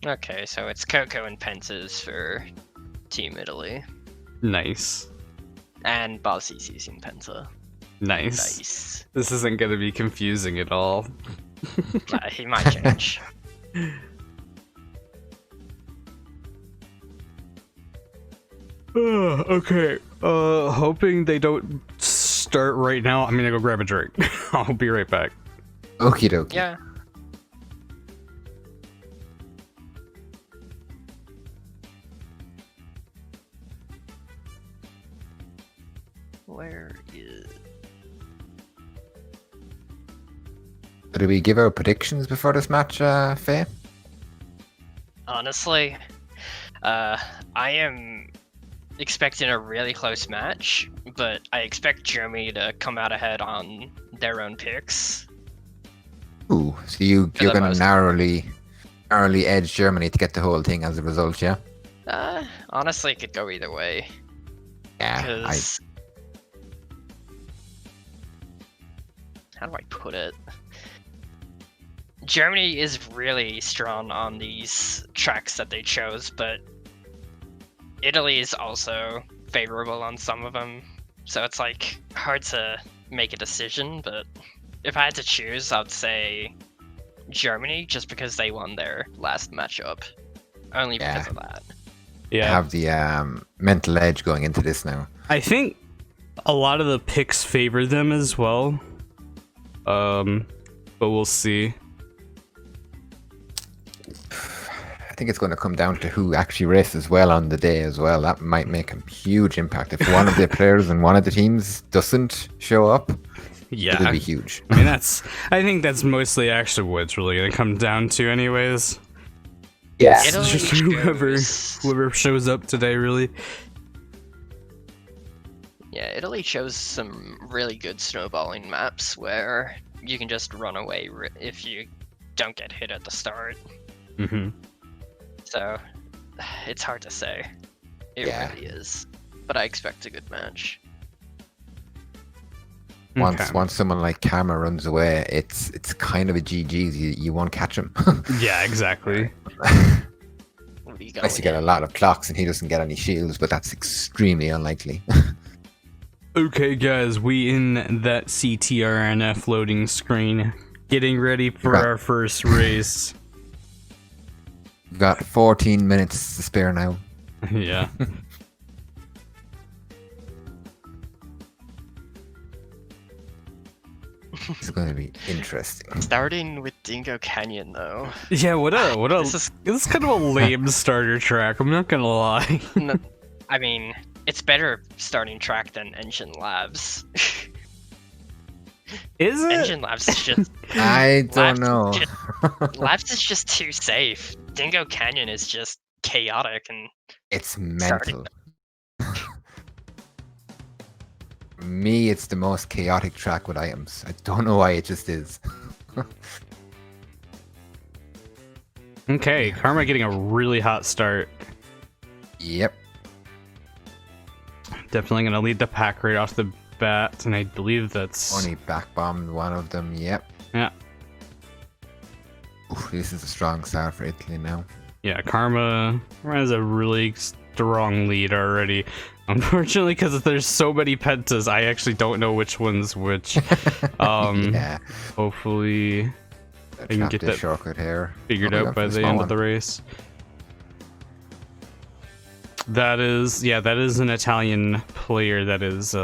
Okay, so it's Coco and Pentas for Team Italy. Nice. And Balsi's using Penta. Nice. Nice. This isn't gonna be confusing at all. He might change. Okay. Hoping they don't start right now. I'm gonna go grab a drink. I'll be right back. Okie dokie. Yeah. Where is... Do we give our predictions before this match, Faye? Honestly, I am expecting a really close match, but I expect Germany to come out ahead on their own picks. Ooh, so you're For the going to most- narrowly edge Germany to get the whole thing as a result, yeah? Honestly, it could go either way. Yeah, Because... How do I put it? Germany is really strong on these tracks that they chose, but Italy is also favorable on some of them. So it's like hard to make a decision, but if I had to choose, I'd say Germany just because they won their last matchup. Only because of that. Yeah. have the mental edge going into this now. I think a lot of the picks favor them as well. But we'll see. I think it's going to come down to who actually races well on the day as well. That might make a huge impact. If one of the players in one of the teams doesn't show up, Yeah. it'll be huge. I mean, I think that's mostly actually what it's really gonna come down to, anyways. Yeah. It's Italy just whoever shows- shows up today, really. Yeah, Italy shows some really good snowballing maps where you can just run away if you don't get hit at the start. Mm-hmm. So it's hard to say. It Yeah. really is. But I expect a good match. Once someone like Karma runs away, it's kind of a GG's. You won't catch him. Yeah, exactly. Unless you get a lot of clocks and he doesn't get any shields, but that's extremely unlikely. Okay, guys, we in that CTRNF loading screen, getting ready for Right. our first race. We've got 14 minutes to spare now. Yeah. It's going to be interesting. Starting with Dingo Canyon though. Yeah, what a This this is kind of a lame starter track, I'm not gonna lie. I mean, it's better starting track than Engine Labs. Is it? Engine Labs is just I don't Labs know. is just- Labs is just too safe. Dingo Canyon is just chaotic and It's mental. For me, it's the most chaotic track with items. I don't know why, it just is. Okay, Karma getting a really hot start. Yep. Definitely gonna lead the pack right off the bat, and I believe that's Only back bombed one of them. Yep. yeah. Oof, this is a strong start for Italy now. Yeah, Karma has a really strong lead already. Unfortunately, because there's so many pentas, I actually don't know which one's which. Yeah. Hopefully I can get this that shortcut here. figured Oh, we out went by for the small end one. of the race. That is an Italian player that is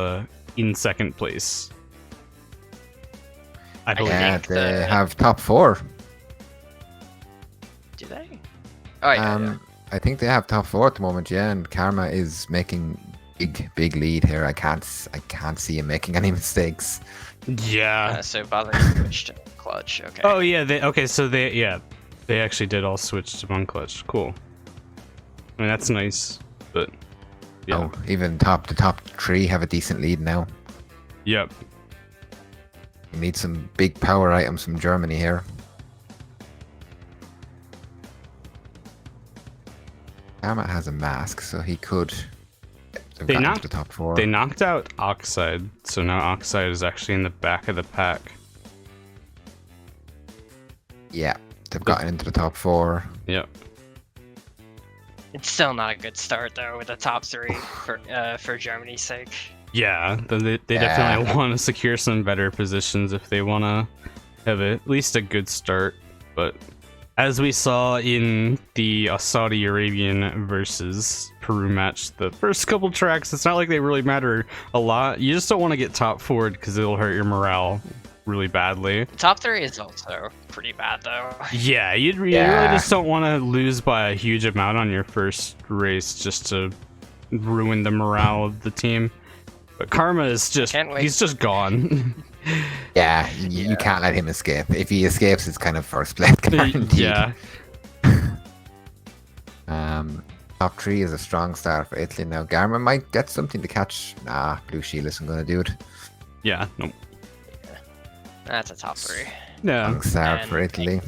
in second place. I believe. Yeah, think they the- have top 4. do they? Oh yeah. I think they have top 4 at the moment. Yeah, and Karma is making big lead here. I can't see him making any mistakes. Yeah. So Bali switched to clutch. Okay. Oh yeah. They actually did all switch to one clutch. Cool. I mean that's nice, but yeah. Oh, even the top 3 have a decent lead now. Yep. You need some big power items from Germany here. Karma has a mask, so he could have They gotten knocked- to the top 4. They knocked out Oxide, so now Oxide is actually in the back of the pack. Yeah, they've gotten into the top 4. Yep. It's still not a good start though with the top 3 for Germany's sake. Yeah, they Yeah. definitely want to secure some better positions if they want to have at least a good start. But as we saw in the Saudi Arabian versus Peru match, the first couple tracks, it's not like they really matter a lot. You just don't want to get top 4'd because it'll hurt your morale really badly. Top 3 is also pretty bad though. Yeah, you really just don't want to lose by a huge amount on your first race just to ruin the morale of the team. But Karma is just, he's just gone. Yeah, you can't let him escape. If he escapes, it's kind of first place guaranteed. Yeah. Top 3 is a strong start for Italy now. Garma might get something to catch. Nah, Blue Shield isn't going to do it. Yeah, no. That's a top 3. Yeah. Strong start for Italy.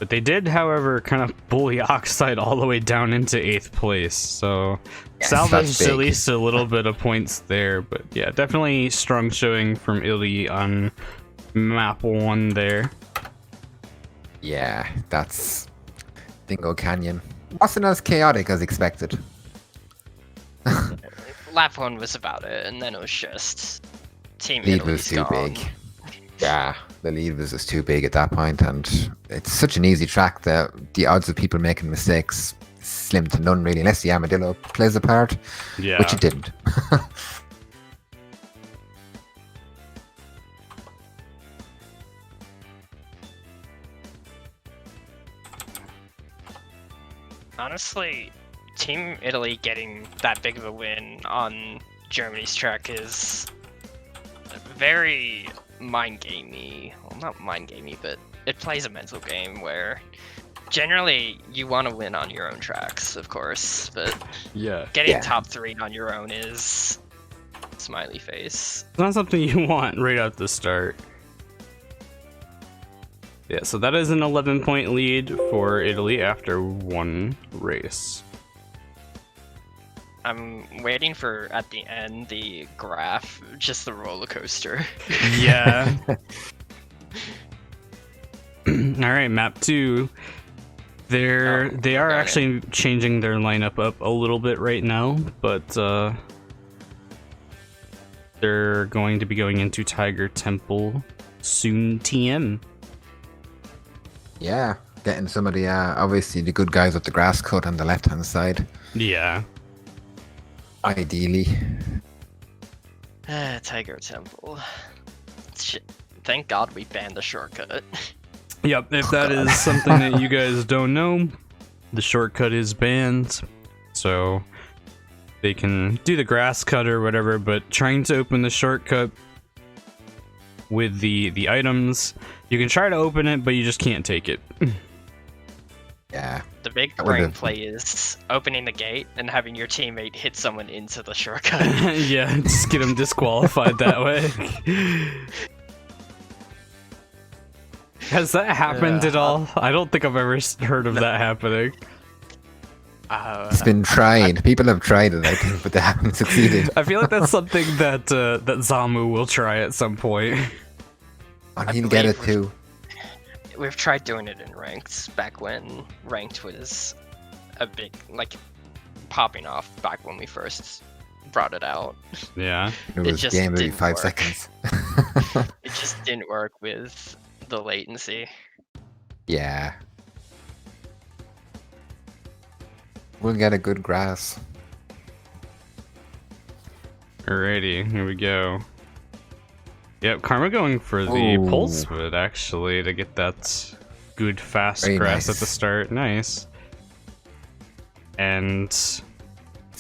But they did, however, kind of bully Oxide all the way down into 8th place. So salvaged at least a little bit of points there. But yeah, definitely strong showing from Italy on map 1 there. Yeah, that's Dingo Canyon. Wasn't as chaotic as expected. Lap 1 was about it, and then it was just Team Lead Italy's was too gone. big. Yeah, the lead was just too big at that point, and it's such an easy track that the odds of people making mistakes slim to none, really, unless the armadillo plays a part, Yeah. which it didn't. Honestly, Team Italy getting that big of a win on Germany's track is very mind-gamey. Well, not mind-gamey, but it plays a mental game where generally you want to win on your own tracks, of course, but Yeah. getting top 3 on your own is smiley face. It's not something you want right at the start. Yeah, so that is an 11-point lead for Italy after 1 race. I'm waiting for, at the end, the graph, just the roller coaster. Yeah. Alright, map 2. They are actually changing their lineup up a little bit right now, but they're going to be going into Tiger Temple soon TM. Yeah, getting some of the, obviously the good guys with the grass cut on the left-hand side. Yeah. Ideally. Tiger Temple. Shit. Thank God we banned the shortcut. Yep, if that is something that you guys don't know, the shortcut is banned. So they can do the grass cut or whatever, but trying to open the shortcut with the items, you can try to open it, but you just can't take it. Yeah. The big brain play is opening the gate and having your teammate hit someone into the shortcut. Yeah, just get them disqualified that way. Has that happened at all? I don't think I've ever heard of that happening. It's been tried. People have tried it, I think, but they haven't succeeded. I feel like that's something that that Zamu will try at some point. And he'll get it too. We've tried doing it in ranked back when ranked was a big, like, popping off back when we first brought it out. Yeah. It was just game every didn't 5 work. seconds. It just didn't work with the latency. Yeah. We'll get a good grass. Alrighty, here we go. Yep, Karma going for the Ooh. pulse wood actually to get that good fast Very grass nice. at the start. Nice. And It's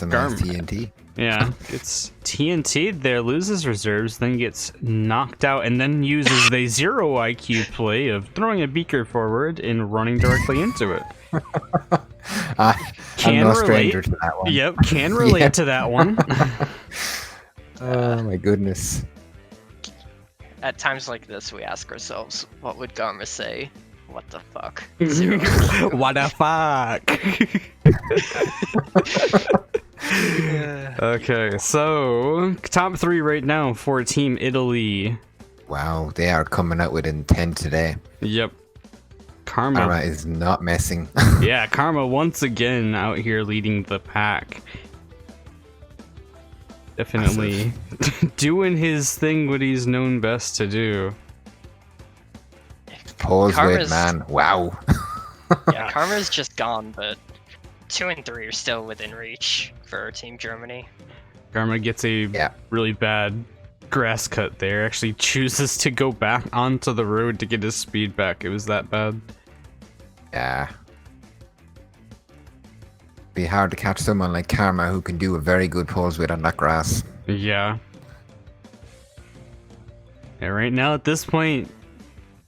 a nice Garma. TNT. yeah, gets TNT there, loses reserves, then gets knocked out, and then uses the 0 IQ play of throwing a beaker forward and running directly into it. I'm Can no relate. stranger to that one. Yep, can relate Yeah. to that one. Oh my goodness. At times like this, we ask ourselves, what would Garma say? What the fuck? What the fuck? Okay, so top 3 right now for Team Italy. Wow, they are coming out with intent today. Yep. Karma is not messing. Yeah, Karma once again out here leading the pack. Definitely doing his thing, what he's known best to do. Pause with, man. Wow. Yeah, Karma's just gone, but 2 and 3 are still within reach for Team Germany. Garma gets a really bad grass cut there. Actually chooses to go back onto the road to get his speed back. It was that bad. Yeah. Be hard to catch someone like Karma who can do a very good pose with on that grass. Yeah. Yeah, right now at this point,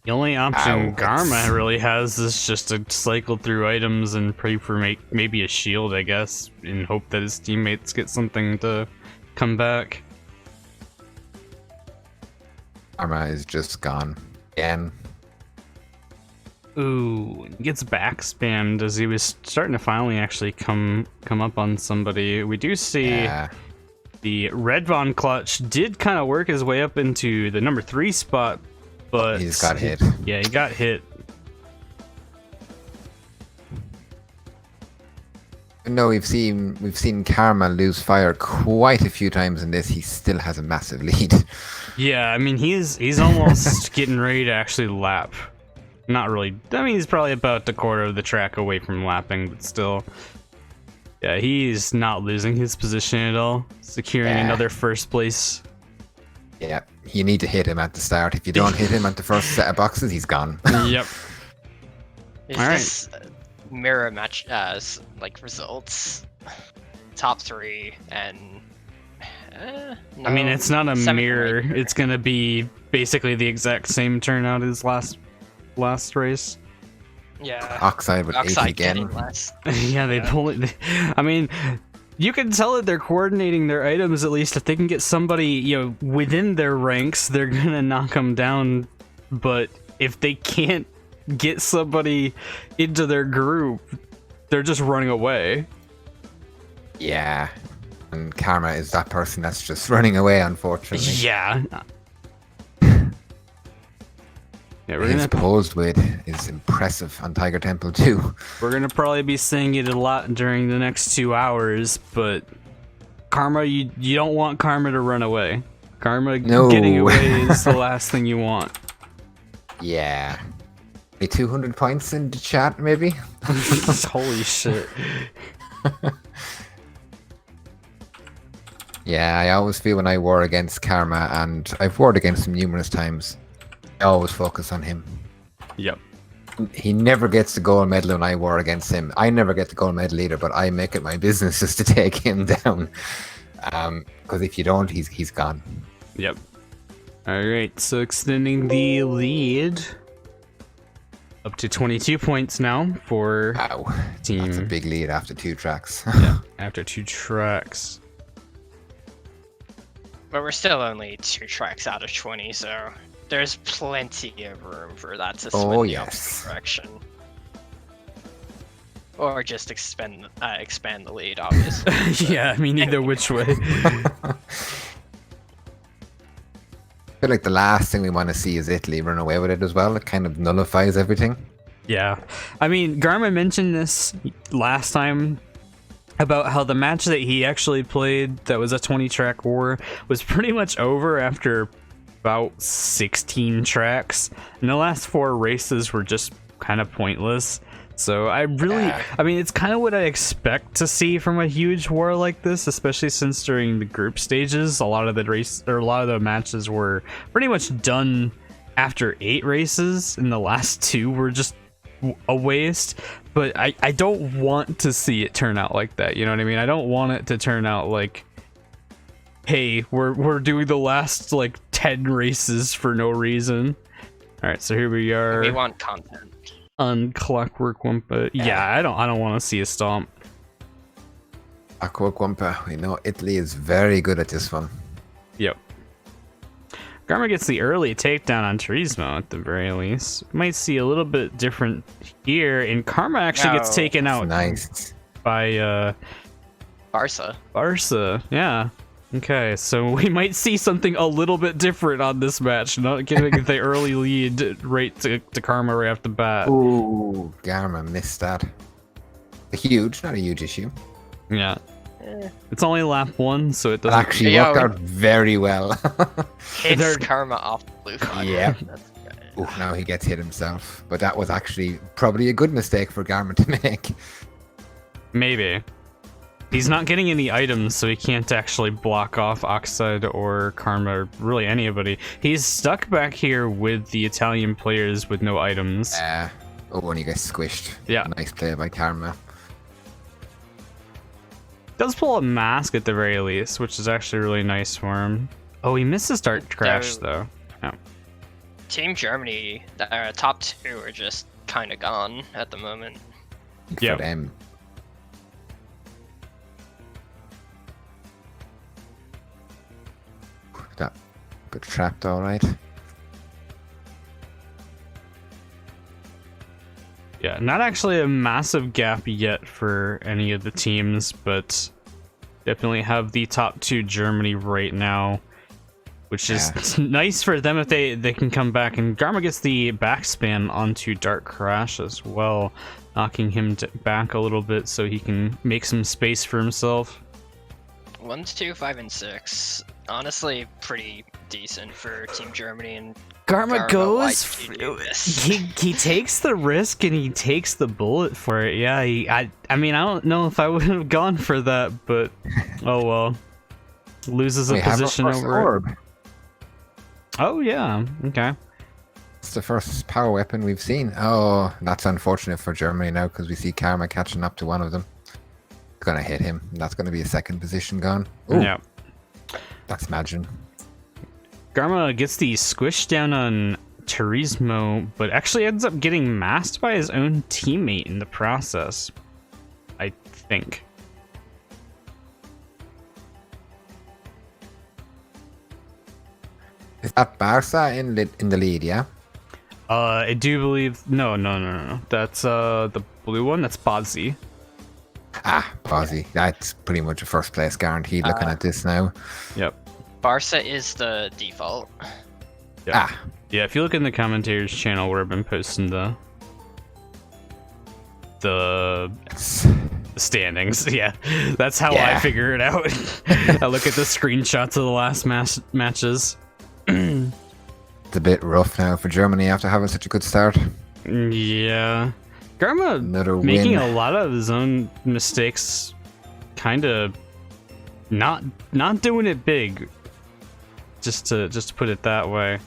the only option Garma really has is just to cycle through items and pray for maybe a shield, I guess, and hope that his teammates get something to come back. Karma is just gone again. Ooh, gets back spammed as he was starting to finally actually come up on somebody. We do see the Red Von Clutch did kind of work his way up into the number 3 spot, but he just got hit. Yeah, he got hit. No, we've seen Karma lose fire quite a few times in this. He still has a massive lead. Yeah, I mean he's almost getting ready to actually lap. Not really. I mean, he's probably about a quarter of the track away from lapping, but still. Yeah, he's not losing his position at all. Securing another first place. Yeah, you need to hit him at the start. If you don't hit him at the first set of boxes, he's gone. Yep. Is this mirror match like results? Top 3 and no, I mean, it's not a mirror. It's gonna be basically the exact same turnout as last race. Yeah. Oxide with 8 again. Yeah, they pull it. I mean, you can tell that they're coordinating their items. At least if they can get somebody, within their ranks, they're gonna knock them down. But if they can't get somebody into their group, they're just running away. Yeah, and Karma is that person that's just running away, unfortunately. Yeah. Yeah, his posed with is impressive on Tiger Temple too. We're gonna probably be seeing it a lot during the next 2 hours, but Karma, you don't want Karma to run away. Karma getting away is the last thing you want. Yeah. 200 points in the chat, maybe? Holy shit. Yeah, I always feel when I war against Karma, and I've warred against him numerous times, I always focus on him. Yep. He never gets the gold medal when I war against him. I never get the gold medal either, but I make it my business just to take him down. Because if you don't, he's gone. Yep. Alright, so extending the lead up to 22 points now for team. That's a big lead after 2 tracks. Yeah, after 2 tracks. But we're still only 2 tracks out of 20, so there's plenty of room for that to swing the opposite direction. Or just expand the lead, obviously. Yeah, I mean, either which way. I feel like the last thing we want to see is Italy run away with it as well. It kind of nullifies everything. Yeah. I mean, Garma mentioned this last time about how the match that he actually played that was a 20-track war was pretty much over after about 16 tracks. And the last 4 races were just kind of pointless. So I mean, it's kind of what I expect to see from a huge war like this, especially since during the group stages, a lot of the matches were pretty much done after 8 races, and the last 2 were just a waste. But I don't want to see it turn out like that. You know what I mean? I don't want it to turn out like, hey, we're doing the last like 10 races for no reason. All right, so here we are. We want content. On Clockwork Wumpa. Yeah, I don't want to see a stomp. Clockwork Wumpa. We know Italy is very good at this one. Yep. Garma gets the early takedown on Turismo at the very least. Might see a little bit different here, and Karma actually gets taken out nice by Barca. Barca, yeah. Okay, so we might see something a little bit different on this match, not giving the early lead right to Karma right off the bat. Ooh, Garma missed that. Not a huge issue. Yeah. Eh. It's only lap 1, so it It doesn't... actually Yeah, worked out very well. Hits They're- Karma off the blue flag. Yeah. That's good. Ooh, now he gets hit himself. But that was actually probably a good mistake for Garma to make. Maybe. He's not getting any items, so he can't actually block off Oxide or Karma, or really anybody. He's stuck back here with the Italian players with no items. Oh, when he gets squished. Yeah. Nice play by Karma. Does pull a mask at the very least, which is actually really nice for him. Oh, he missed the start crash, though. Oh. Team Germany, their top 2 are just kind of gone at the moment. Yeah. For them. That got trapped all right. Yeah, not actually a massive gap yet for any of the teams, but definitely have the top 2 Germany right now, which is nice for them if they can come back. And Garma gets the backspin onto Dark Crash as well, knocking him back a little bit so he can make some space for himself. 1, 2, 5, and 6. Honestly, pretty decent for Team Germany. And Garma Garma, goes. why did you do this? He takes the risk and he takes the bullet for it. Yeah, I mean, I don't know if I would have gone for that, but oh well. Loses a We have our position first over it. orb. Oh yeah, okay. It's the first power weapon we've seen. Oh, that's unfortunate for Germany now because we see Karma catching up to one of them. Gonna hit him. That's gonna be a second position gone. Ooh, Yeah. that's Imagine. Garma gets the squish down on Turismo, but actually ends up getting masked by his own teammate in the process, I think. Is that Barca in the lead? Yeah. I do believe no. That's the blue one. That's Bazzi. Ah, Bozzy. That's pretty much a first place guaranteed. Looking at this now. Yep. Barca is the default. Yeah. Ah, Yeah, if you look in the commentators channel where I've been posting the it's, standings, yeah, that's how I Yeah. figure it out. I look at the screenshots of the last matches. it's a bit rough now for Germany after having such a good start. Yeah, Garma Another making win. a lot of his own mistakes, kind of not doing it big. Just to put it that way.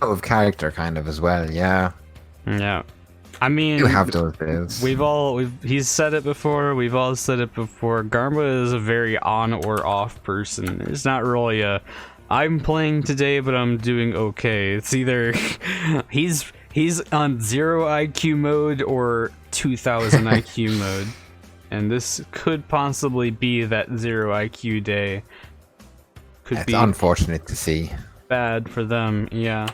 Out of character, kind of as well. Yeah, Yeah, I mean, you have those days. he's said it before. We've all said it before. Garma is a very on or off person. It's not really a I'm playing today, but I'm doing okay. It's either he's on 0 IQ mode or 2000 IQ mode, and this could possibly be that 0 IQ day. Could It's be unfortunate to see. bad for them. Yeah.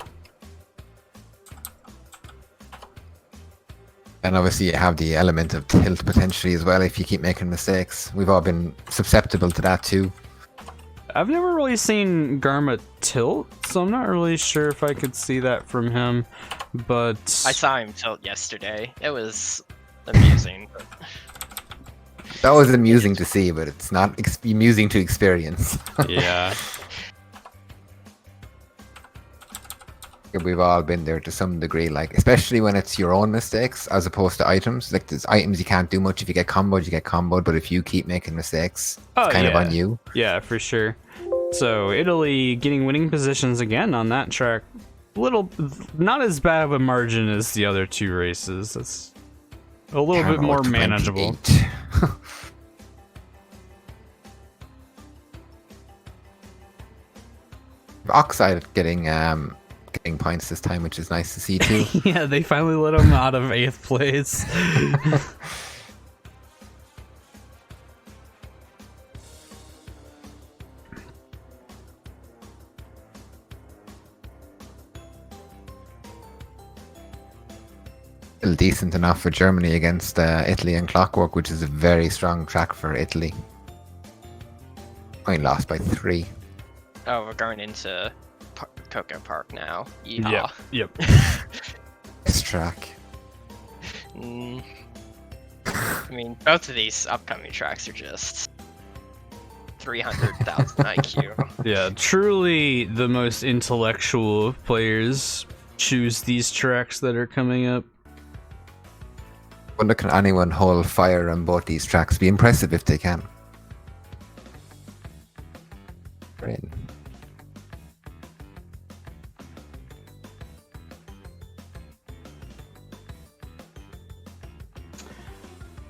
And obviously you have the element of tilt potentially as well if you keep making mistakes. We've all been susceptible to that too. I've never really seen Garma tilt, so I'm not really sure if I could see that from him, but... I saw him tilt yesterday. It was amusing. But That was amusing to see, but it's not amusing to experience. Yeah. We've all been there to some degree, like especially when it's your own mistakes as opposed to items. Like there's items you can't do much. If you get comboed, you get comboed. But if you keep making mistakes, Oh, it's kind of yeah. on you. Yeah, for sure. So, Italy getting winning positions again on that track. Not as bad of a margin as the other two races. That's a little bit Karma more with manageable. 28. Oxide getting points this time, which is nice to see too. Yeah, they finally let him out of 8th place. Still decent enough for Germany against Italy and Clockwork, which is a very strong track for Italy. Only lost by 3. Oh, we're going into Coco Park now. Yeehaw. Yep. This track. I mean, both of these upcoming tracks are just 300,000 IQ. Yeah, truly the most intellectual players choose these tracks that are coming up. Wonder can anyone hold fire on both these tracks? Be impressive if they can. Great.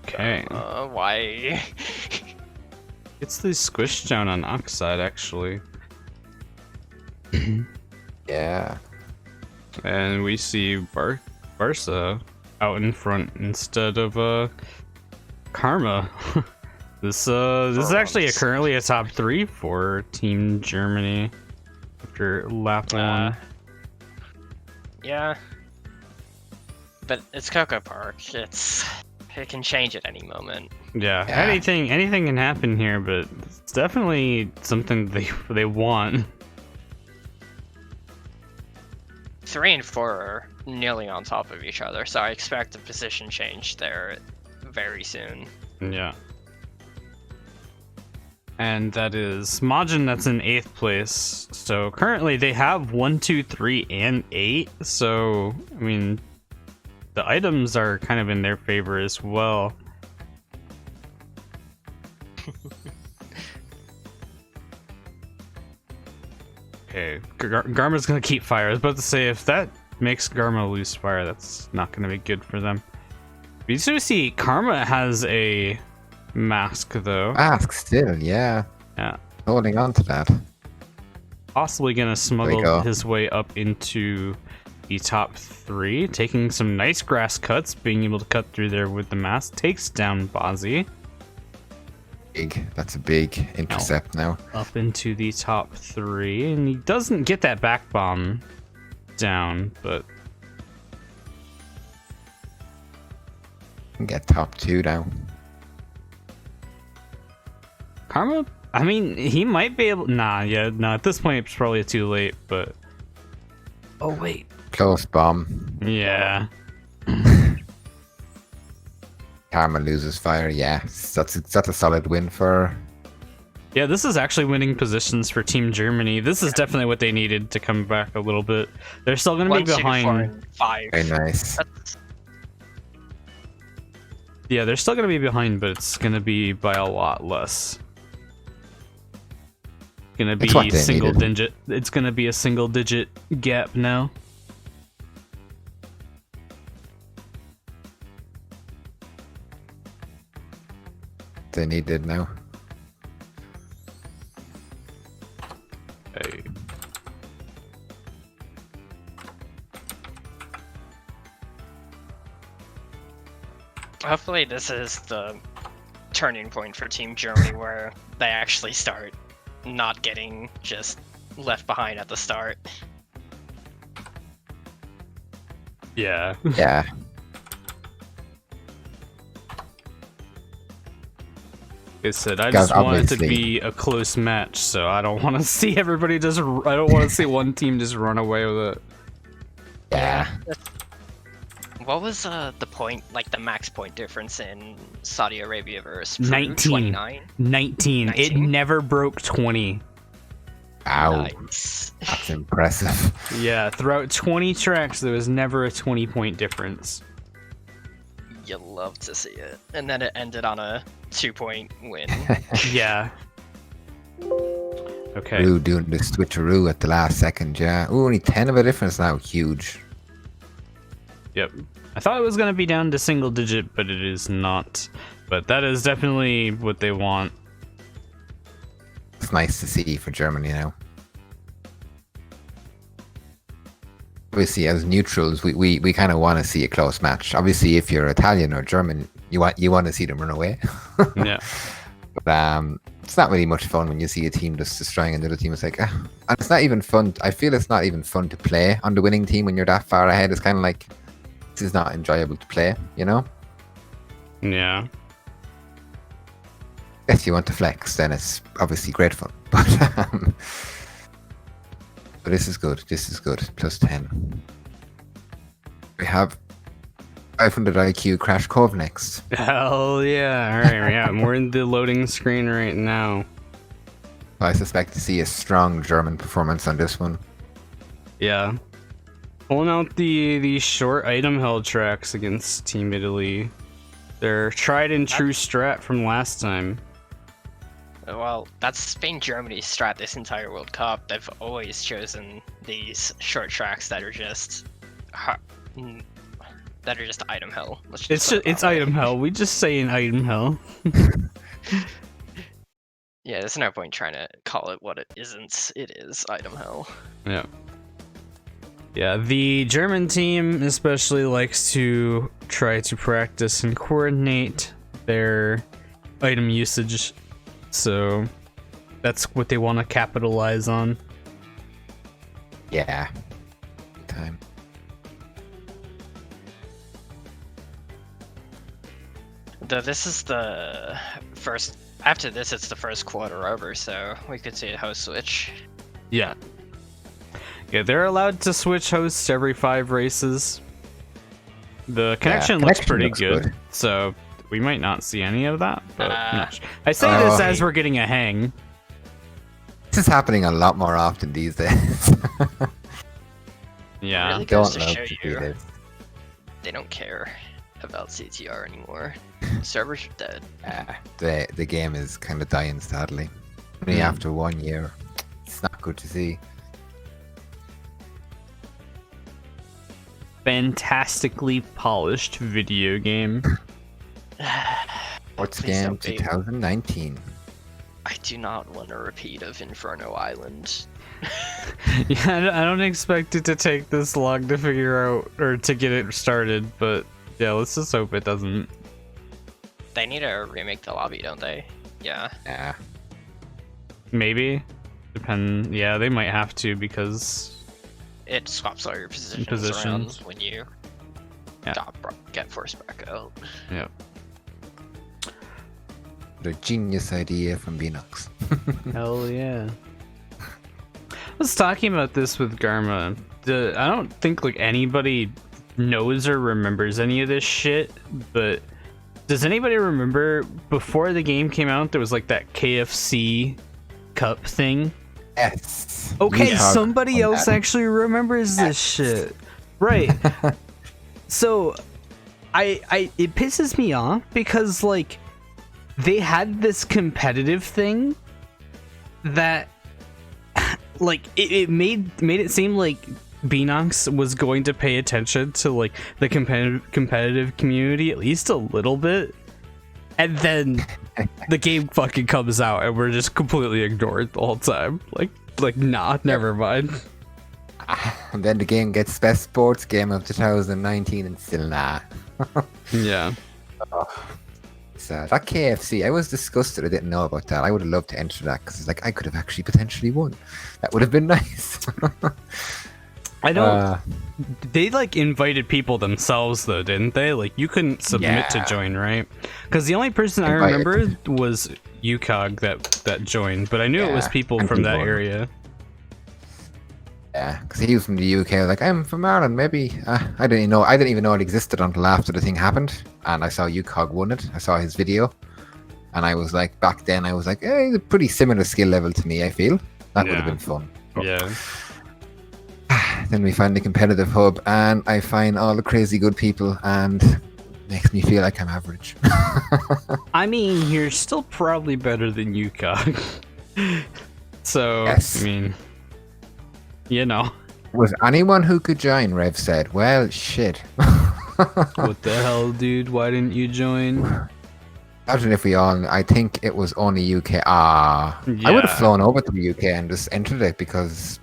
Okay. Why? It's the squish down on Oxide, actually. Yeah. And we see Barca out in front instead of Karma. This is actually currently a top 3 for Team Germany after lap 1. Yeah. But it's Coco Park. It can change at any moment. Yeah, Yeah. anything can happen here, but it's definitely something they want. 3 and 4 are nearly on top of each other, so I expect a position change there very soon. Yeah. And that is Majin, that's in 8th place. So currently they have 1, 2, 3, and 8. So, I mean, the items are kind of in their favor as well. Okay, Garma's gonna keep fire. I was about to say, if that makes Garma lose fire, that's not gonna be good for them. We do see Karma has a mask, though. Mask still, yeah. Yeah. Holding on to that. Possibly gonna go. smuggle his way up into the top 3, taking some nice grass cuts, being able to cut through there with the mask. Takes down Bozzy. Big. That's a big intercept now. Up into the top 3, and he doesn't get that back bomb down, but Can get top 2 now. Karma, I mean, he might be able. Nah, at this point it's probably too late, but. Oh, wait. Close bomb. Yeah. Karma loses fire. Yeah, that's a solid win for. Yeah, this is actually winning positions for Team Germany. This is definitely what they needed to come back a little bit. They're still going to be 1, 2, 4, behind. and 5. Very nice. Yeah, they're still going to be behind, but it's going to be by a lot less. Going to It's what be they single needed. digit. It's going to be a single digit gap now. They needed now. Hey. Hopefully this is the turning point for Team Germany where they actually start not getting just left behind at the start. Yeah. Yeah. Like I said, I Guys, just want it to obviously- be a close match, so I don't want to see everybody just. I don't want to see one team just run away with it. Yeah. What was the point, like the max point difference in Saudi Arabia versus Peru? 19. 29? 19. It 19? never broke 20. Ow. Nice. That's impressive. Yeah, throughout 20 tracks, there was never a 20-point difference. You love to see it. And then it ended on a 2-point win. Yeah. Okay. Peru doing the switcheroo at the last second, yeah. Ooh, only 10 of a difference now. Huge. Yep. I thought it was going to be down to single digit, but it is not. But that is definitely what they want. It's nice to see for Germany now. Obviously, as neutrals, we kind of want to see a close match. Obviously, if you're Italian or German, you want to see them run away. Yeah. But it's not really much fun when you see a team just destroying another team. It's like, and it's not even fun. I feel it's not even fun to play on the winning team when you're that far ahead. It's kind of like, this is not enjoyable to play, you know? Yeah. If you want to flex, then it's obviously great fun. But this is good. This is good. Plus 10. We have 500 IQ Crash Cove next. Hell yeah! All right, yeah, we're in the loading screen right now. I suspect to see a strong German performance on this one. Yeah, pulling out the short item held tracks against Team Italy. Their tried and true strat from last time. Well, that's been Germany's strat this entire World Cup. They've always chosen these short tracks that are just item hell. It's item hell. We just say an item hell. Yeah, there's no point trying to call it what it isn't. It is item hell. Yeah. Yeah, the German team especially likes to try to practice and coordinate their item usage. So that's what they want to capitalize on. Yeah. Good time. This is the first. After this, it's the first quarter over, so we could see a host switch. Yeah. Yeah, they're allowed to switch hosts every 5 races. The connection looks pretty good, so we might not see any of that. But I say this as we're getting a hang. This is happening a lot more often these days. Yeah. It really goes to show you they don't care about CTR anymore. Servers are dead. The game is kind of dying, sadly. Only after 1 year. It's not good to see. Fantastically polished video game. What's game 2019? I do not want a repeat of Inferno Island. Yeah, I don't expect it to take this long to figure out or to get it started, but yeah, let's just hope it doesn't. They need to remake the lobby, don't they? Yeah. Yeah. Maybe. Yeah, they might have to because it swaps all your positions around when you get forced back out. Yep. The genius idea from Beanox. Hell yeah. I was talking about this with Garma. I don't think like anybody knows or remembers any of this shit, but does anybody remember before the game came out there was like that KFC cup thing? Yes. Okay, somebody else actually remembers this shit. Right. So it pisses me off because like they had this competitive thing that like it made it seem like Beanox was going to pay attention to like the competitive community at least a little bit, and then the game fucking comes out and we're just completely ignored the whole time. Like nah, never mind. And then the game gets best sports game of 2019 and still nah. Yeah. So that KFC, I was disgusted I didn't know about that. I would have loved to enter that because it's like I could have actually potentially won. That would have been nice. I don't. They like invited people themselves though, didn't they? Like you couldn't submit to join, right? Because the only person I remember was UCOG that joined, but I knew it was people from that area. Yeah, because he was from the UK. I was like, I'm from Ireland. Maybe I didn't even know it existed until after the thing happened, and I saw UCOG won it. I saw his video, and I was like, back then I was like, hey, he's a pretty similar skill level to me. I feel that would have been fun. Yeah. Then we find the competitive hub, and I find all the crazy good people, and makes me feel like I'm average. I mean, you're still probably better than UCOG. So yes. I mean. You know. Was anyone who could join, Rev said. Well, shit. What the hell, dude? Why didn't you join? Imagine if we all... I think it was only UK. I would have flown over to the UK and just entered it because,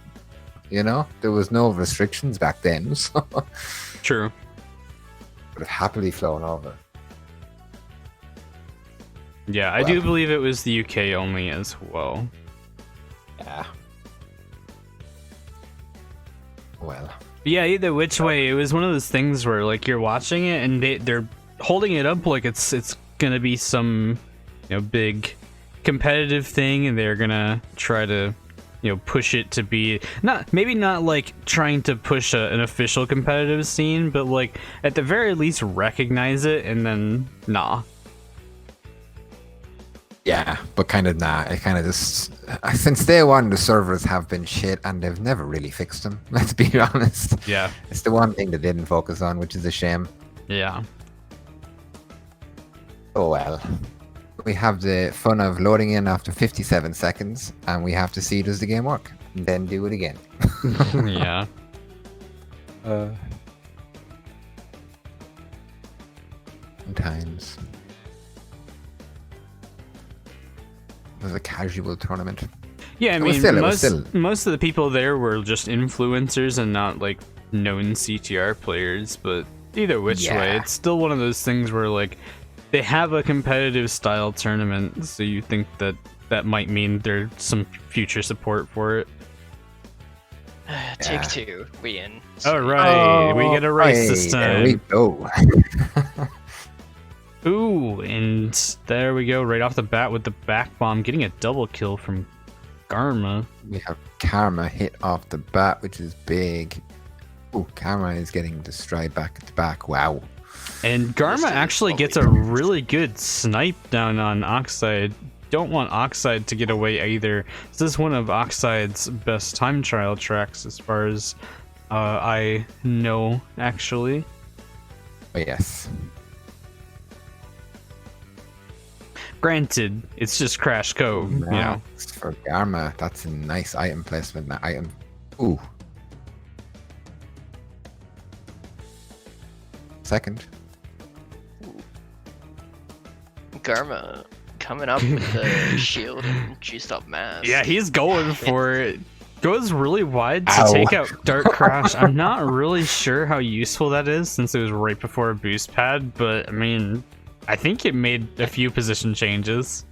you know, there was no restrictions back then. So True. Would have happily flown over. Yeah, I do believe it was the UK only as well. Yeah. Well. But yeah, either which way, it was one of those things where like you're watching it and they're holding it up like it's gonna be some, you know, big competitive thing, and they're gonna try to, push it to be maybe not like trying to push an official competitive scene, but like at the very least recognize it and then Yeah, but kind of nah. It kind of just since day one the servers have been shit and they've never really fixed them. Let's be honest. Yeah. It's the one thing they didn't focus on, which is a shame. Yeah. Oh well. We have the fun of loading in after 57 seconds, and we have to see does the game work, and then do it again. Yeah. Sometimes. It was a casual tournament. Yeah, I It was mean, still- most of the people there were just influencers and not like known CTR players. But either which way, it's still one of those things where like they have a competitive style tournament, so you think that might mean there's some future support for it. Take two, we in. All right, we get a race this There we time. go. Ooh, and there we go, right off the bat with the back bomb, getting a double kill from Garma. We have Karma hit off the bat, which is big. Oh, Karma is getting the stride back at the back. Wow. And Garma actually gets a really good snipe down on Oxide. Don't want Oxide to get away either. This is one of Oxide's best time trial tracks as far as I know, actually. Oh, yes. Granted, it's just Crash Cove, you know. For Garma, that's a nice item placement. That item. Ooh. Second. Garma coming up with the shield and juiced up mass. Yeah, he's going for it. Goes really wide to Ow. take out Dark Crash. I'm not really sure how useful that is since it was right before a boost pad, but I mean, I think it made a few position changes.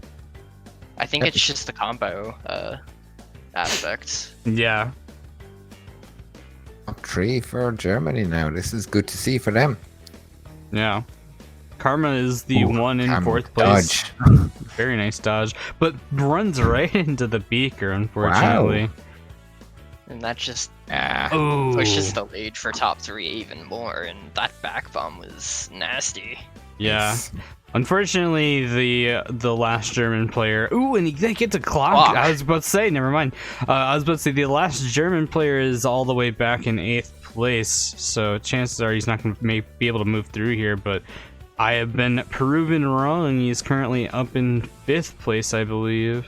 I think it's just the combo aspect. Yeah. Top 3 for Germany now. This is good to see for them. Yeah. Karma is the Ooh, one in Karma fourth place. dodge. Very nice dodge, but runs right into the beaker, unfortunately. And that just Ooh. pushes the lead for top 3 even more, and that back bomb was nasty. Yeah. Unfortunately, the last German player. Ooh, and he gets a clock. I was about to say, never mind. I was about to say the last German player is all the way back in 8th place, so chances are he's not going to be able to move through here. But I have been proven wrong. He's currently up in 5th place, I believe.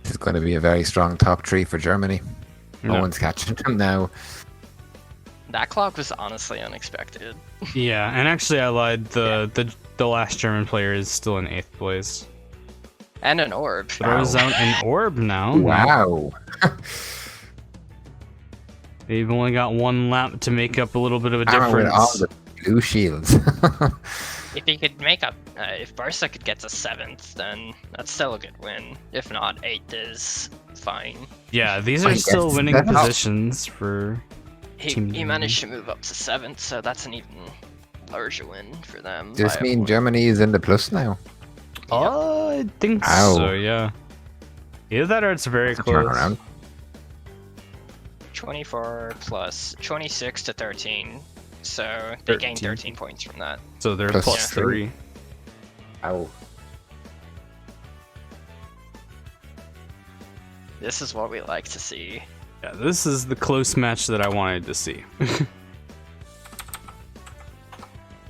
This is going to be a very strong top 3 for Germany. No No. one's catching them now. That clock was honestly unexpected. Yeah, and actually I lied. The last German player is still in 8th place. And an orb. Throws out an orb now. Wow. They've only got one lap to make up a little bit of a Karma with all difference. the blue shields. If he could make up, if Barca could get to 7th, then that's still a good win. If not, 8th is fine. Yeah, these I are still guess winning that's how- positions for He Team managed to move up to 7th, so that's an even larger win for them. Does this by a mean point. Germany is in the plus now? I think Ow. so, yeah. Either that or it's very That's a close. turnaround. 24 plus 26 to 13. So they gained 13. 13 points from that. So they're Plus plus three. 3. Ow. This is what we like to see. Yeah, this is the close match that I wanted to see.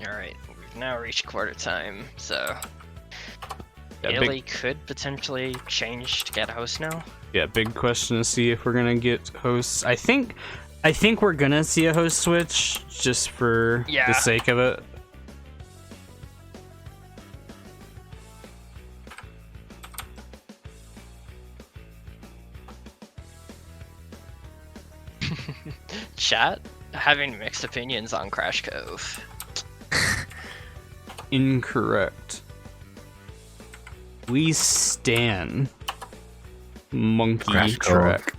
Alright, we've now reached quarter time, so Yeah, Italy could potentially change to get a host now. Yeah, big question to see if we're gonna get hosts. I think we're gonna see a host switch just for Yeah. the sake of it. Chat having mixed opinions on Crash Cove. Incorrect. We stan monkey Crash track.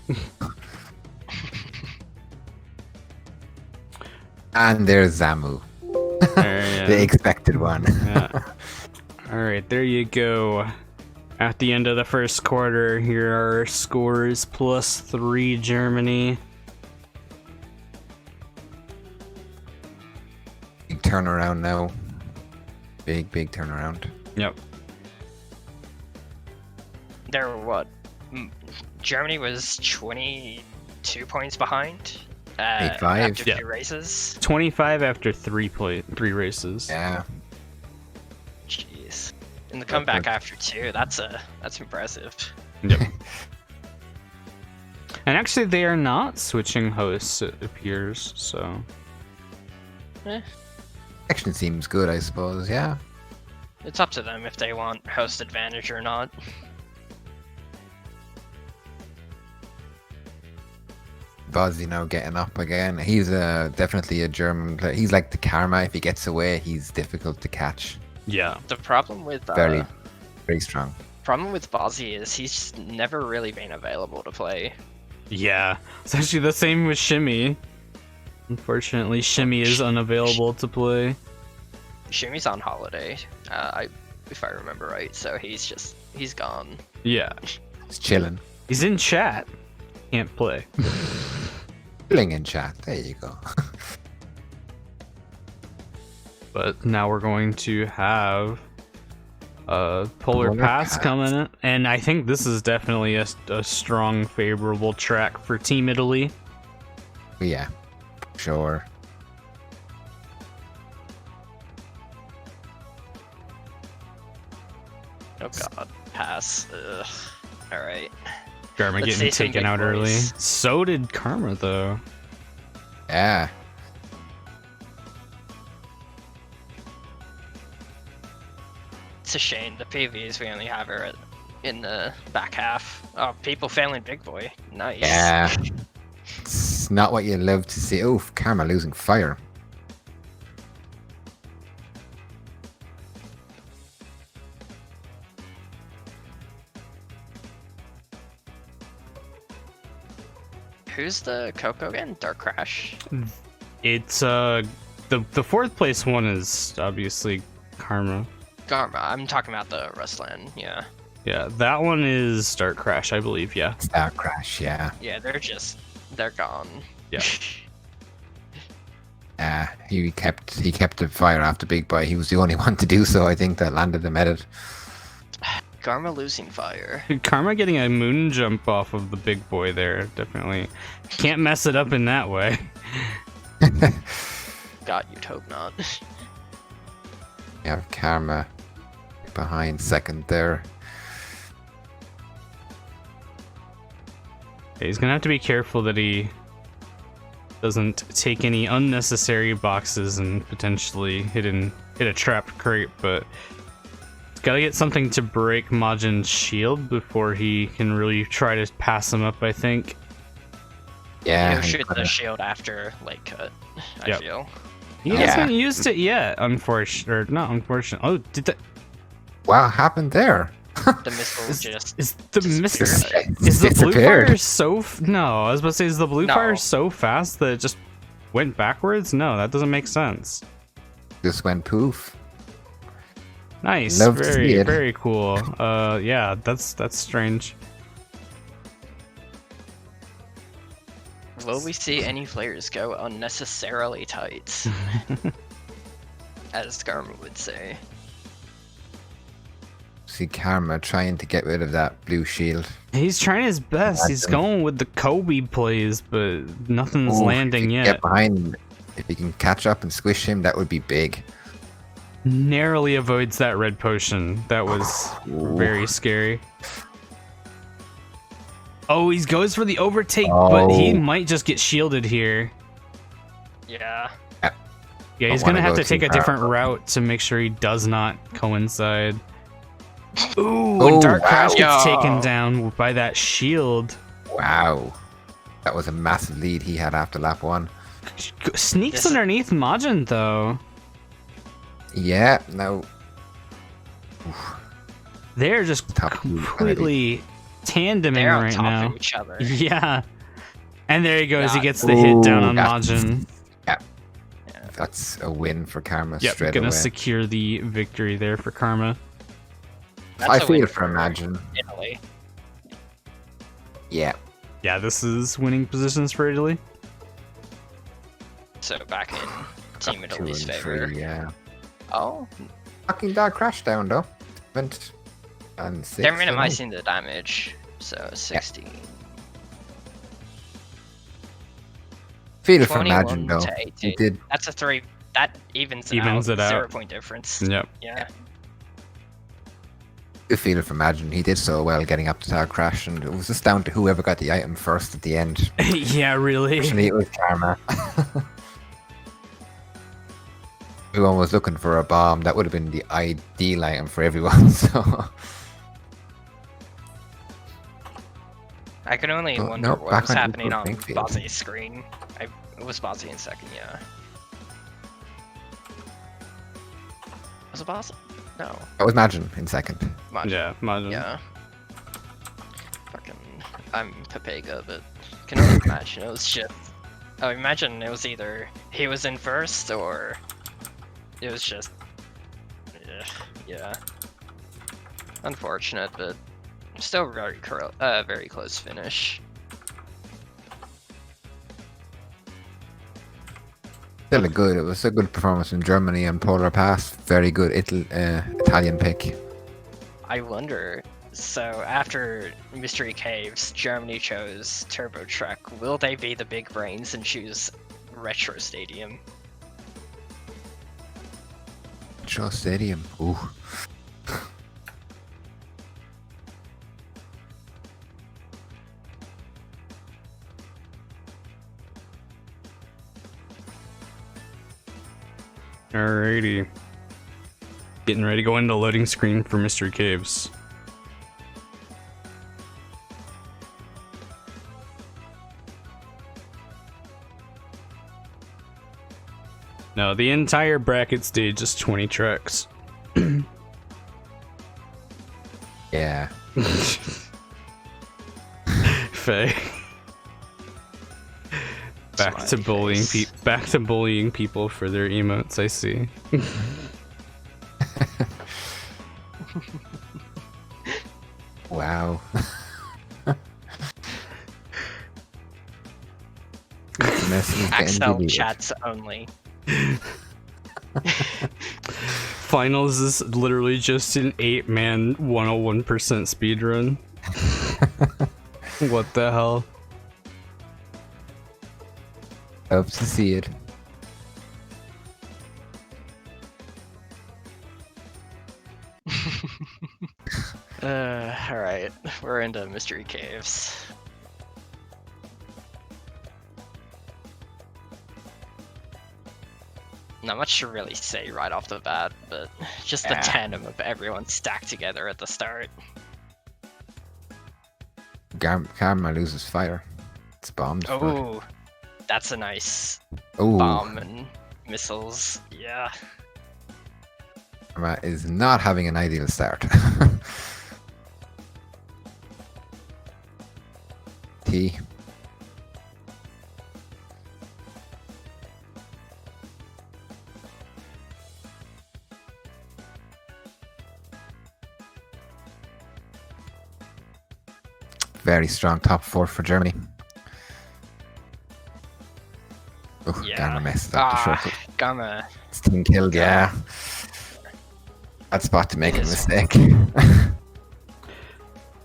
And there's Zamu. There, The yeah. expected one. Yeah. Alright, there you go. At the end of the first quarter, here are our scores. +3 Germany. Big turnaround now. Big turnaround. Yep. They're what? Germany was 22 points behind. 8-5, after yeah. 2 races. 25 after 3 races. Yeah. Jeez. And the comeback after 2, that's impressive. Yep. And actually, they are not switching hosts, it appears, so... Action seems good, I suppose, yeah. It's up to them if they want host advantage or not. Bozzy now getting up again. He's definitely a German player. He's like the Karma. If he gets away, he's difficult to catch. Yeah. The problem with Very strong. problem with Bozzy is he's never really been available to play. Yeah. It's actually the same with Shimmy. Unfortunately, Shimmy is unavailable to play. Shimmy's on holiday, if I remember right, so he's gone. Yeah. He's chilling. He's in chat. Can't play. Chilling in chat. There you go. But now we're going to have Polar Pass coming in, and I think this is definitely a strong, favorable track for Team Italy. Yeah, sure. Oh god, pass. Ugh. All right. Garma Let's getting see some taken big out early. boys. So did Karma, though. Yeah. It's a shame. The PVs we only have her in the back half. Oh, people failing Big Boy. Nice. Yeah. It's not what you love to see. Oh, Karma losing fire. Who's the Coco again? Dark Crash. It's the fourth place one is obviously Karma. Garma. I'm talking about the Rustland. Yeah. Yeah, that one is Dark Crash, I believe. Yeah. Star Crash, yeah. Yeah, they're gone. Yeah. He kept the fire after Big Boy. He was the only one to do so, I think, that landed the edit. Garma losing fire. Karma getting a moon jump off of the big boy there, definitely. Can't mess it up in that way. God, you'd hope not. You have Karma behind second there. He's gonna have to be careful that he doesn't take any unnecessary boxes and potentially hit a trapped crate, but he's gotta get something to break Majin's shield before he can really try to pass him up, I think. Yeah. He'll shoot the shield after late cut, I feel. He hasn't used it yet, unfortunately. Or not unfortunate. Oh, did that... What happened there? The missile Is the missile... It's Is the blue disappeared. fire so... No, I was about to say, is the blue No. fire so fast that it just went backwards? No, that doesn't make sense. Just went poof. Nice. Love to see Very, it. very cool. Yeah, that's strange. Will we see any players go unnecessarily tight? As Garma would say. See Karma trying to get rid of that blue shield. He's trying his best. He's going with the Kobe plays, but nothing's landing yet. Get behind him. If he can catch up and squish him, that would be big. Narrowly avoids that red potion. That was very scary. Oh, he goes for the overtake, but he might just get shielded here. Yeah. Yeah, he's gonna have to take a different route to make sure he does not coincide. Ooh, and Dark Crash gets taken down by that shield. Wow. That was a massive lead he had after lap 1. Sneaks underneath Majin, though. Yeah, no. They're just Top two completely tandeming They're on right top now. of each other. Yeah. And there he goes. He gets the hit down on Majin. That's a win for Karma Yep, straight gonna away. secure the victory there for Karma. That's I a win feel for Imagine. Italy. Yeah. Yeah, this is winning positions for Italy. So back in Team Got 2 Italy's and favor. 3, yeah. Oh, Fucking dog crashed down though. Went on 6. they're minimizing the damage. So 16. Feel for Imagine 21 though. to He 18. did. That's a 3. That evens Evens out. it out. 0-point difference. Yep. Yeah. Feel for Imagine. He did so well getting up to dog crash, and it was just down to whoever got the item first at the end. Yeah, really. Actually, it was Karma. Everyone was looking for a bomb. That would have been the ideal item for everyone. So. I can only Oh, wonder no, what back was on happening equal on playing field. Bozzy's screen. It was Bozzy in second, yeah. Was it Bozzy? No. That was Imagine in second. Imagine. Yeah, imagine. Yeah. Fucking. I'm Pepega, but can only imagine it was just. Oh, imagine it was either he was in first or it was just. Yeah. Unfortunate, but still very close finish. Still it was a good performance in Germany and Polar Pass. Very good Italian pick. I wonder. So after Mystery Caves, Germany chose Turbo Truck. Will they be the big brains and choose Retro Stadium? Show Stadium. Ooh. Alrighty. Getting ready to go into loading screen for Mystery Caves. No, the entire bracket stage is 20 tracks. Yeah. Faye. Back to bullying people for their emotes, I see. Wow. This mess is getting Axel deleted. chats only. Finals is literally just an 8-man 101% speedrun. What the hell? Hope to see it. Alright, we're into Mystery Caves. Not much to really say right off the bat, but just the Yeah. tandem of everyone stacked together at the start. Karma loses fire. It's bombed. Oh, that's a nice Oh, bomb and missiles. Yeah. Karma is not having an ideal start. T. Very strong top 4 for Germany. Oh, Yeah. Garma messed up the shortcut. Gamma. It's team killed, yeah. Bad spot to make a It is. mistake.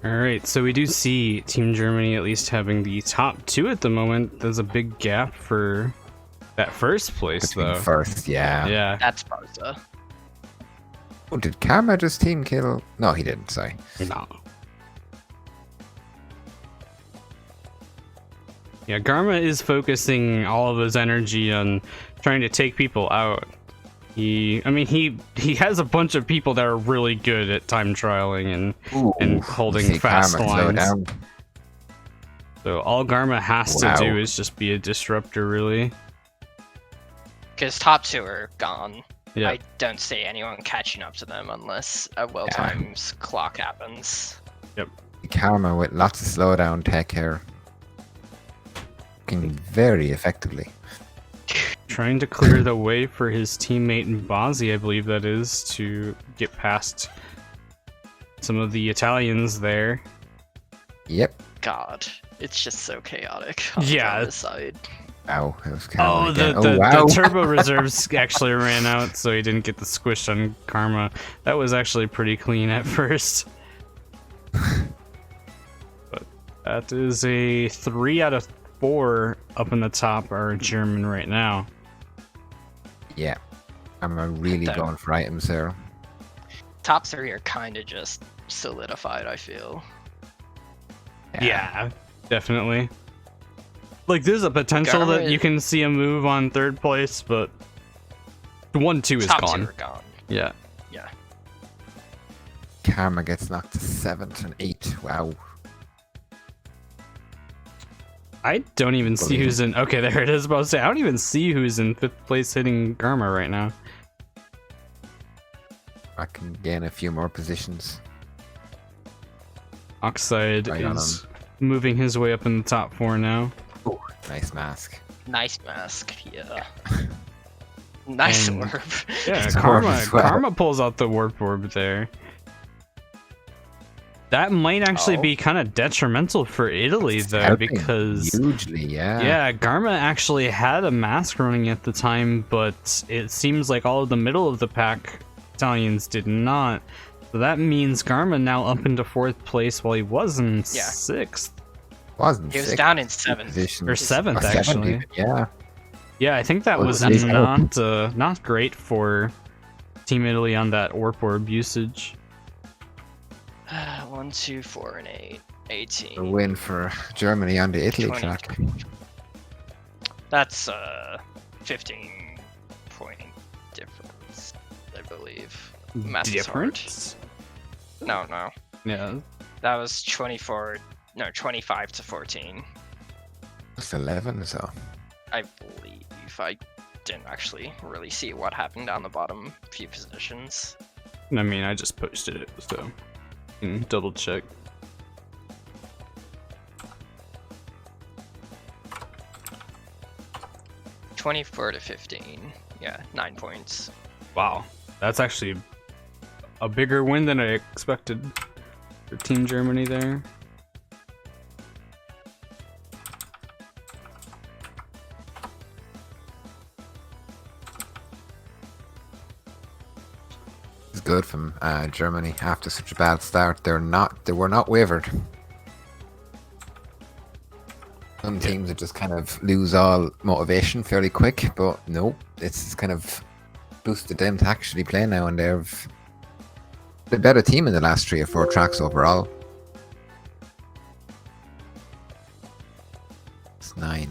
Alright, so we do see Team Germany at least having the top 2 at the moment. There's a big gap for that first place, Between though. first, yeah. Yeah. That's Barca. Oh, did Karma just team kill? No, he didn't, sorry. No. Yeah, Garma is focusing all of his energy on trying to take people out. He has a bunch of people that are really good at time trialing and holding see fast Karma slow lines. down. So all Garma has Wow. to do is just be a disruptor, really. Because top 2 are gone. Yeah. I don't see anyone catching up to them unless a well times clock happens. Karma with lots of slowdown tech here. Working very effectively. Trying to clear the way for his teammate Bozzy, I believe that is, to get past some of the Italians there. Yep. God, it's just so chaotic on Yeah. the side. Wow, it was Oh, again. the turbo reserves actually ran out, so he didn't get the squish on Karma. That was actually pretty clean at first. But that is a 3 out of 4 up in the top are German right now. Yeah. I'm really going for items there. Top 3 are kind of just solidified, I feel. Yeah, definitely. Like, there's a potential Garma that you can see a move on 3rd place, but 1, 2 is Top gone. 2 are gone. Yeah. Yeah. Karma gets knocked to 7th and 8th. Wow. I don't even see who's in... Okay, there it is. I was about to say, I don't even see who's in 5th place hitting Garma right now. I can gain a few more positions. Oxide is moving his way up in the top 4 now. Oh, nice mask. Nice mask, yeah. Nice And- orb. Yeah, It's hard as well. Karma pulls out the warp orb there. That might actually be kind of detrimental for Italy, It's though, helping because... hugely, yeah. Yeah, Garma actually had a mask running at the time, but it seems like all of the middle of the pack Italians did not. So that means Garma now up into 4th place while he was in 6th. Wasn't He was sixth down in 7th. position. Or Or 7th, seventh actually. even, yeah. Yeah, I think that Well, was at least not great for Team Italy on that warp orb usage. 1, 2, 4, and 8. 18. A win for Germany on the Italy 20. track. That's 15 point difference, I believe. Math is hard. Difference? No. Yeah. That was 25 to 14. It's 11, so. I believe. I didn't actually really see what happened down the bottom few positions. I mean, I just posted it, so double check. $24 to 15. Yeah, 9 points. Wow, that's actually a bigger win than I expected for Team Germany there. It's good from Germany after such a bad start. They were not wavered. Some teams that just kind of lose all motivation fairly quick, but no, it's kind of boosted them to actually play now, and they've the better team in the last 3 or 4 tracks overall. It's 9.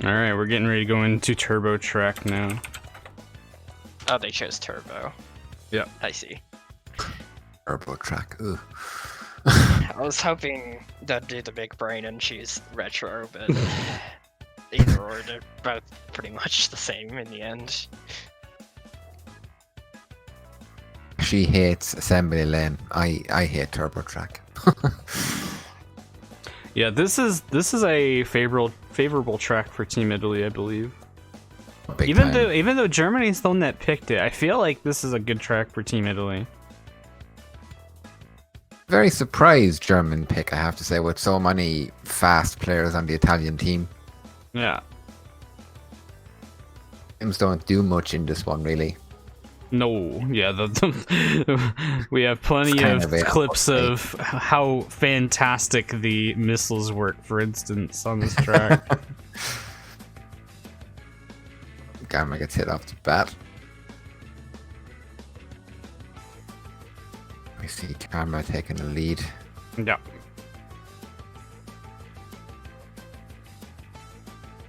Alright, we're getting ready to go into Turbo Track now. Oh, they chose Turbo. Yeah. I see. Turbo track. Ugh. I was hoping they'd do the big brain and choose Retro, but either or, they're both pretty much the same in the end. She hates assembly lane. I hate turbo track. Yeah, this is a favorable track for Team Italy, I believe. Big Even time. though Germany's the one that picked it, I feel like this is a good track for Team Italy. Very surprised German pick, I have to say, with so many fast players on the Italian team. Yeah. Teams don't do much in this one, really. No, yeah, we have plenty kind of of a clips update. of how fantastic the missiles work, for instance, on this track. Garma gets hit off the bat. We see Garma taking the lead. Yeah.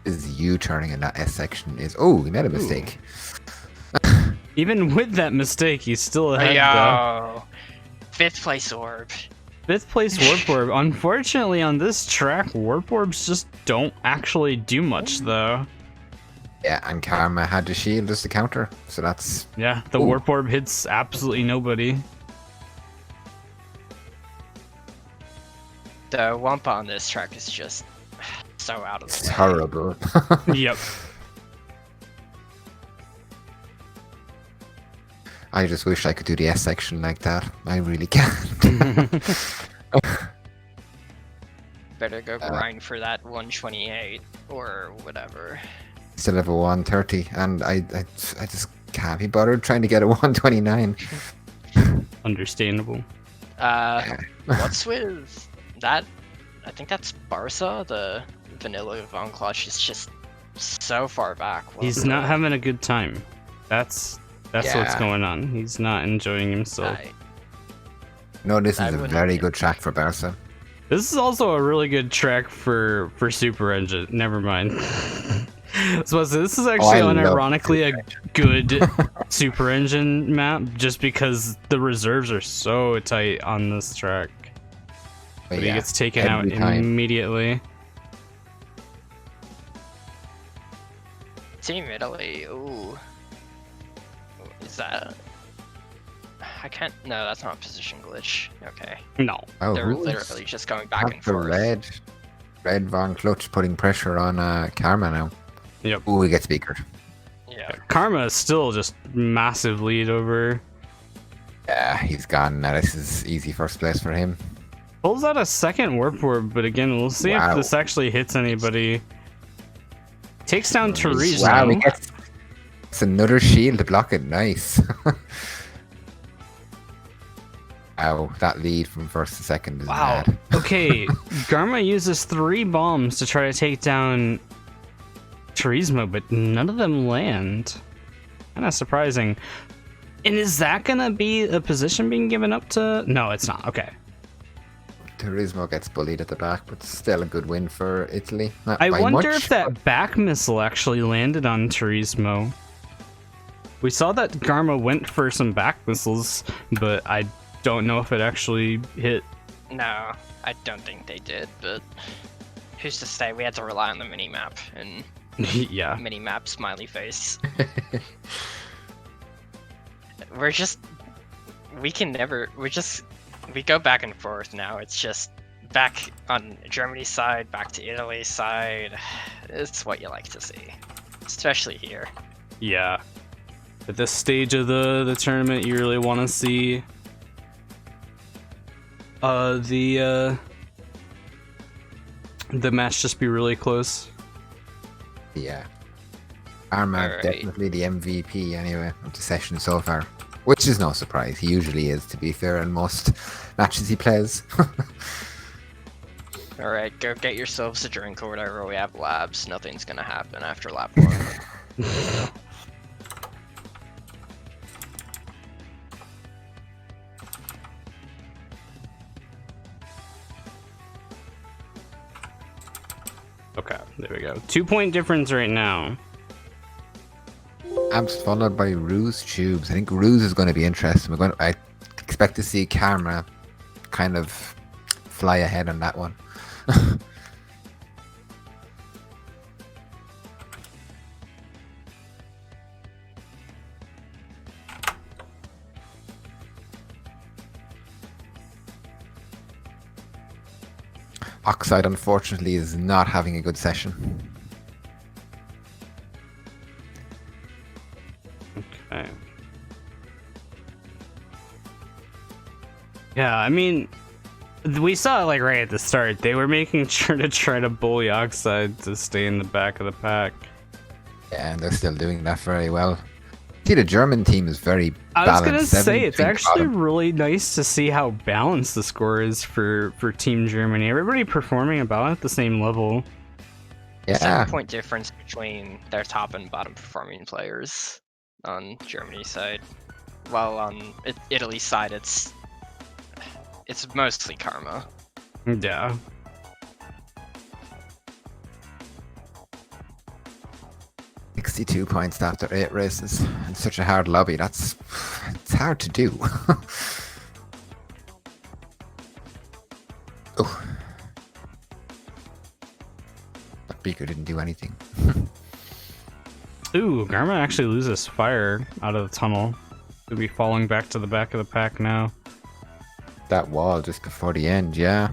Is you turning in that S section is... Oh, he made a mistake. Even with that mistake, he's still ahead, though. Yo! 5th place orb. 5th place Warp Orb. Unfortunately, on this track, Warp Orbs just don't actually do much, though. Yeah, and Karma had the shield as the counter, so that's... Yeah, the Ooh. Warp Orb hits absolutely nobody. The Wampa on this track is just so out of the It's way. horrible. Yep. I just wish I could do the S section like that. I really can't. Better go grind for that 128 or whatever. Still have a 130, and I just can't be bothered trying to get a 129. Understandable. What's with that? I think that's Barca. The vanilla Von Clutch is just so far back. He's not having a good time. That's what's Yeah. going on. He's not enjoying himself. No, this I is a wouldn't very think- good track for Barca. This is also a really good track for Super Engine. Never mind. So this is actually I love unironically a good Super Engine map, just because the reserves are so tight on this track. But he yeah, gets taken out every time. immediately. Team Italy. Ooh, is that? I can't. No, that's not a position glitch. Okay, No. Oh, they're who is literally just going back and the forth. red Von Clutch putting pressure on Karma now. Yep. Ooh, he gets beakered. Yeah. Karma is still just massive lead over. Yeah, he's gone now. This is easy first place for him. Pulls out a second warp orb, but again, we'll see if Wow. this actually hits anybody. Takes down Turismo. Wow, he gets it's another shield to block it. Nice. Wow, that lead from first to second is Wow. mad. Okay, Garma uses 3 bombs to try to take down Turismo, but none of them land. Kind of surprising. And is that gonna be a position being given up to? No, it's not. Okay. Turismo gets bullied at the back, but still a good win for Italy. Not I by wonder much, if that back missile actually landed on Turismo. We saw that Garma went for some back missiles, but I don't know if it actually hit. No, I don't think they did. But who's to say? We had to rely on the mini map and Yeah. mini map smiley face. We go back and forth now. It's just back on Germany's side, back to Italy's side. It's what you like to see, especially here. Yeah. At this stage of the tournament, you really want to see the match just be really close. Yeah. Armad Alright. definitely the MVP anyway of the session so far. Which is no surprise. He usually is, to be fair, in most matches he plays. All right, go get yourselves a drink or whatever. We have labs. Nothing's gonna happen after lap 1. Okay, there we go. 2-point difference right now. Amps followed by Ruse Tubes. I think Ruse is going to be interesting. I expect to see Karma kind of fly ahead on that one. Oxide, unfortunately, is not having a good session. Okay. Yeah, I mean, we saw it like right at the start. They were making sure to try to bully Oxide to stay in the back of the pack. Yeah, and they're still doing that very well. See, the German team is very I was balanced. gonna say Seven it's between actually bottom. really nice to see how balanced the score is for Team Germany. Everybody performing about at the same level. Yeah, 7-point difference between their top and bottom performing players on Germany's side. While on Italy's side, it's mostly Karma. Yeah. $62 points after 8 races. And such a hard lobby. It's hard to do. Oh. That beaker didn't do anything. Ooh, Garma actually loses fire out of the tunnel. Could be falling back to the back of the pack now. That wall just before the end, yeah.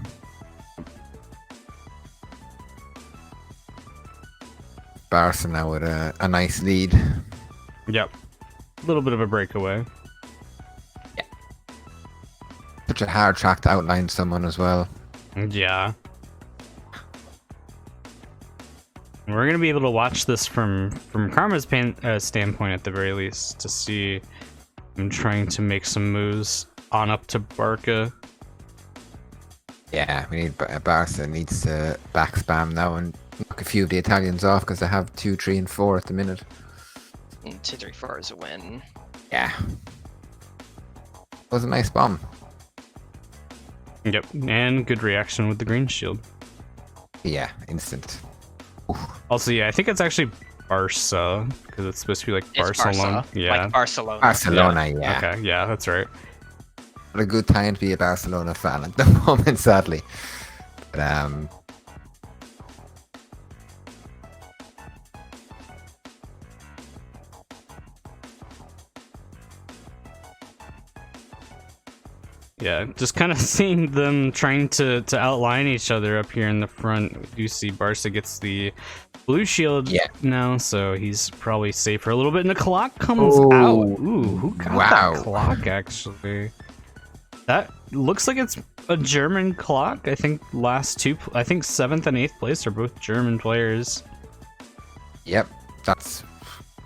Barca now with a nice lead. Yep. A little bit of a breakaway. such a hard track to outline someone as well. Yeah. We're gonna be able to watch this from Karma's standpoint at the very least to see him trying to make some moves on up to Barca. Yeah, we need Barca needs to back spam now and knock a few of the Italians off because they have 2, 3, and 4 at the minute. 2, 3, 4 is a win. Yeah. Was a nice bomb. Yep, and good reaction with the green shield. Yeah, instant. Oof. Also, yeah, I think it's actually Barca because it's supposed to be like It's Barcelona. Barca, Yeah. like Barcelona. Barcelona, yeah. Okay, yeah, that's right. What a good time to be a Barcelona fan at the moment, sadly. But Yeah, just kind of seeing them trying to outline each other up here in the front. We do see Barca gets the blue shield now, so he's probably safe for a little bit. And the clock comes out. Ooh, who got that clock, actually? That looks like it's a German clock. I think last two, I think 7th and 8th place are both German players. Yep, that's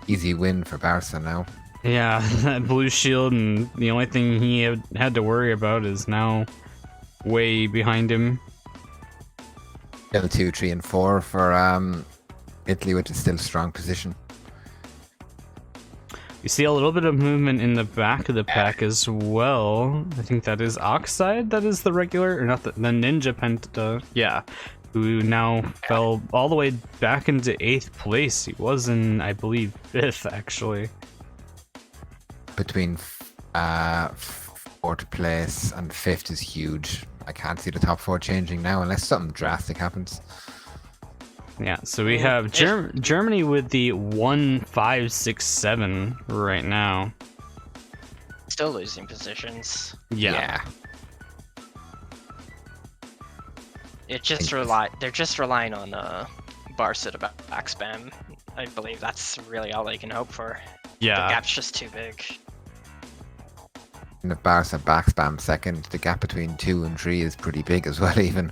easy win for Barca now. Yeah, that blue shield, and the only thing he had to worry about is now way behind him. Still 2, 3, and 4 for Italy, which is still a strong position. You see a little bit of movement in the back of the pack as well. I think that is Oxide, that is the regular, or not the Ninja Penta, yeah, who now fell all the way back into 8th place. He was in, I believe, 5th, actually. Between 4th place and 5th is huge. I can't see the top 4 changing now unless something drastic happens. Yeah, so we have Germany with the 1-5-6-7 right now. Still losing positions. Yeah. They're just relying on Barca to back spam. I believe that's really all they can hope for. Yeah. The gap's just too big. And if Barca back spam second, the gap between 2 and 3 is pretty big as well, even.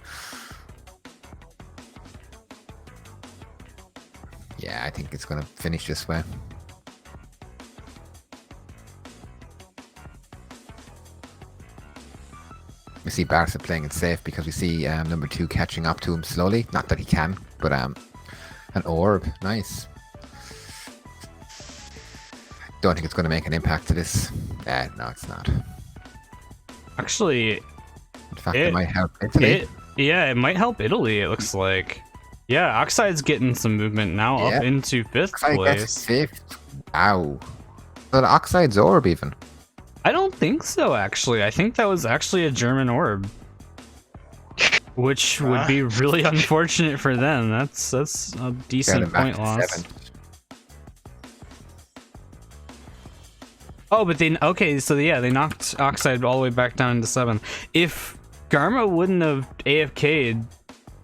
Yeah, I think it's going to finish this way. We see Barca playing it safe because we see number 2 catching up to him slowly. Not that he can, but an orb. Nice. Don't think it's going to make an impact to this. No, it's not. Actually, in fact, it might help Italy. It might help Italy, it looks like. Yeah, Oxide's getting some movement now up into 5th place. 5th. Wow. So the Oxide's orb even. I don't think so, actually. I think that was actually a German orb. Which would be really unfortunate for them. That's a decent point loss. 7th. Oh, but they knocked Oxide all the way back down into 7th. If Garma wouldn't have AFK'd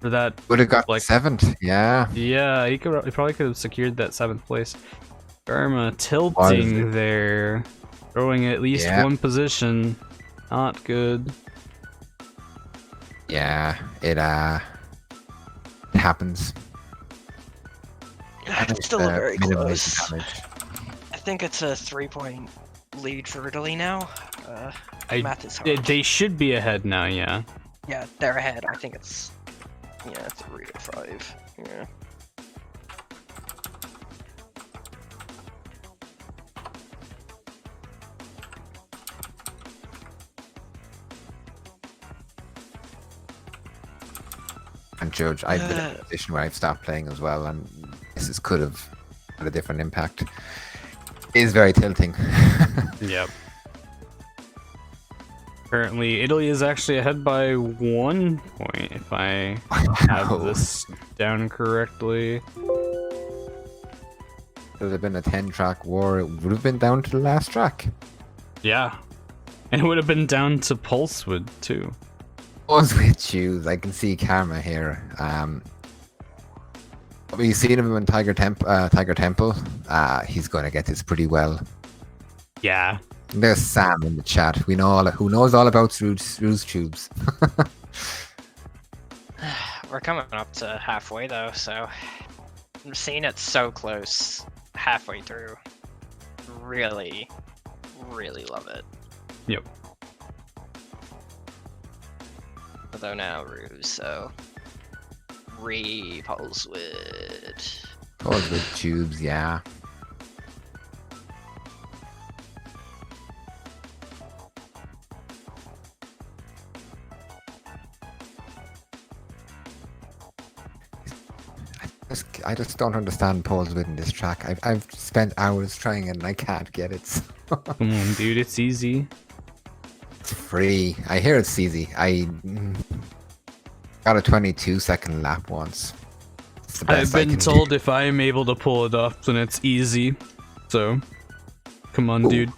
for that, would have got 7th. Yeah. Yeah, he probably could have secured that 7th place. Garma tilting there, throwing at least one position. Not good. Yeah, it happens. It's still very close. I think it's a 3-point lead for Italy now. Math is hard. They should be ahead now, yeah. Yeah, they're ahead. I think it's 3 to 5. Yeah. And Judge, I've been in a position where I've stopped playing as well, and this could have had a different impact. It is very tilting. Yep. Currently, Italy is actually ahead by 1 point, if I have this down correctly. If it had been a 10-track war, it would have been down to the last track. Yeah. And it would have been down to Pulsewood, too. With shoes, I can see Karma here. We've seen him in Tiger Temple. He's going to get this pretty well. Yeah. There's Sam in the chat. We know who knows all about ruse tubes. We're coming up to halfway though, so I'm seeing it so close halfway through. Really, really love it. Yep. Although now ruse, so repulse with. Pulls with tubes, yeah. I just don't understand poles within this track. I've spent hours trying it and I can't get it. Come on, dude, it's easy. It's free. I hear it's easy. I got a 22-second lap once. It's the best I've been told if I am able to pull it off, then it's easy. So, come on, dude.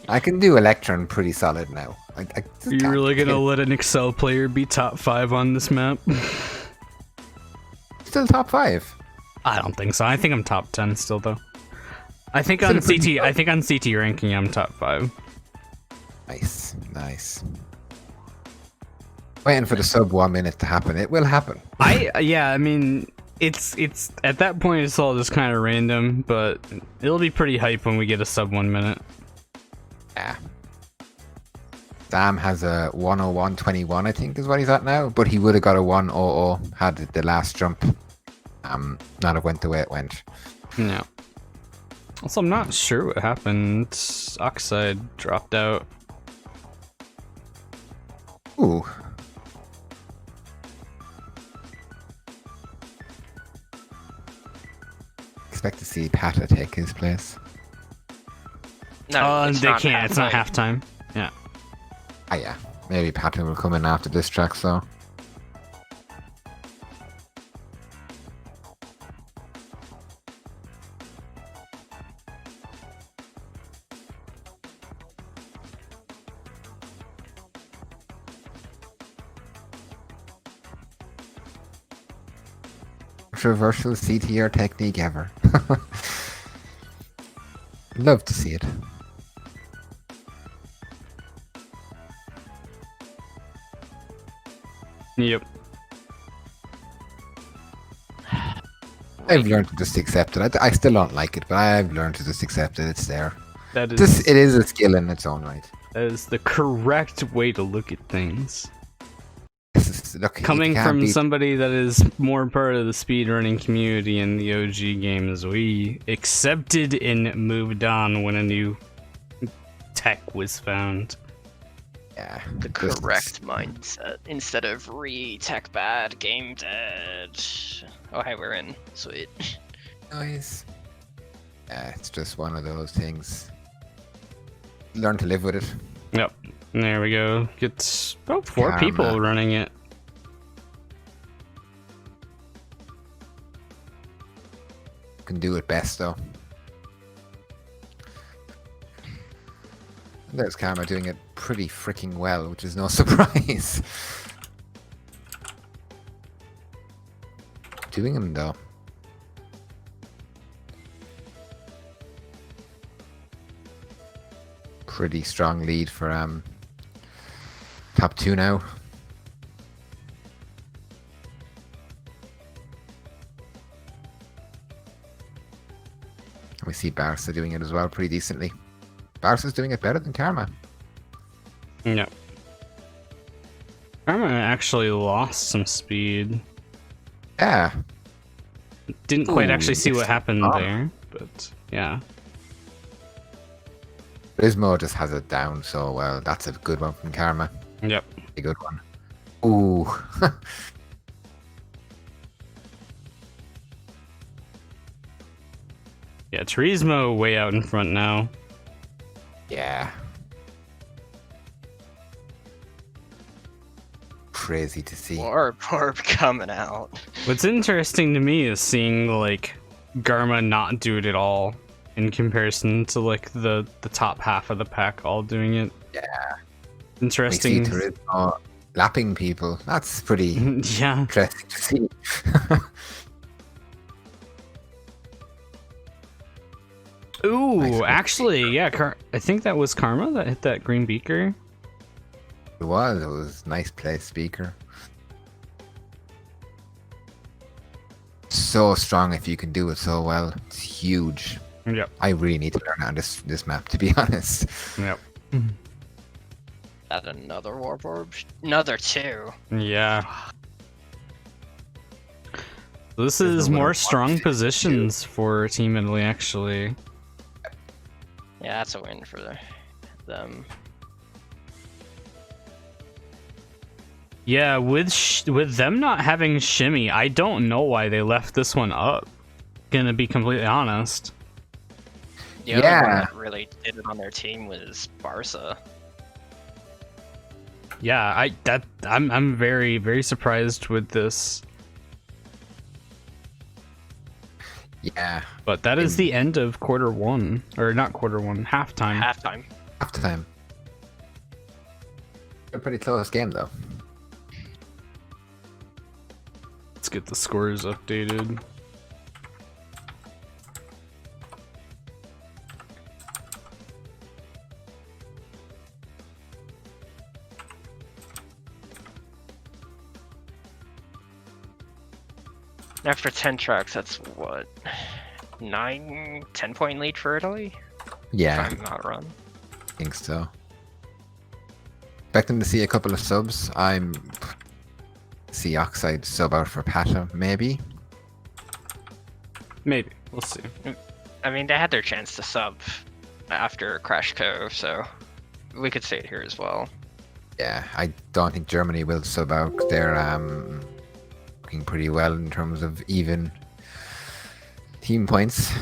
I can do Electron pretty solid now. I Are you really gonna let an Excel player be top 5 on this map? Still top 5. I don't think so. I think I'm top 10 still, though. I think on CT. I think on CT ranking, I'm top 5. Nice, nice. Waiting for the sub 1 minute to happen. It will happen. Yeah. I mean, it's at that point it's all just kind of random, but it'll be pretty hype when we get a sub 1 minute. Yeah. Sam has a 101.21, I think, is what he's at now. But he would have got a 100 had the last jump not have went the way it went. Yeah. Also, I'm not sure what happened. Oxide dropped out. Ooh. Expect to see Pata take his place. No, they can't. It's not halftime. Yeah. Ah, yeah. Maybe Pata will come in after this track, so. Controversial CTR technique ever. Love to see it. Yep. I've learned to just accept it. I still don't like it, but I've learned to just accept it. It's there. That is. It is a skill in its own right. That is the correct way to look at things. Look, coming from somebody that is more part of the speedrunning community in the OG games, we accepted and moved on when a new tech was found. Yeah, the correct mindset instead of tech bad, game dead. Oh, hey, we're in. Sweet. Nice. Yeah, it's just one of those things. Learn to live with it. Yep. There we go. Get about 4 people running it. Can do it best though. There's Karma doing it pretty freaking well, which is no surprise. Doing him though. Pretty strong lead for top 2 now. We see Barca doing it as well pretty decently. Barca's doing it better than Karma. Yep. Garma actually lost some speed. Yeah. Didn't quite actually see what happened there, but yeah. Turismo just has it down so well. That's a good one from Karma. Yep. A good one. Ooh. Yeah, Turismo way out in front now. Yeah. Crazy to see. Orb coming out. What's interesting to me is seeing like Garma not do it at all in comparison to like the top half of the pack all doing it. Yeah. Interesting. We see Turismo lapping people. That's pretty yeah. interesting to see. Ooh, Nice. actually, yeah, I think that was Karma that hit that green beaker. It was nice play, speaker. So strong if you can do it so well. It's huge. Yep. I really need to learn on this map, to be honest. Yep. Add another warp orb. Another 2. Yeah. This There's is no more winner. strong 1, 2, positions for Team Italy, actually. Yeah, that's a win for them. Yeah, with them not having shimmy, I don't know why they left this one up. Gonna be completely honest. The only one Yeah. that really did it on their team was Barca. Yeah, I'm very, very surprised with this. Yeah. But that is the end of quarter one, or not quarter one, halftime. Halftime. Halftime. A pretty close game, though. Let's get the scores updated. After 10 tracks, that's what? 10-point lead for Italy? Yeah, If I'm not wrong. I think so. Expecting to see a couple of subs. I'm see Oxide sub out for Pata, maybe. Maybe. We'll see. I mean, they had their chance to sub after Crash Cove, so we could say it here as well. Yeah, I don't think Germany will sub out. They're looking pretty well in terms of even team points.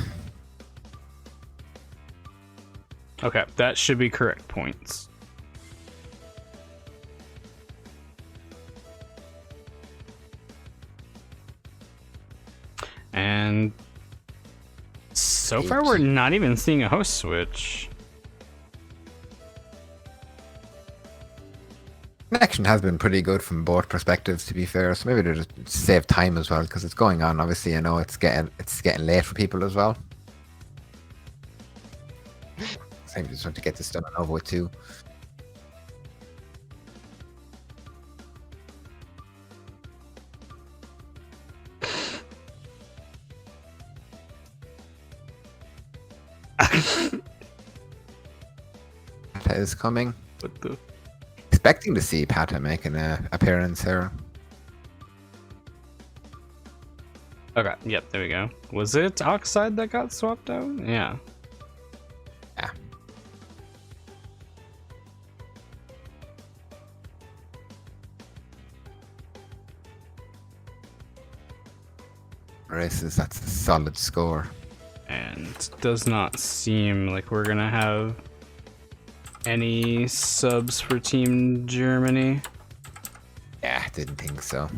Okay, that should be correct points. And so far, we're not even seeing a host switch. Connection has been pretty good from both perspectives, to be fair. So maybe they just save time as well because it's going on. Obviously, I know it's getting late for people as well. So I just want to get this done and over with too. Pata is coming. What the? Expecting to see Pata make an appearance here. Okay, yep, there we go. Was it Oxide that got swapped out? Yeah. Yeah. Races, that's a solid score. And does not seem like we're gonna have any subs for Team Germany. Yeah, didn't think so.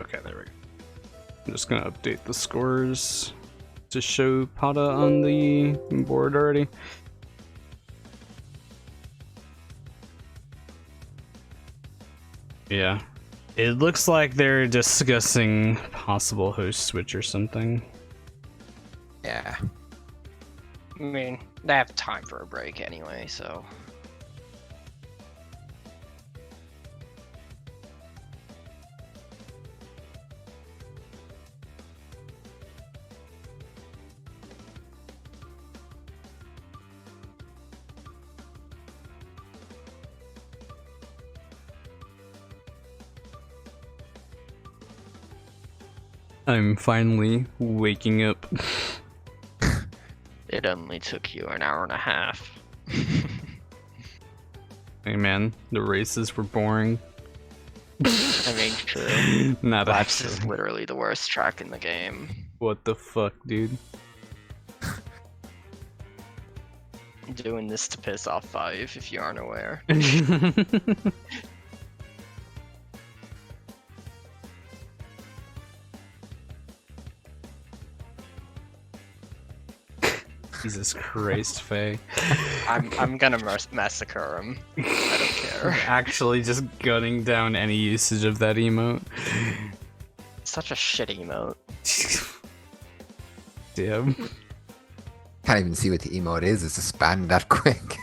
Okay, there we go. I'm just gonna update the scores to show Pata on the board already. Yeah. It looks like they're discussing possible host switch or something. Yeah. I mean, they have time for a break anyway, so. I'm finally waking up. It only took you an hour and a half. Hey man, the races were boring. I mean, true. Not Laps is actually. literally the worst track in the game. What the fuck, dude? I'm doing this to piss off 5 if you aren't aware. Jesus Christ, Faye. I'm gonna massacre him. I don't care. Actually just gunning down any usage of that emote. Such a shit emote. Damn. Can't even see what the emote is. It's just banned that quick.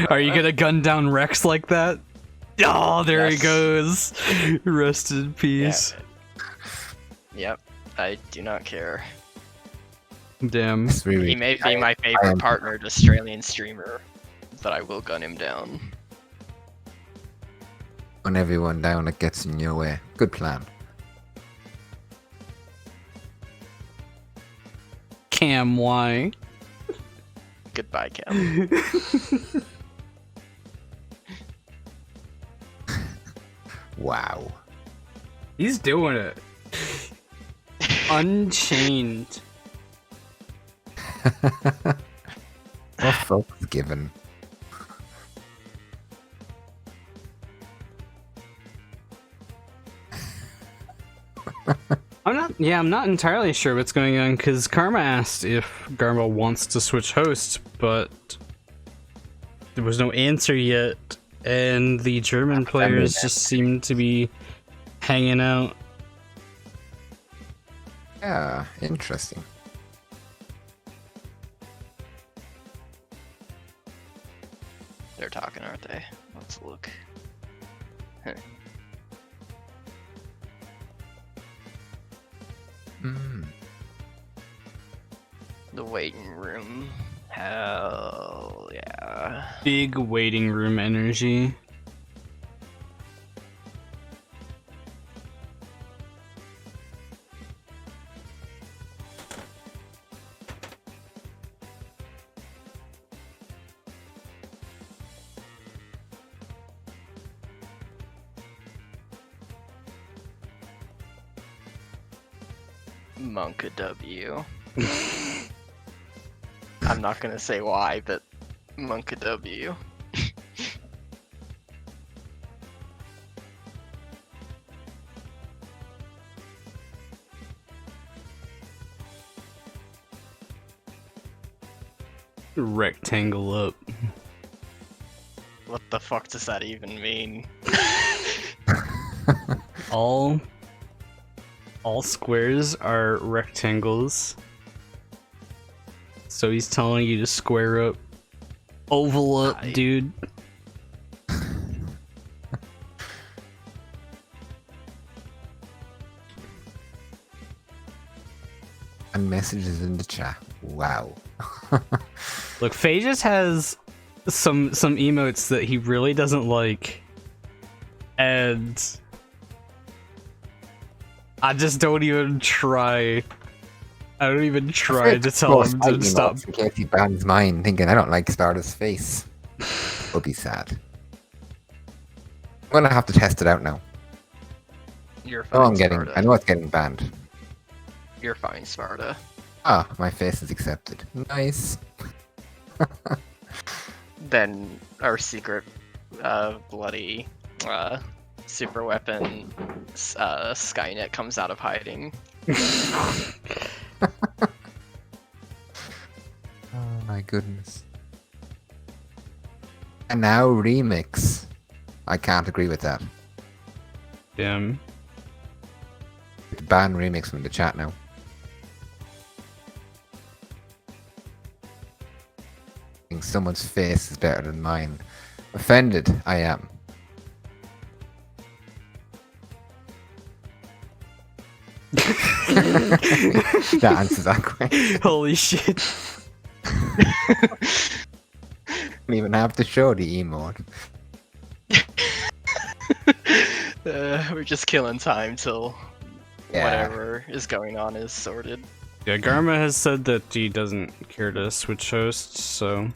Are you gonna gun down Rex like that? Oh, there he Yes. goes. Rest in peace. Yep, I do not care. Damn. It's really, He may be I- my I favorite am- partnered Australian streamer, but I will gun him down. on everyone down that gets in your way. Good plan. Cam, why? Goodbye, Cam. Wow. He's doing it. Unchained. What fuck's given? I'm not entirely sure what's going on because Karma asked if Garma wants to switch hosts, but there was no answer yet, and the German players just seem to be hanging out. Yeah, interesting. They're talking, aren't they? Let's look. Mm. The waiting room. Hell yeah. Big waiting room energy. Monka W. I'm not gonna say why, but Monka W. Rectangle up. What the fuck does that even mean? All squares are rectangles. So he's telling you to square up. Oval up, dude. And messages in the chat. Wow. Look, Faye just has some emotes that he really doesn't like. And I just don't even try. I don't even try to tell him to stop. In case he bans mine, thinking I don't like Stardust's face. Would be sad. I'm gonna have to test it out now. You're fine, Oh, I'm getting. Sparta. I know it's getting banned. You're fine, Sparta. Ah, my face is accepted. Nice. Then our secret, bloody, super weapon, Skynet comes out of hiding. Oh my goodness. And now remix. I can't agree with that. Damn. Ban remix from the chat now. Think someone's face is better than mine. Offended, I am. That answers that question. Holy shit. Don't even have to show the emote. We're just killing time till Yeah. whatever is going on is sorted. Yeah, Garma has said that he doesn't care to switch hosts, so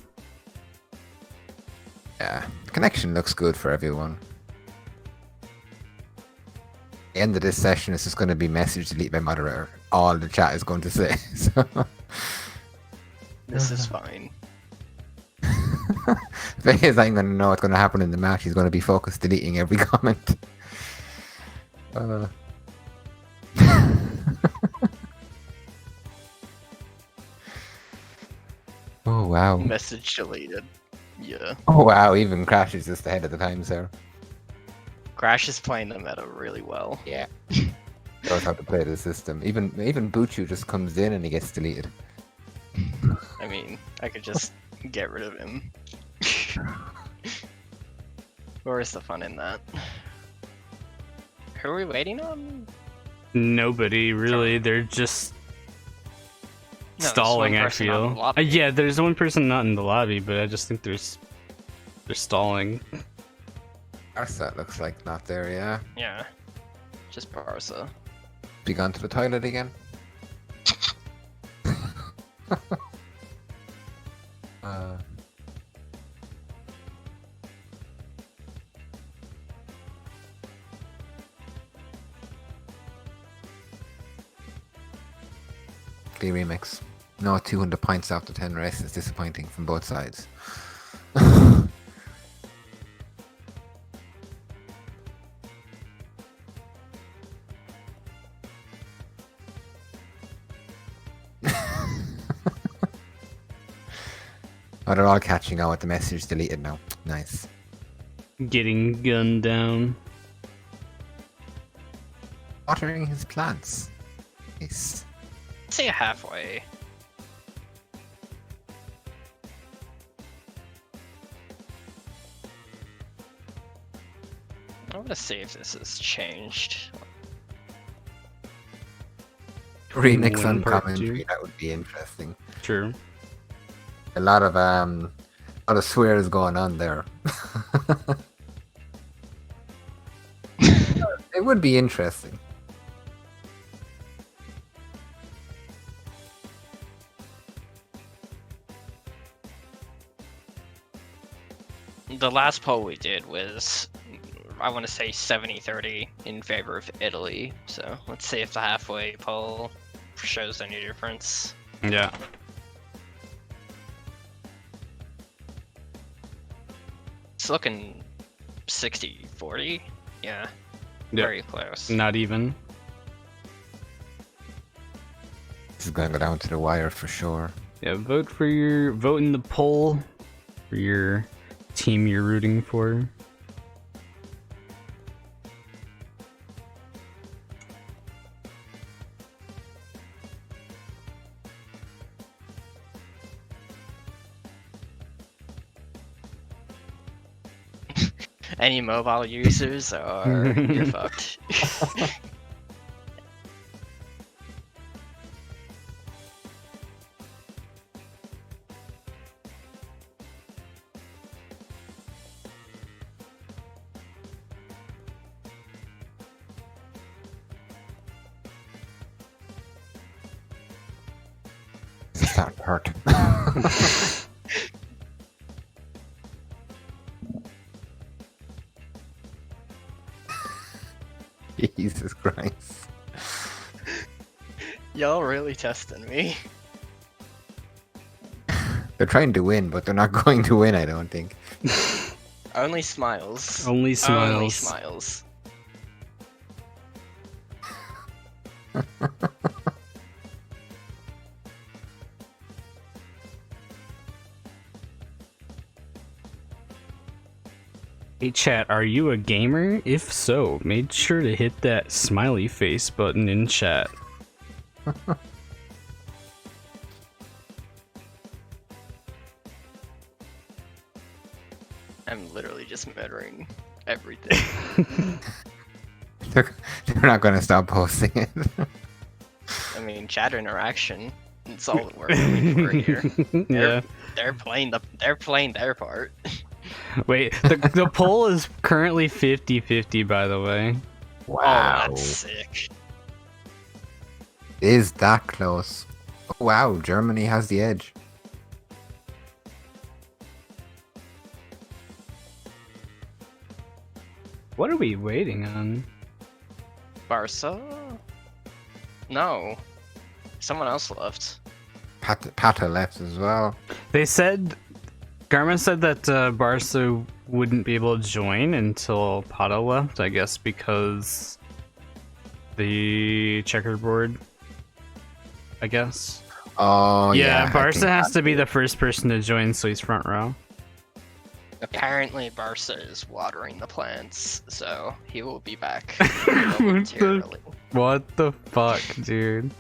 Yeah. Connection looks good for everyone. The end of this session is just going to be message delete by moderator. All the chat is going to say. So. This is fine. Because I'm going to know what's going to happen in the match. He's going to be focused deleting every comment. Uh. Oh wow. Message deleted. Yeah. Oh wow, even Crash is just ahead of the times there. Crash is playing the meta really well. Yeah. Knows how to play the system. Even Buchu just comes in and he gets deleted. I mean, I could just get rid of him. Where's the fun in that? Who are we waiting on? Nobody really. They're just No, there's stalling. one I person on the feel. lobby. Yeah, there's one person not in the lobby, but I just think they're stalling. Arsa looks like not there, yeah. Yeah. Just Barca. Be gone to the toilet again. uh, the remix. No 200 points after 10 races. Disappointing from both sides. Oh, they're all catching on with the message deleted now. Nice. Getting gunned down. Watering his plants. Nice. Say halfway. I want to see if this has changed. Remix Win on part commentary, two. that would be interesting. Sure. A lot of swears going on there. It would be interesting. The last poll we did was, I want to say 70-30 in favor of Italy. So let's see if the halfway poll shows any difference. Yeah. It's looking 60-40. Yeah. Yep. Very close. Not even. This is going to go down to the wire for sure. Yeah. Vote in the poll for your team you're rooting for. Any mobile users are you're fucked. This is starting to hurt. Jesus Christ. Y'all really testing me. They're trying to win, but they're not going to win, I don't think. Only smiles. Only smiles. Only smiles. Hey chat, are you a gamer? If so, make sure to hit that smiley face button in chat. I'm literally just murdering everything. They're not going to stop posting it. I mean, chat interaction. It's all that we're looking for here. Yeah. They're playing their part. Wait, the poll is currently 50-50 by the way. Oh, Wow. that's sick. Is that close? Oh, wow, Germany has the edge. What are we waiting on? Barca? No. Someone else left. Pata left as well. They said Garma said that Barca wouldn't be able to join until Pato left, I guess because the checkerboard, I guess. Oh yeah. Yeah, I Barca think has to be the first person to join, so he's front row. Apparently, Barca is watering the plants, so he will be back What momentarily. What the fuck, dude?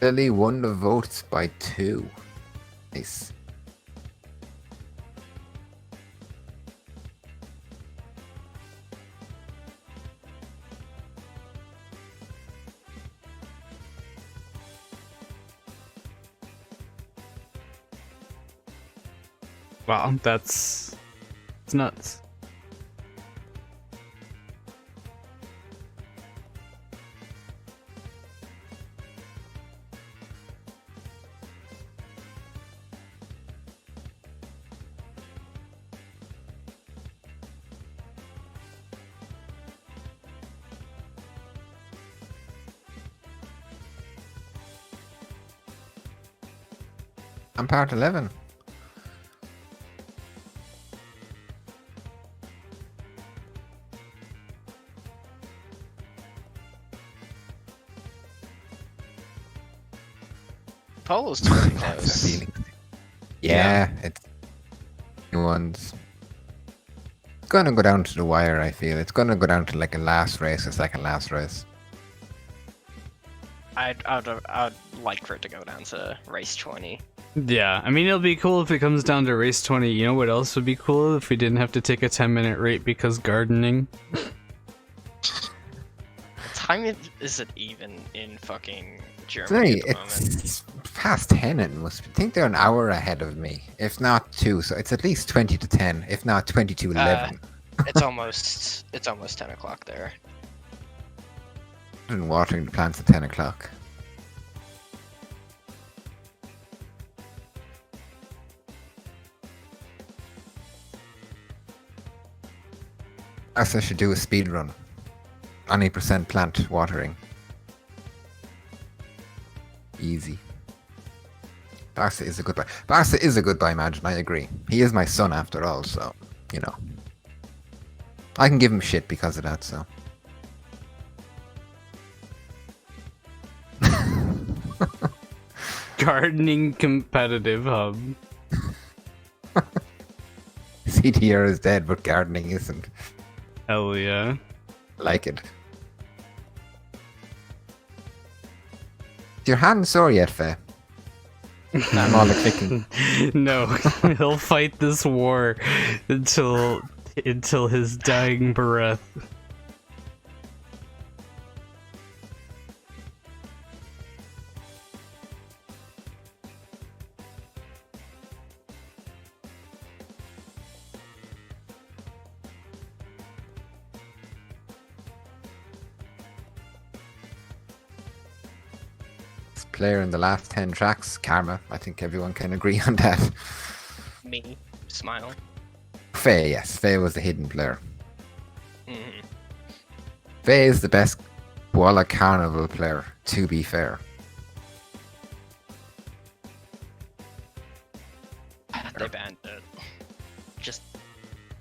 Billy won the votes by 2. Nice. Wow, it's nuts. I'm part 11. Polo's totally Lots of close. feelings. Yeah, it's one's gonna go down to the wire. I feel it's gonna go down to like a last race, a second last race. I'd like for it to go down to race 20. Yeah, I mean, it'll be cool if it comes down to race 20. You know what else would be cool? If we didn't have to take a 10-minute rate because gardening. What time is it even in fucking Germany at the moment? It's past 10. It must. I think they're an hour ahead of me, if not 2. So it's at least 20 to 10, if not 20 to 11. It's almost 10 o'clock there. And watering the plants at 10 o'clock. I should do a speed run. 90% plant watering. Easy. Barca is a good buy. Barca is a good buy, Imagine. I agree. He is my son after all, so, you know. I can give him shit because of that, so. Gardening competitive hub. CTR is dead, but gardening isn't. Hell yeah. Like it. Is your hand sore yet, Faye? I'm all the clicking. No, he'll fight this war until his dying breath. Player in the last 10 tracks, Karma. I think everyone can agree on that. Me, smile. Faye, yes. Faye was the hidden player. Mhm. Faye is the best Koala Carnival player, to be fair. They banned it. Just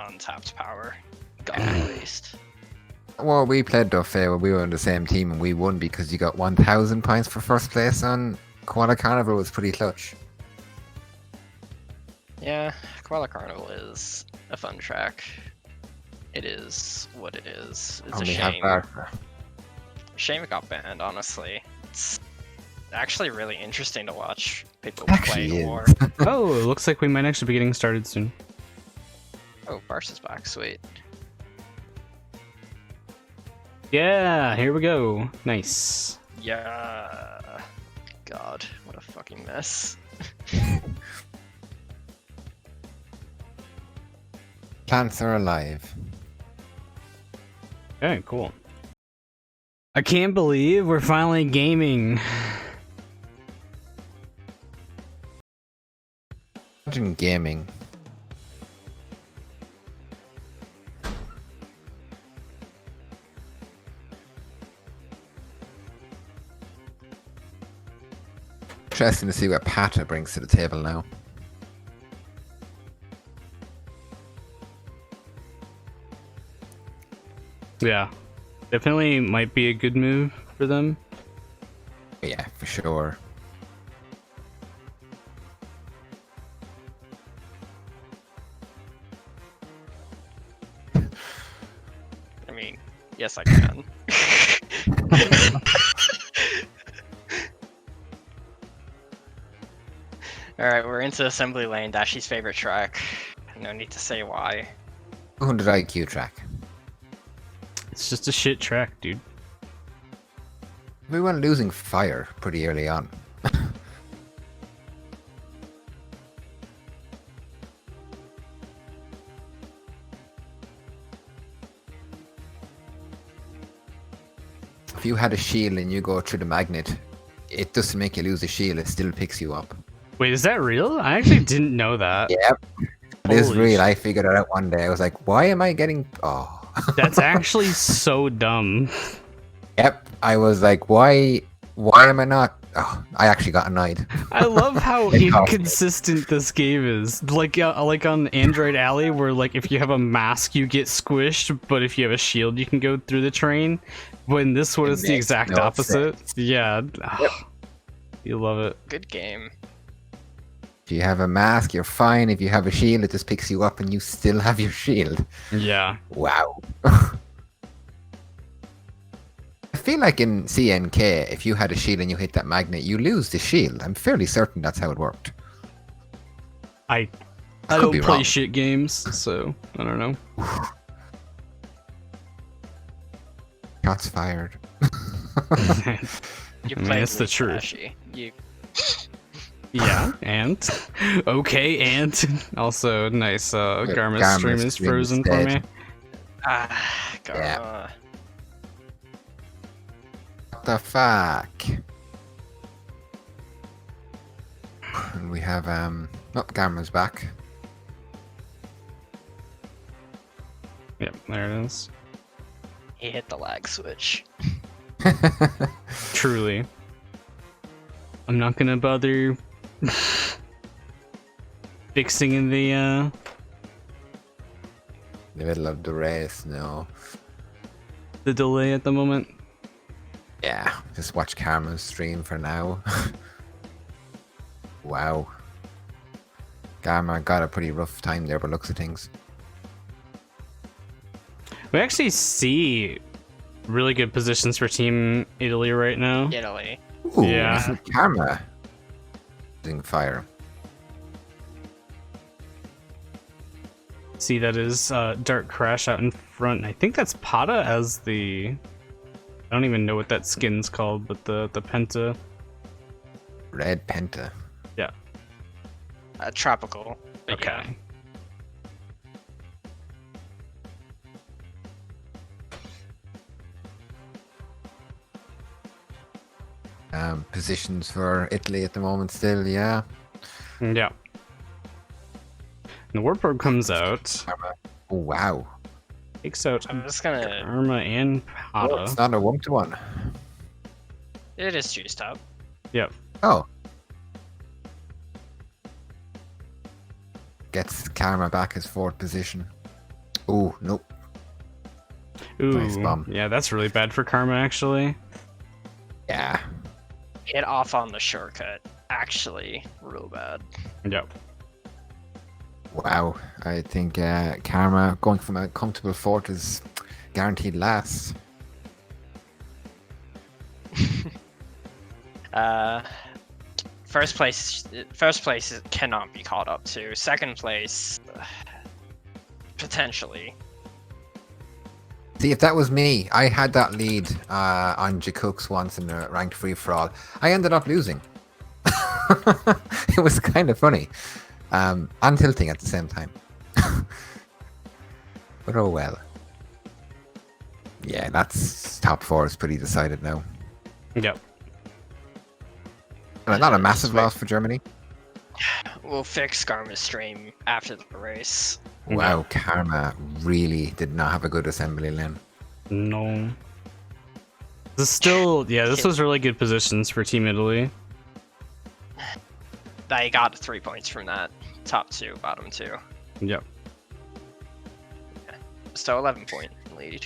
untapped power. God waste. Well, we played though, Faye, when we were on the same team and we won because you got 1,000 points for first place on Koala Carnival. Was pretty clutch. Yeah, Koala Carnival is a fun track. It is what it is. It's Only a have shame. Barca. Shame it got banned, honestly. It's actually really interesting to watch people Actually play is. war. Oh, it looks like we might actually be getting started soon. Oh, Barca's back, sweet. Yeah, here we go. Nice. Yeah. God, what a fucking mess. Plants are alive. Okay, cool. I can't believe we're finally gaming. Imagine gaming. Interesting to see what Pata brings to the table now. Yeah, definitely might be a good move for them. Yeah, for sure. I mean, yes, I can. Alright, we're into assembly lane, Dashi's favorite track. No need to say why. 200 IQ track. It's just a shit track, dude. We went losing fire pretty early on. If you had a shield and you go through the magnet, it doesn't make you lose a shield, it still picks you up. Wait, is that real? I actually didn't know that. Yep. It is Holy real. sh- I figured it out one day. I was like, why am I getting... Oh. That's actually so dumb. Yep. I was like, why am I not... Oh, I actually got annoyed. I love how It cost me. inconsistent this game is. Like on Android Alley, where like if you have a mask, you get squished, but if you have a shield, you can go through the train. When this one It is the makes exact no opposite. sense. Yeah. Yep. You love it. Good game. If you have a mask, you're fine. If you have a shield, it just picks you up and you still have your shield. Yeah. Wow. I feel like in CNK, if you had a shield and you hit that magnet, you lose the shield. I'm fairly certain that's how it worked. I Could don't be play wrong. shit games, so I don't know. Shots fired. You I mean, played it's the with truth. Dashi. You Yeah, and okay, and also nice. Garma's Garma's stream is stream is frozen for dead. me. Garma. Yeah. What the fuck? And we have oh, Garma's back. Yep, there it is. He hit the lag switch. Truly. I'm not gonna bother fixing in the In the middle of the race, no. delay at the moment. Yeah, just watch Karma's stream for now. Wow. Garma got a pretty rough time there, but looks of things. We actually see really good positions for Team Italy right now. Italy. Ooh, Yeah. isn't Karma using fire? See, that is Dark Crash out in front. I think that's Pata as the... I don't even know what that skin's called, but the Penta. Red Penta. Yeah. Tropical. But Okay. yeah. Positions for Italy at the moment still, yeah. Yeah. And the Warp Probe comes out, Karma. Oh, wow. takes out I'm just gonna. Arma and Oh, Pata. it's not a 1-to-1. It is juiced up. Yep. Oh. Gets Karma back his fourth position. Oh, nope. Ooh, Nice bomb. yeah, that's really bad for Karma, actually. Yeah. Hit off on the shortcut. Actually, real bad. Yep. Wow. I think Karma going from a comfortable fourth is guaranteed last. First place cannot be caught up to. Second place, potentially. See, if that was me, I had that lead on Jakux once in a ranked free-for-all. I ended up losing. It was kind of funny. And tilting at the same time. But oh well. Yeah, that's top four is pretty decided now. Yep. Not a massive loss for Germany. We'll fix Garma's stream after the race. Wow, Karma really did not have a good assembly lane. No. This still, yeah, this was really good positions for Team Italy. They got 3 points from that. Top two, bottom two. Yep. Still 11-point lead.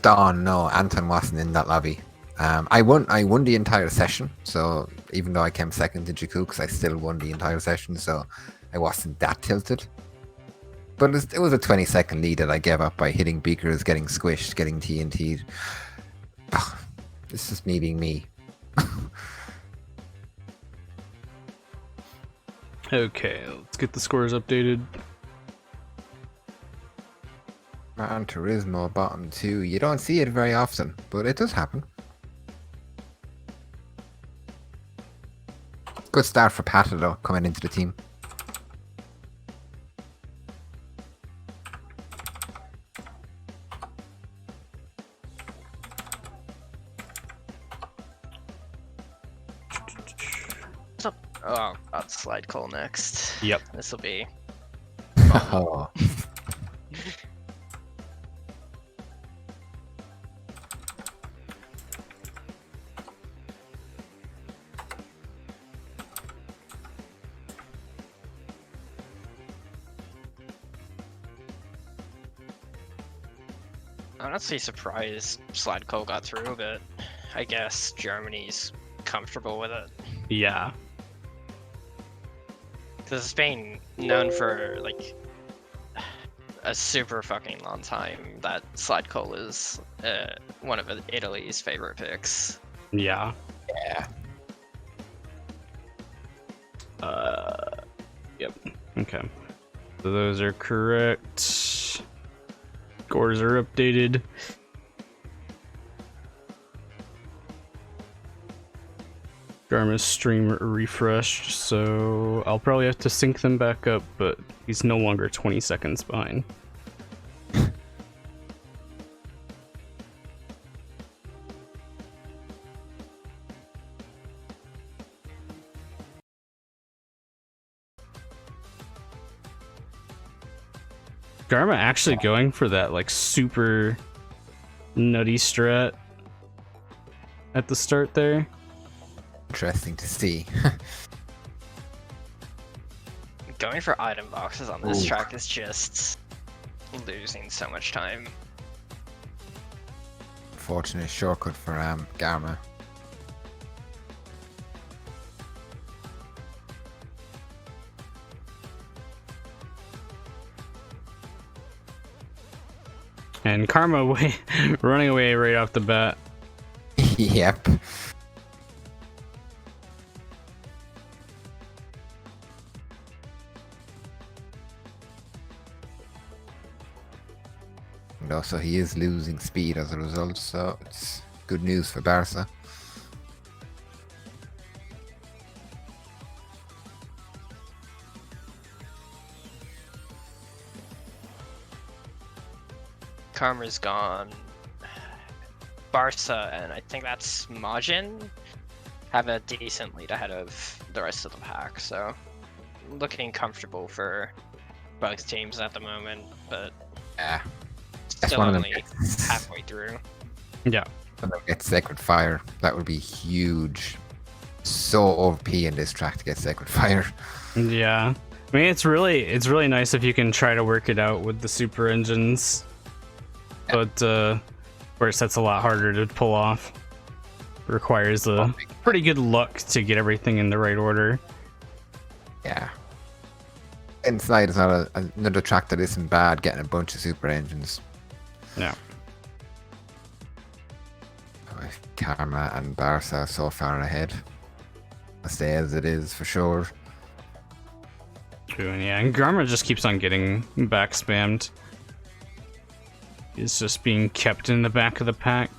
Dawn, no, Anton wasn't in that lobby. I won the entire session, so even though I came second to Jakux, I still won the entire session, so I wasn't that tilted. But it was a 20-second lead that I gave up by hitting beakers, getting squished, getting TNT'd. This is me being me. Okay, let's get the scores updated. Garma and Turismo bottom 2. You don't see it very often, but it does happen. Good start for Pata though, coming into the team. Oh, got slide call next. Yep. This will be. Oh. I'm honestly surprised slide call got through, but I guess Germany's comfortable with it. Yeah. Because it's been known for like a super fucking long time that slide call is one of Italy's favorite picks. Yeah. Yeah. Yep. Okay. So those are correct. Scores are updated. Garma's stream refreshed, so I'll probably have to sync them back up, but he's no longer 20 seconds behind. Garma actually going for that like super nutty strat at the start there. Interesting to see. Going for item boxes on this Ooh. track is just losing so much time. Fortunate shortcut for Garma. And Karma running away right off the bat. Yep. And also he is losing speed as a result, so it's good news for Barca. Karma's gone. Barca and I think that's Majin have a decent lead ahead of the rest of the pack, so looking comfortable for both teams at the moment, but Yeah. That's still one of them. only halfway through. Yeah. Get Sacred Fire. That would be huge. So OP in this track to get Sacred Fire. Yeah. I mean, it's really nice if you can try to work it out with the super engines. But of course that's a lot harder to pull off. It requires a pretty good luck to get everything in the right order. Yeah. Inside is not another track that isn't bad, getting a bunch of super engines. Yeah. Karma and Barca so far ahead. I'll stay as it is for sure. True, and yeah, and Garma just keeps on getting back spammed. He's just being kept in the back of the pack.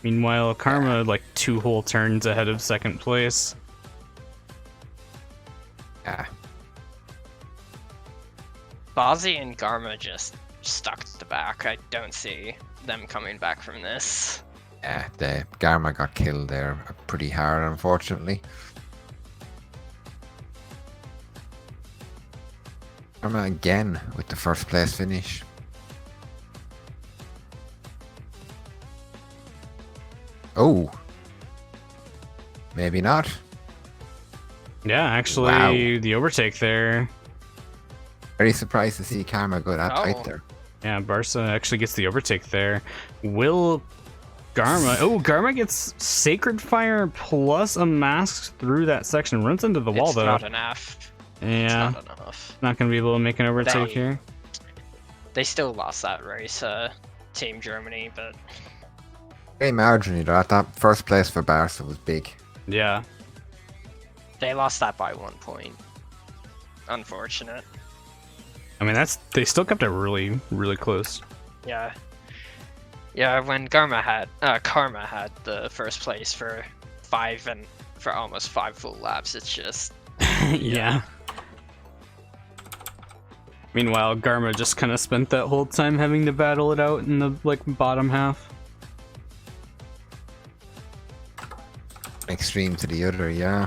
Meanwhile, Karma like 2 whole turns ahead of second place. Yeah. Bozzy and Garma just stuck to the back. I don't see them coming back from this. Yeah, the Garma got killed there pretty hard, unfortunately. Garma again with the first place finish. Oh. Maybe not. Yeah, actually, Wow. the overtake there. Very surprised to see Karma go that Oh. tight there. Yeah, Barca actually gets the overtake there. Will Garma... Oh, Garma gets Sacred Fire plus a mask through that section. Runs into the wall, It's though. not enough. Yeah. It's not enough. Not going to be able to make an overtake here. They still lost that race, Team Germany, but... Very marginally, though. That first place for Barca was big. Yeah. They lost that by 1 point. Unfortunate. I mean, they still kept it really, really close. Yeah. Yeah, when Karma had the first place for almost 5 full laps, it's just Yeah. Meanwhile, Garma just kind of spent that whole time having to battle it out in the bottom half. Extreme to the other, yeah.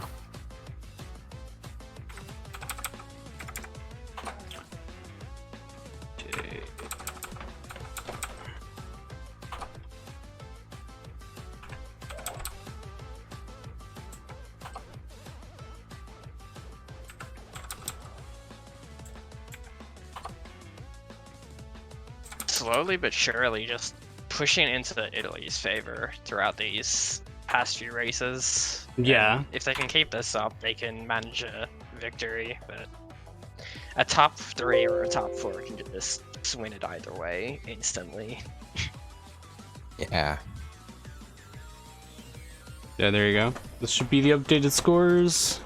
Okay. slowly but surely just pushing into Italy's favor throughout these past few races. Yeah. And if they can keep this up, they can manage a victory, but a top 3 or a top 4 can just win it either way instantly. Yeah. Yeah, there you go. This should be the updated scores.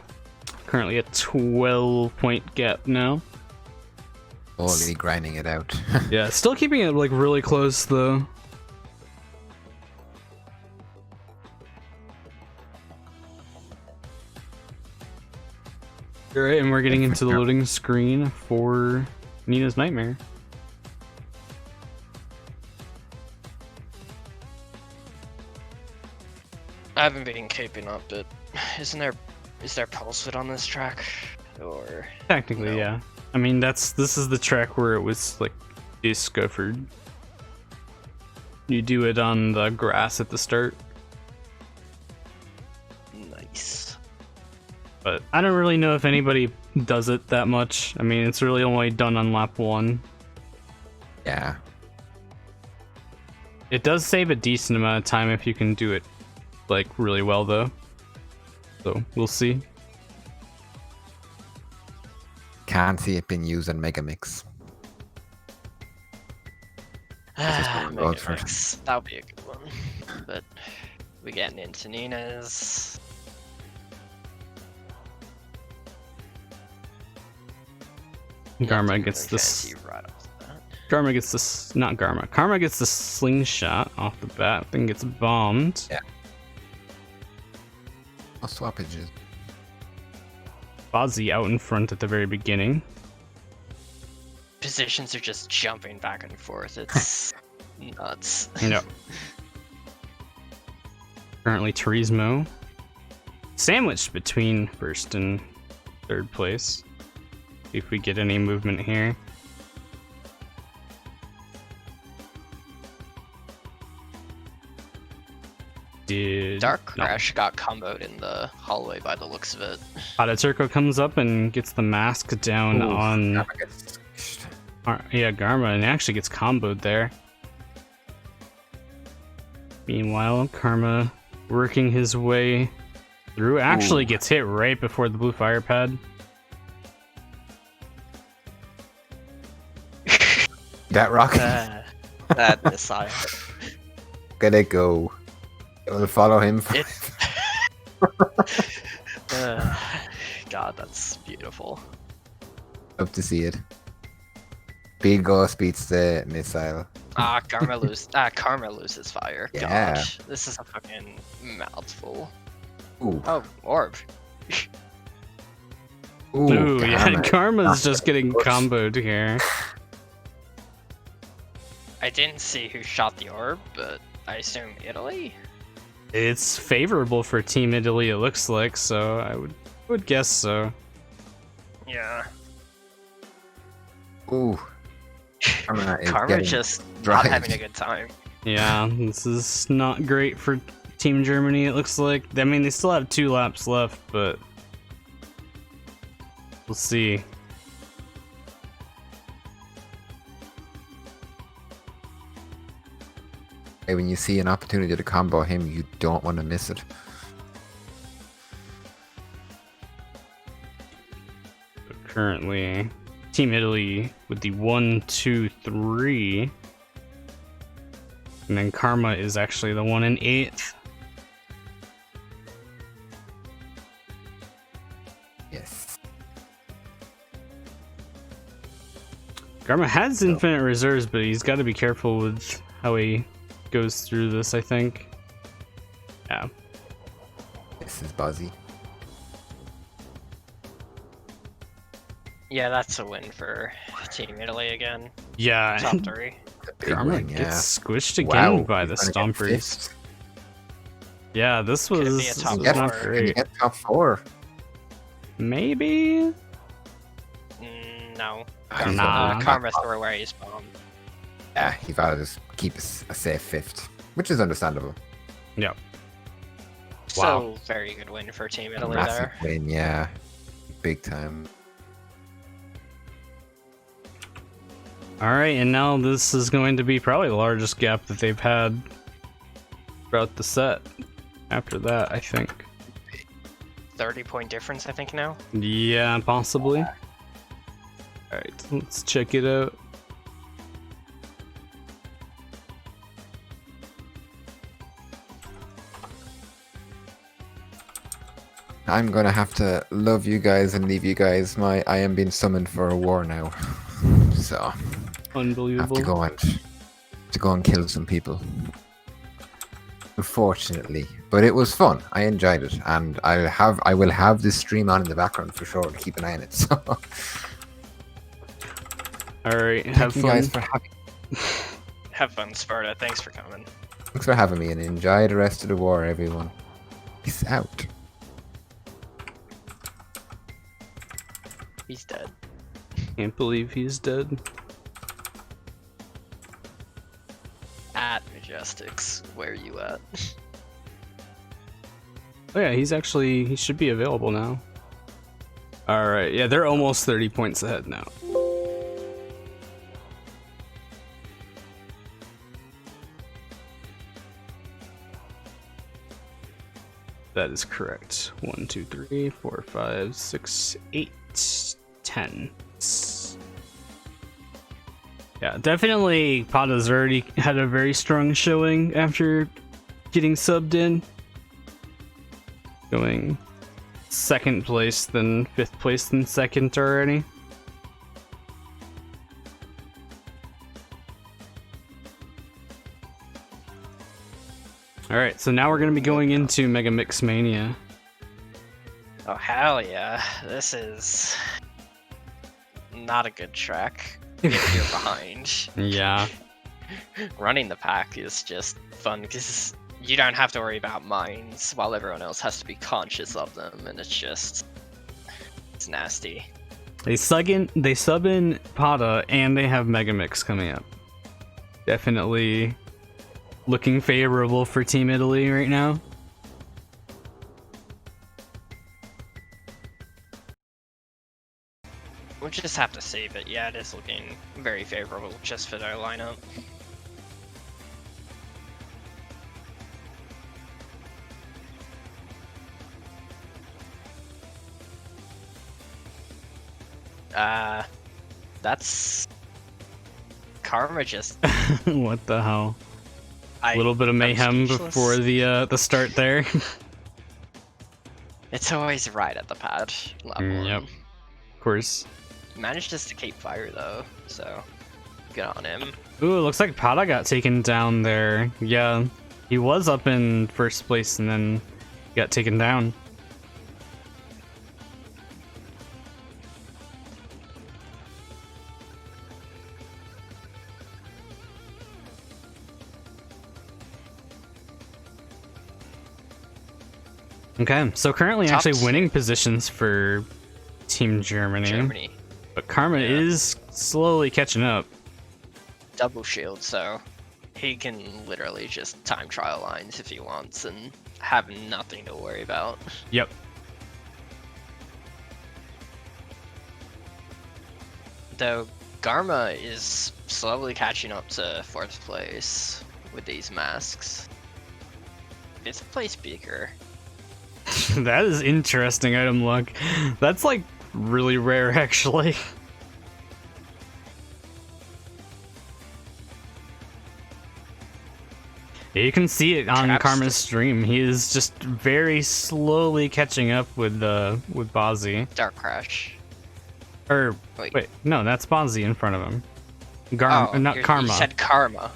Currently a 12-point gap now. Slowly grinding it out. Yeah, still keeping it really close though. Alright, and we're getting into the loading screen for Nina's Nightmare. I haven't been keeping up, but is there pulse fit on this track? Or Technically, no? yeah. I mean, this is the track where it was discovered. You do it on the grass at the start. Nice. But I don't really know if anybody does it that much. I mean, it's really only done on lap 1. Yeah. It does save a decent amount of time if you can do it really well though. So we'll see. Can't see it being used in Mega Mix. Megamix. That would be a good one. But we're getting into Nina's. Garma gets this. Right off the bat. Garma gets this. Not Garma. Karma gets the slingshot off the bat. Then gets bombed. Yeah. No swappages. Fozzie out in front at the very beginning. Positions are just jumping back and forth. It's nuts. No. Currently Turismo sandwiched between first and third place. See if we get any movement here. Dark Crash got comboed in the hallway by the looks of it. Turco comes up and gets the mask down on... Yeah, Garma, and actually gets comboed there. Meanwhile, Karma working his way through. Actually gets hit right before the blue fire pad. That rocket. That missile. Gonna go. It will follow him. God, that's beautiful. Love to see it. Speed Ghost beats the missile. Karma loses fire. Yeah. Gosh, this is a fucking mouthful. Ooh. Oh, orb. Ooh, yeah, Karma. Karma's just getting comboed here. I didn't see who shot the orb, but I assume Italy? It's favorable for Team Italy, it looks like, so I would guess so. Yeah. Ooh. Karma just not having a good time. Yeah, this is not great for Team Germany, it looks like. I mean, they still have 2 laps left, but we'll see. when you see an opportunity to combo him, you don't want to miss it. Currently, Team Italy with the 1, 2, 3. And then Karma is actually the one in 8th. Yes. Garma has infinite reserves, but he's got to be careful with how he goes through this, I think. Yeah. This is Buzzy. Yeah, that's a win for Team Italy again. Yeah. Top 3. Big Garma win, yeah. gets squished again Wow, by the he's gonna get Stompers. fifth. Yeah, this Could it was, be a this top was Get, not four? can you great. get top 4? Maybe? No. Nah. Karma threw where he's bombed. Yeah, he thought to just keep a safe 5th, which is understandable. Yep. So, Wow. very good win for Team Italy Massive there. win, yeah. Big time. Alright, and now this is going to be probably the largest gap that they've had throughout the set. After that, I think. 30-point difference, I think, now. Yeah, possibly. Alright, let's check it out. I'm gonna have to love you guys and leave you guys. I am being summoned for a war now, so I have Unbelievable. to go and kill some people. Unfortunately, but it was fun. I enjoyed it, and I will have this stream on in the background for sure to keep an eye on it. So Alright, have thank you fun. guys for having. Have fun, Sparta. Thanks for coming. Thanks for having me, and enjoy the rest of the war, everyone. Peace out. He's dead. Can't believe he's dead. At Majestics, where you at? Oh yeah, he should be available now. Alright, yeah, they're almost 30 points ahead now. That is correct. 1, 2, 3, 4, 5, 6, 8, 10. Yeah, definitely Pata's already had a very strong showing after getting subbed in. Going 2nd place, then 5th place, then 2nd already. Alright, so now we're going to be going into Mega Mix Mania. Oh, hell yeah. This is not a good track if you're behind. Yeah. Running the pack is just fun because you don't have to worry about mines while everyone else has to be conscious of them, and it's nasty. They sub in Pata, and they have Mega Mix coming up. Definitely looking favorable for Team Italy right now. We'll just have to see, but yeah, it is looking very favorable just for their lineup. That's Karma just What the hell? A A little bit of mayhem speechless. before the start there. It's always right at the pad level. Yep. Of course. Managed just to keep fire though, so good on him. Ooh, it looks like Pata got taken down there. Yeah, he was up in 1st place and then got taken down. Okay, so currently Top actually six. winning positions for Team Germany. But Karma Yeah. is slowly catching up. Double shield, so he can literally just time trial lines if he wants and have nothing to worry about. Yep. Though Garma is slowly catching up to 4th place. with these masks. It's a place speaker. That is interesting item luck. That's like really rare actually. You can see it on Karma's stream. He is just very slowly catching up with Bozzy. Dark Crash. Or wait, no, that's Bozzy in front of him. Not Karma. You said Karma.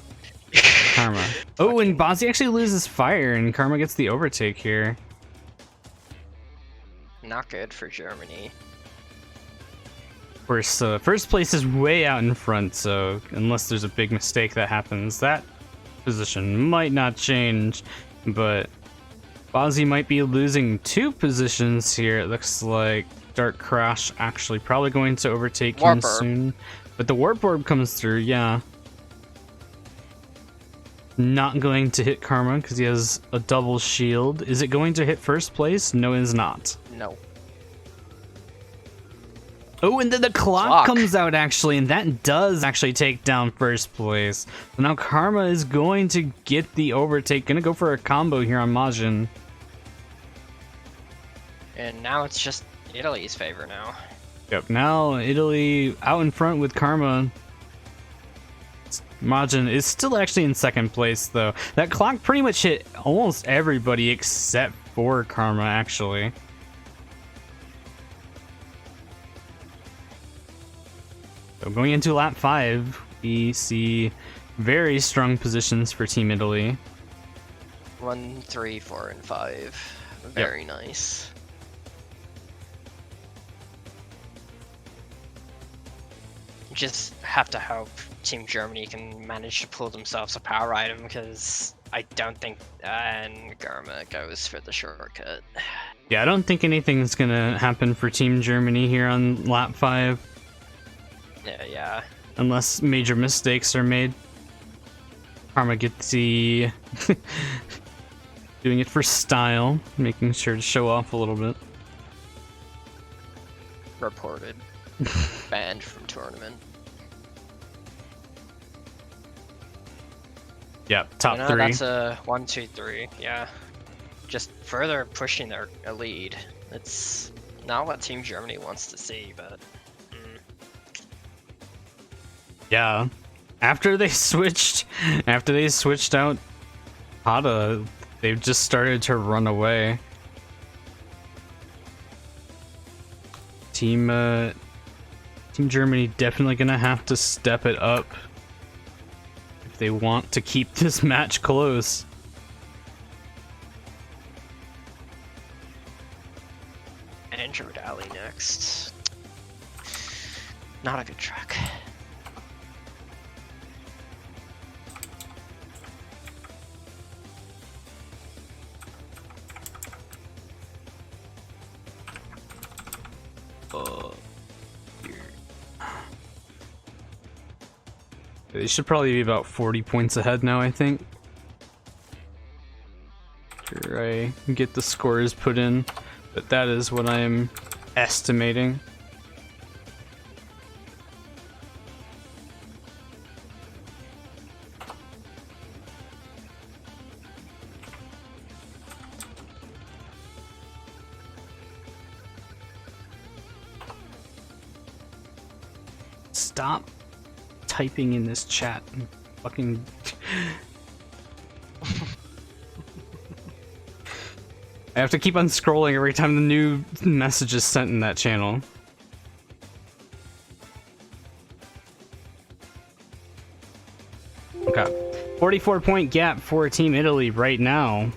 Karma. Oh, and Bozzy actually loses fire, and Karma gets the overtake here. Not good for Germany. Of course, first place is way out in front, so unless there's a big mistake that happens, that position might not change, but Bozzy might be losing 2 positions here. It looks like Dark Crash actually probably going to overtake him soon. But the Warp Orb comes through, yeah. Not going to hit Karma because he has a double shield. Is it going to hit first place? No, it is not. No. Oh, and then the clock comes out actually, and that does actually take down first place. So now Karma is going to get the overtake. Gonna go for a combo here on Majin. And now it's just Italy's favor now. Yep, now Italy out in front with Karma. Majin is still actually in second place though. That clock pretty much hit almost everybody except for Karma actually. So going into lap 5, we see very strong positions for Team Italy. 1, 3, 4, and 5. Very nice. Just have to hope Team Germany can manage to pull themselves a power item, because I don't think Garma goes for the shortcut. Yeah, I don't think anything's gonna happen for Team Germany here on lap 5. Yeah. Unless major mistakes are made. Karma gets the doing it for style, making sure to show off a little bit. Reported. Banned from tournament. Yeah, top 3. That's a 1, 2, 3. Yeah. Just further pushing their lead. It's not what Team Germany wants to see, but yeah, after they switched out Hada, they've just started to run away. Team Germany definitely gonna have to step it up if they want to keep this match close. Android Alley next. Not a good track. They should probably be about 40 points ahead now, I think. Here I get the scores put in, but that is what I am estimating. Stop typing in this chat. Fucking. I have to keep on scrolling every time the new message is sent in that channel. Okay. 44-point gap for Team Italy right now.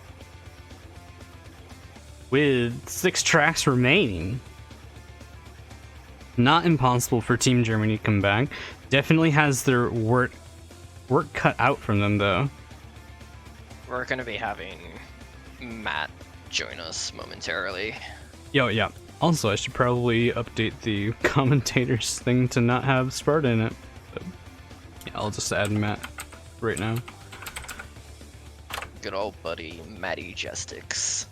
With 6 tracks remaining. Not impossible for Team Germany to come back. Definitely has their work cut out from them, though. We're going to be having Matt join us momentarily. Yo, yeah. Also, I should probably update the commentators thing to not have Sparta in it. But yeah, I'll just add Matt right now. Good old buddy Matty Jestix.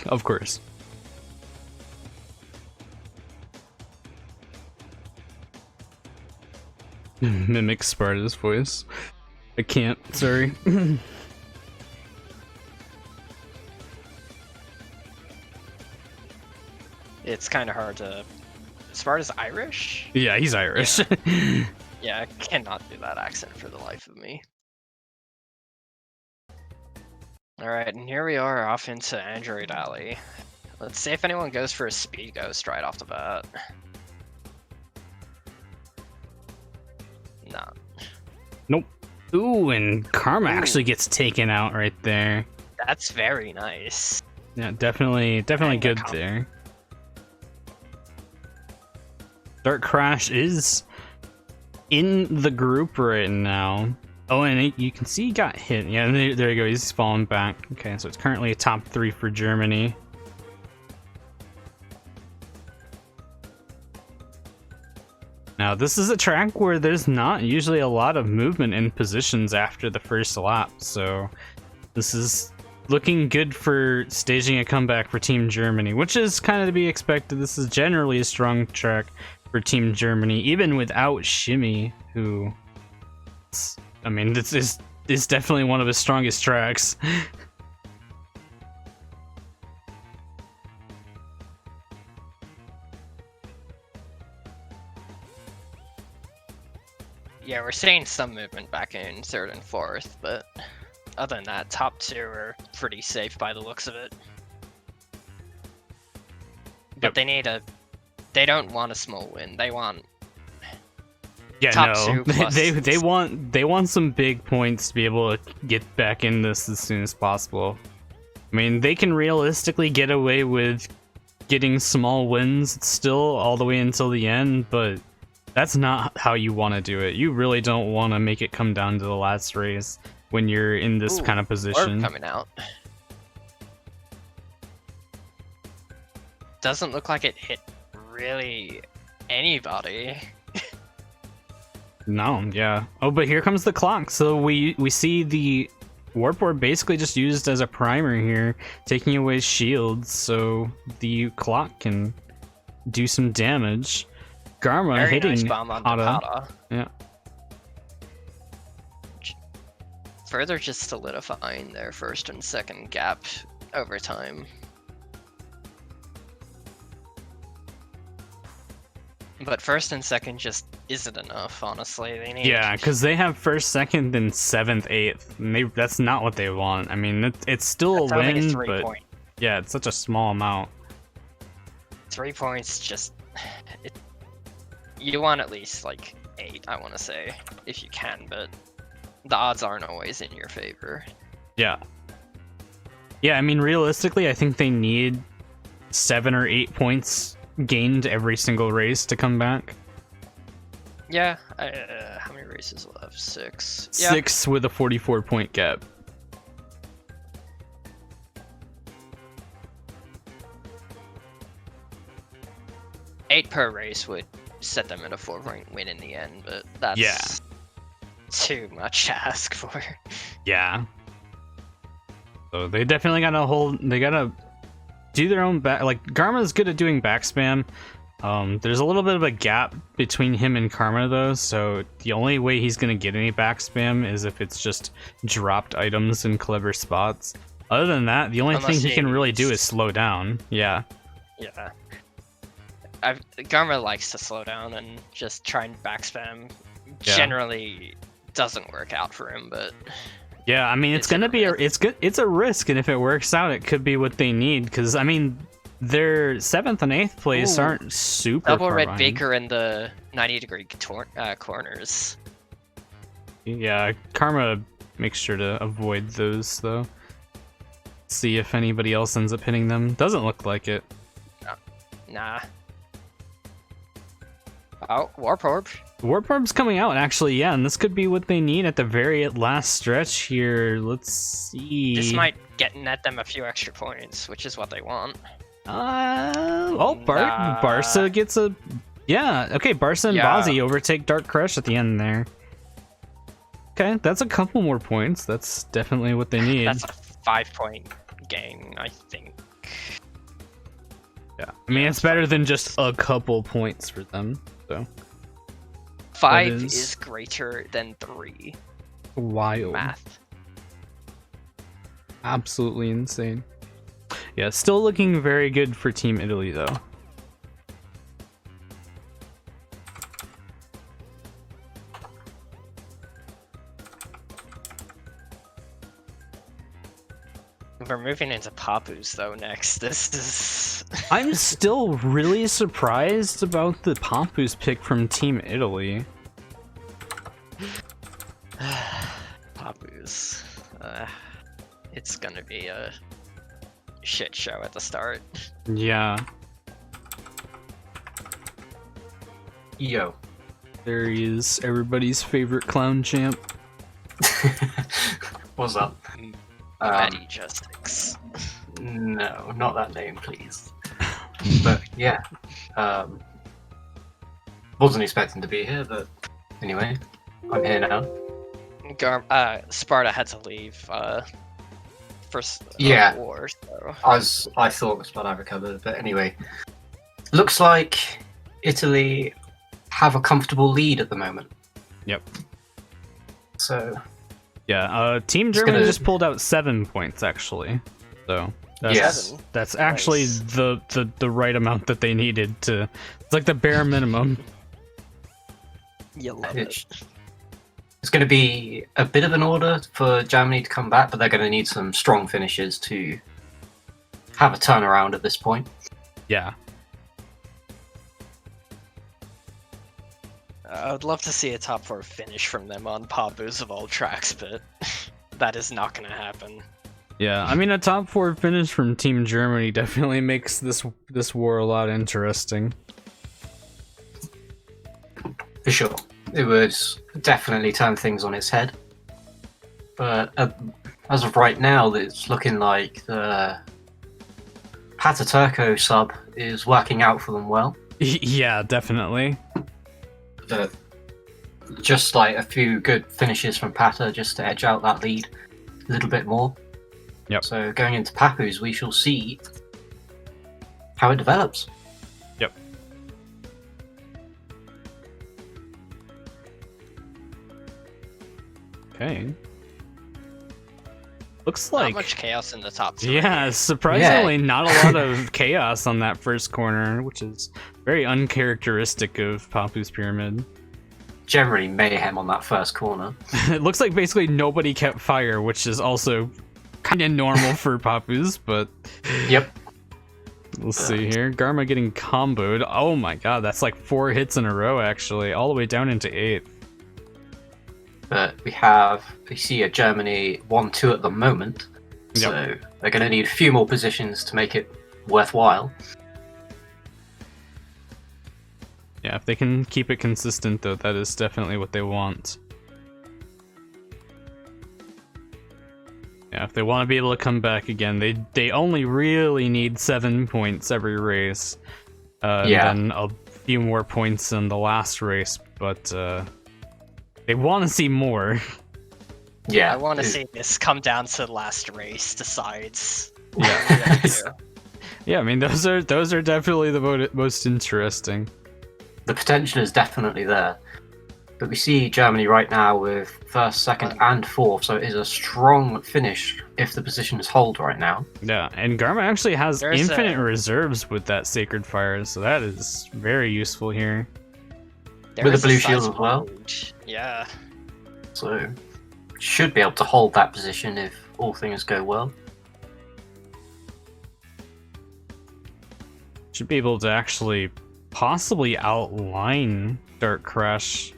Of course. mimic Sparta's voice. I can't, sorry. It's kind of hard to... Sparta's Irish? Yeah, he's Irish. Yeah, I cannot do that accent for the life of me. Alright, and here we are off into Android Alley. Let's see if anyone goes for a Speed Ghost right off the bat. Nah. Nope. Ooh, and Karma actually gets taken out right there. That's very nice. Yeah, definitely good there. Dark Crash is in the group right now. Oh, and you can see he got hit. Yeah, there you go. He's falling back. Okay, so it's currently a top 3 for Germany. Now, this is a track where there's not usually a lot of movement in positions after the first lap, so this is looking good for staging a comeback for Team Germany, which is kind of to be expected. This is generally a strong track for Team Germany, even without Shimmy, who... I mean, this is definitely one of his strongest tracks. Yeah, we're seeing some movement back in 3rd and 4th, but other than that, top 2 are pretty safe by the looks of it. But they need a... They don't want a small win. They want... Yeah, top no. 2 plus... they want some big points to be able to get back in this as soon as possible. I mean, they can realistically get away with getting small wins still all the way until the end, but that's not how you want to do it. You really don't want to make it come down to the last race when you're in this kind of position. Coming out. Doesn't look like it hit really anybody. No, yeah. Oh, but here comes the clock. So we see the Warp Orb basically just used as a primer here, taking away shields, so the clock can do some damage. Garma Very hitting nice bomb on Hada. Yeah. Further just solidifying their 1st and 2nd gap over time. But 1st and 2nd just isn't enough, honestly. They need... Yeah, because they have 1st, 2nd, then 7th, 8th. And that's not what they want. I mean, it's still a win, but yeah, it's such a small amount. 3 points just... You want at least, like, 8, I want to say, if you can, but the odds aren't always in your favor. Yeah. Yeah, I mean, realistically, I think they need 7 or 8 points gained every single race to come back. Yeah, how many races will have? 6. 6 with a 44-point gap. Eight per race would set them in a 4-point win in the end, but that's too much to ask for. Yeah. So they definitely gotta hold. They gotta do their own back. Like Garma's good at doing back spam. There's a little bit of a gap between him and Karma though, so the only way he's gonna get any back spam is if it's just dropped items in clever spots. Other than that, the only thing he can really do is slow down. Yeah. Yeah. Garma likes to slow down and just try and back spam. Yeah. Generally doesn't work out for him, but yeah, I mean it's gonna be it's a risk, and if it works out, it could be what they need. Because I mean, their 7th and 8th place aren't super double far red behind. Baker in the 90-degree corners. Yeah, Karma makes sure to avoid those though. See if anybody else ends up hitting them. Doesn't look like it. Nah. Oh, Warp Orb. Warp Orb's coming out, actually, yeah, and this could be what they need at the very last stretch here. Let's see. This might get net them a few extra points, which is what they want. Barca gets a... Yeah, okay, Barca and Bozzy overtake Dark Crush at the end there. Okay, that's a couple more points. That's definitely what they need. That's a 5-point gain, I think. Yeah, I mean, it's better than just a couple points for them, so... 5 is- is greater than 3. Wild. Math. Absolutely insane. Yeah, still looking very good for Team Italy though. We're moving into Papu's though next. This is I'm still really surprised about the Papu's pick from Team Italy. Papu's. It's gonna be a shit show at the start. Yeah, Yo. there he is, everybody's favorite clown champ. What's up? Matty Justice. No, not that name, please. But yeah, wasn't expecting to be here, but anyway, I'm here now. Sparta had to leave for Yeah. war, so I thought was what I recovered, but anyway, looks like Italy have a comfortable lead at the moment. Yep. So Yeah, Team It's Germany gonna- just pulled out 7 points actually. So that's, Yes. that's actually Nice. the right amount that they needed to. It's like the bare minimum. you love it. it's going to be a bit of an order for Germany to come back, but they're going to need some strong finishes to have a turnaround at this point. Yeah. I would love to see a top 4 finish from them on Papu's of all tracks, but that is not gonna happen. Yeah, I mean a top 4 finish from Team Germany definitely makes this war a lot interesting. For sure. It would definitely turn things on its head. But as of right now, it's looking like the Pataturco sub is working out for them well. Yeah, definitely. But just like a few good finishes from Pata just to edge out that lead a little bit more. Yep. So going into Papu's, we shall see how it develops. Yep. Okay. Looks Not like much chaos in the top 3. yeah, surprisingly not a lot of chaos on that first corner, which is very uncharacteristic of Papu's Pyramid. Generally mayhem on that first corner. It looks like basically nobody kept fire, which is also kind of normal for Papu's, but Yep. we'll see here. Garma getting comboed. Oh my god, that's like 4 hits in a row actually, all the way down into 8th. But we see a Germany 1-2 at the moment. Yep. So they're going to need a few more positions to make it worthwhile. Yeah, if they can keep it consistent though, that is definitely what they want. Yeah, if they want to be able to come back again, they only really need 7 points every race. Yeah. And then a few more points in the last race, but they want to see more. Yeah. I want to it- see this come down to the last race decides. Yeah. what we're gonna do. Yeah, I mean those are definitely the most interesting. The potential is definitely there. But we see Germany right now with first, second, and fourth, so it is a strong finish if the positions hold right now. Yeah, and Garma actually has There's infinite a- reserves with that Sacred Fire, so that is very useful here. There With a is blue shield as sizable well. lead. Yeah. So should be able to hold that position if all things go well. Should be able to actually possibly outline Dark Crash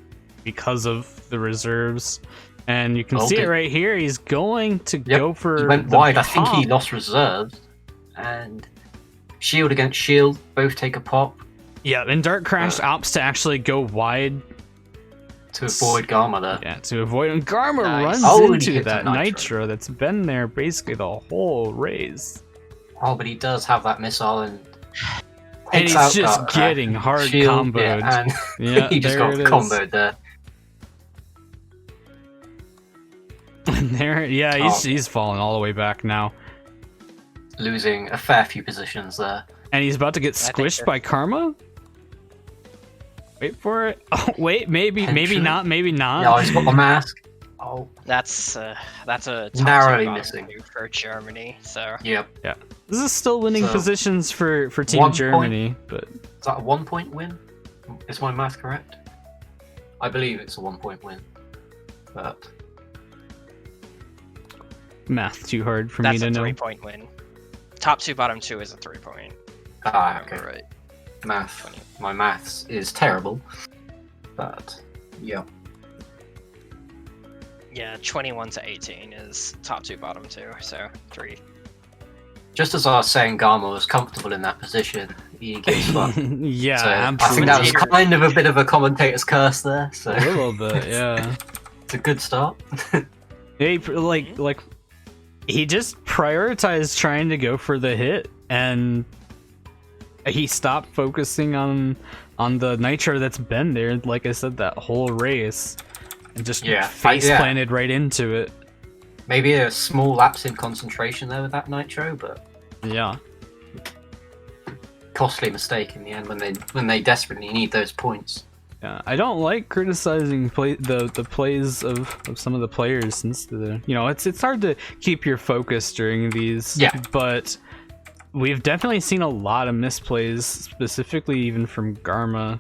because of the reserves. And you can see it Okay. right here. He's going to go for He went the wide. I think he pop. lost reserves. And shield against shield, both take a pop Yeah, and Dark Crash opts to actually go wide. to avoid Garma there. Yeah, to avoid him. Garma Nice. runs Oh, he into hits a that nitro. nitro that's been there basically the whole race. Oh, but he does have that missile and And takes he's out just Dark getting Crash, hard shield, comboed. Yeah, and Yeah, he just there got it is. comboed there. And there, yeah, Oh. he's fallen all the way back now. Losing a fair few positions there. And he's about to get I think squished that- by Karma? Wait for it. Oh, wait, maybe Potentially. not, maybe not. Yeah, he's got the mask. Oh, That's a top Narrowly two missing. for Germany. So yep. This is still winning So, positions for Team 1 Germany, but Is that a 1 point win? Is my math correct? I believe it's a 1 point win. But math too hard for that's me a to know. 3-point win. Top two, bottom two is a 3-point. okay. Right. Math. 20. My maths is terrible. But yeah. Yeah, 21 to 18 is top two, bottom two. So 3. Just as I was saying, Garma was comfortable in that position. He gets fun. Yeah, So I absolutely. think that was kind of a bit of a commentator's curse there. So A little bit, yeah. it's a good start. He like he just prioritized trying to go for the hit, and he stopped focusing on the nitro that's been there. Like I said, that whole race, and just face planted right into it. Maybe a small lapse in concentration there with that nitro, but Yeah. costly mistake in the end when they desperately need those points. Yeah, I don't like criticizing the plays of some of the players, since it's hard to keep your focus during these. Yeah. But we've definitely seen a lot of misplays, specifically even from Garma.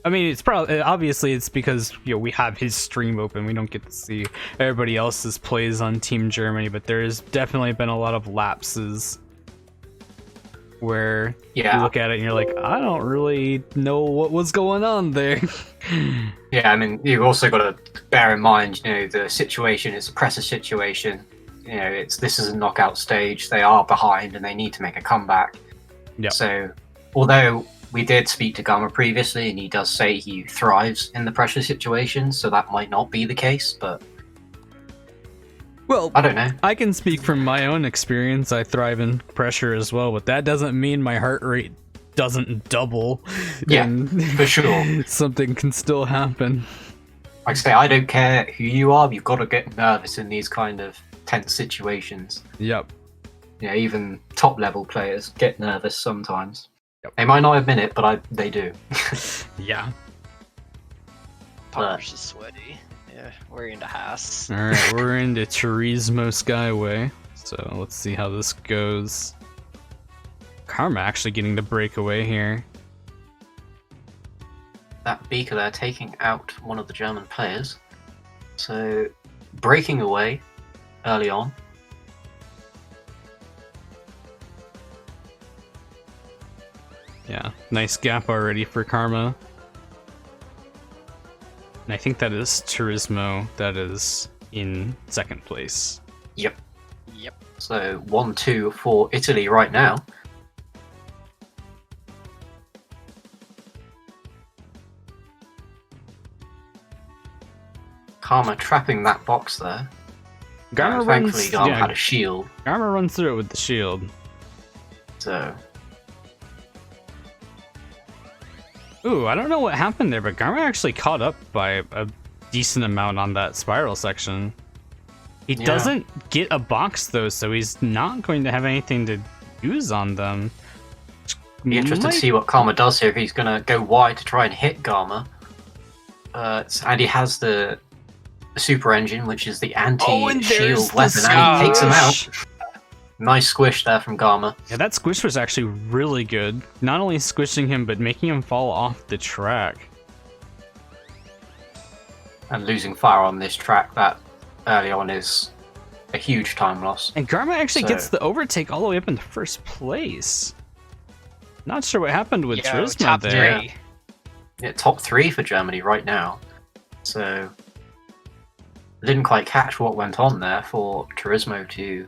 I mean, it's probably obviously it's because we have his stream open. We don't get to see everybody else's plays on Team Germany, but there's definitely been a lot of lapses where you look at it and you're like, I don't really know what was going on there. Yeah, I mean, you've also got to bear in mind, the situation. It's a pressure situation. This is a knockout stage. They are behind and they need to make a comeback. Yeah. So, although we did speak to Garma previously, and he does say he thrives in the pressure situation, so that might not be the case, but well, I don't know. I can speak from my own experience. I thrive in pressure as well, but that doesn't mean my heart rate doesn't double. Yeah, and for sure. something can still happen. Like I say, I don't care who you are, you've got to get nervous in these kind of tense situations. Yep. Yeah, even top level players get nervous sometimes. Yep. They might not admit it, but they do. Yeah. Poppers is sweaty. Yeah, we're into Haas. Alright, we're into Turismo Skyway, so let's see how this goes. Karma actually getting the breakaway here. That Beaker there taking out one of the German players. So, breaking away early on. Yeah, nice gap already for Karma. And I think that is Turismo that is in second place. Yep. Yep. So 1-2 for Italy right now. Karma trapping that box there. Garma Thankfully, runs, Garma yeah, had a shield. Garma runs through it with the shield. So Ooh, I don't know what happened there, but Garma actually caught up by a decent amount on that spiral section. He doesn't get a box though, so he's not going to have anything to use on them. be interested to see what Karma does here, if he's going to go wide to try and hit Garma. And he has the super engine, which is the anti-shield weapon, and he takes him out. Nice squish there from Garma. Yeah, that squish was actually really good. Not only squishing him, but making him fall off the track. And losing fire on this track that early on is a huge time loss. And Garma actually gets the overtake all the way up into first place. Not sure what happened with Turismo top there. 3. Yeah, top 3 for Germany right now. So didn't quite catch what went on there for Turismo to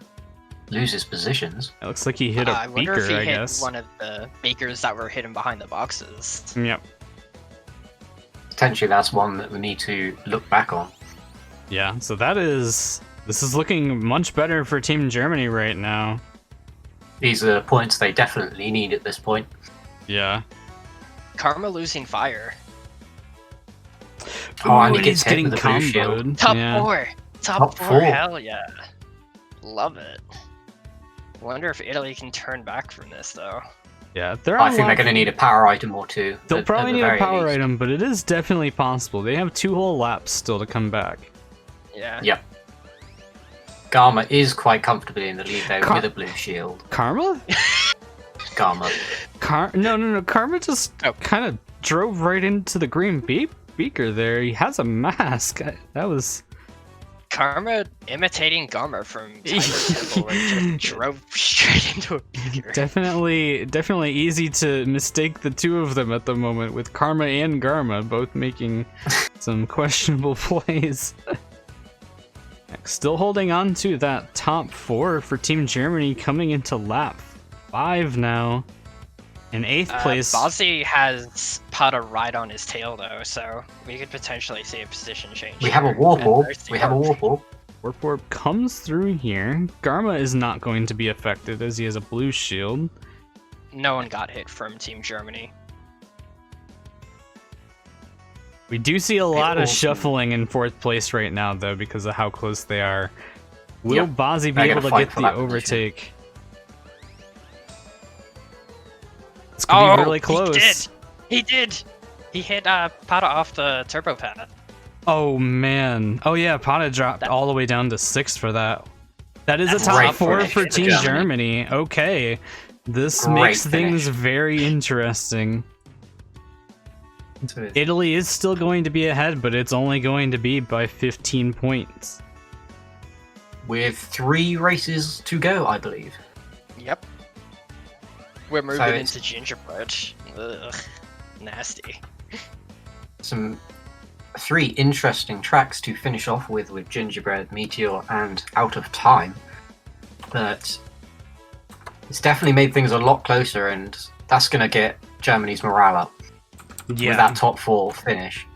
lose his positions. It looks like he hit a I wonder beaker, if he I hit guess. one of the beakers that were hidden behind the boxes. Yep. Potentially that's one that we need to look back on. Yeah, so this is looking much better for Team Germany right now. These are points they definitely need at this point. Yeah. Karma losing fire. Oh, and Ooh, he gets hit getting with a blue shield. comboed. Top Yeah. 4. Top Top 4. four. Hell yeah. Love it. Wonder if Italy can turn back from this though. Yeah, they're I think they're going to need a power item or two. They'll at probably the need a very power least. item, but it is definitely possible. They have 2 whole laps still to come back. Yeah. Yep. Garma is quite comfortably in the lead though with a blue shield. Karma? Garma. No. Karma just Oh. kind of drove right into the green beaker there. He has a mask. That was... Karma imitating Garma from Tiger Temple, where he just drove straight into a beaker. Definitely easy to mistake the 2 of them at the moment, with Karma and Garma both making some questionable plays. Still holding on to that top 4 for Team Germany coming into lap 5 now. In 8th place... Bozzy has Pada right on his tail though, so we could potentially see a position change. We have a warp orb. We have a warp orb. Warp Orb comes through here. Garma is not going to be affected as he has a blue shield. No one got hit from Team Germany. We do see a lot of awesome. shuffling in 4th place right now, though, because of how close they are. Will Yep. Bozzy be They're able gonna to fight get for the that position. overtake? It's gonna be really close. He did! He hit Pada off the turbo pad. Oh man. Oh yeah, Pada dropped all the way down to 6th for that. That is a That's top great 4 finish for for Team Germany. Germany. Okay. This Great makes things finish. very interesting. Italy is still going to be ahead, but it's only going to be by 15 points. With 3 races to go, I believe. Yep. We're moving it's- into gingerbread. Ugh. Nasty. Some 3 interesting tracks to finish off with Gingerbread, Meteor, and Out of Time. But it's definitely made things a lot closer, and that's going to get Germany's morale up with that top 4 finish.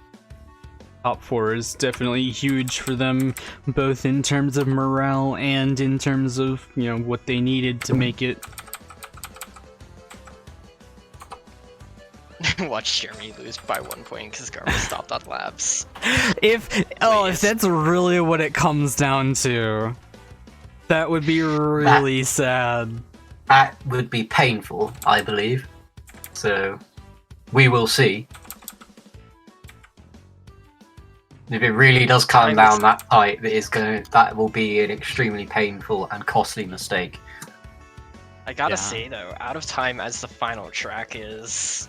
Top 4 is definitely huge for them, both in terms of morale and in terms of, you know, what they needed to make it. Watch Jeremy lose by 1 point because Garma stopped on laps. If that's really what it comes down to, that would be really sad. That would be painful, I believe. So, we will see. If it really does come down that tight, that will be an extremely painful and costly mistake. I gotta Yeah. say though, Out of Time as the final track is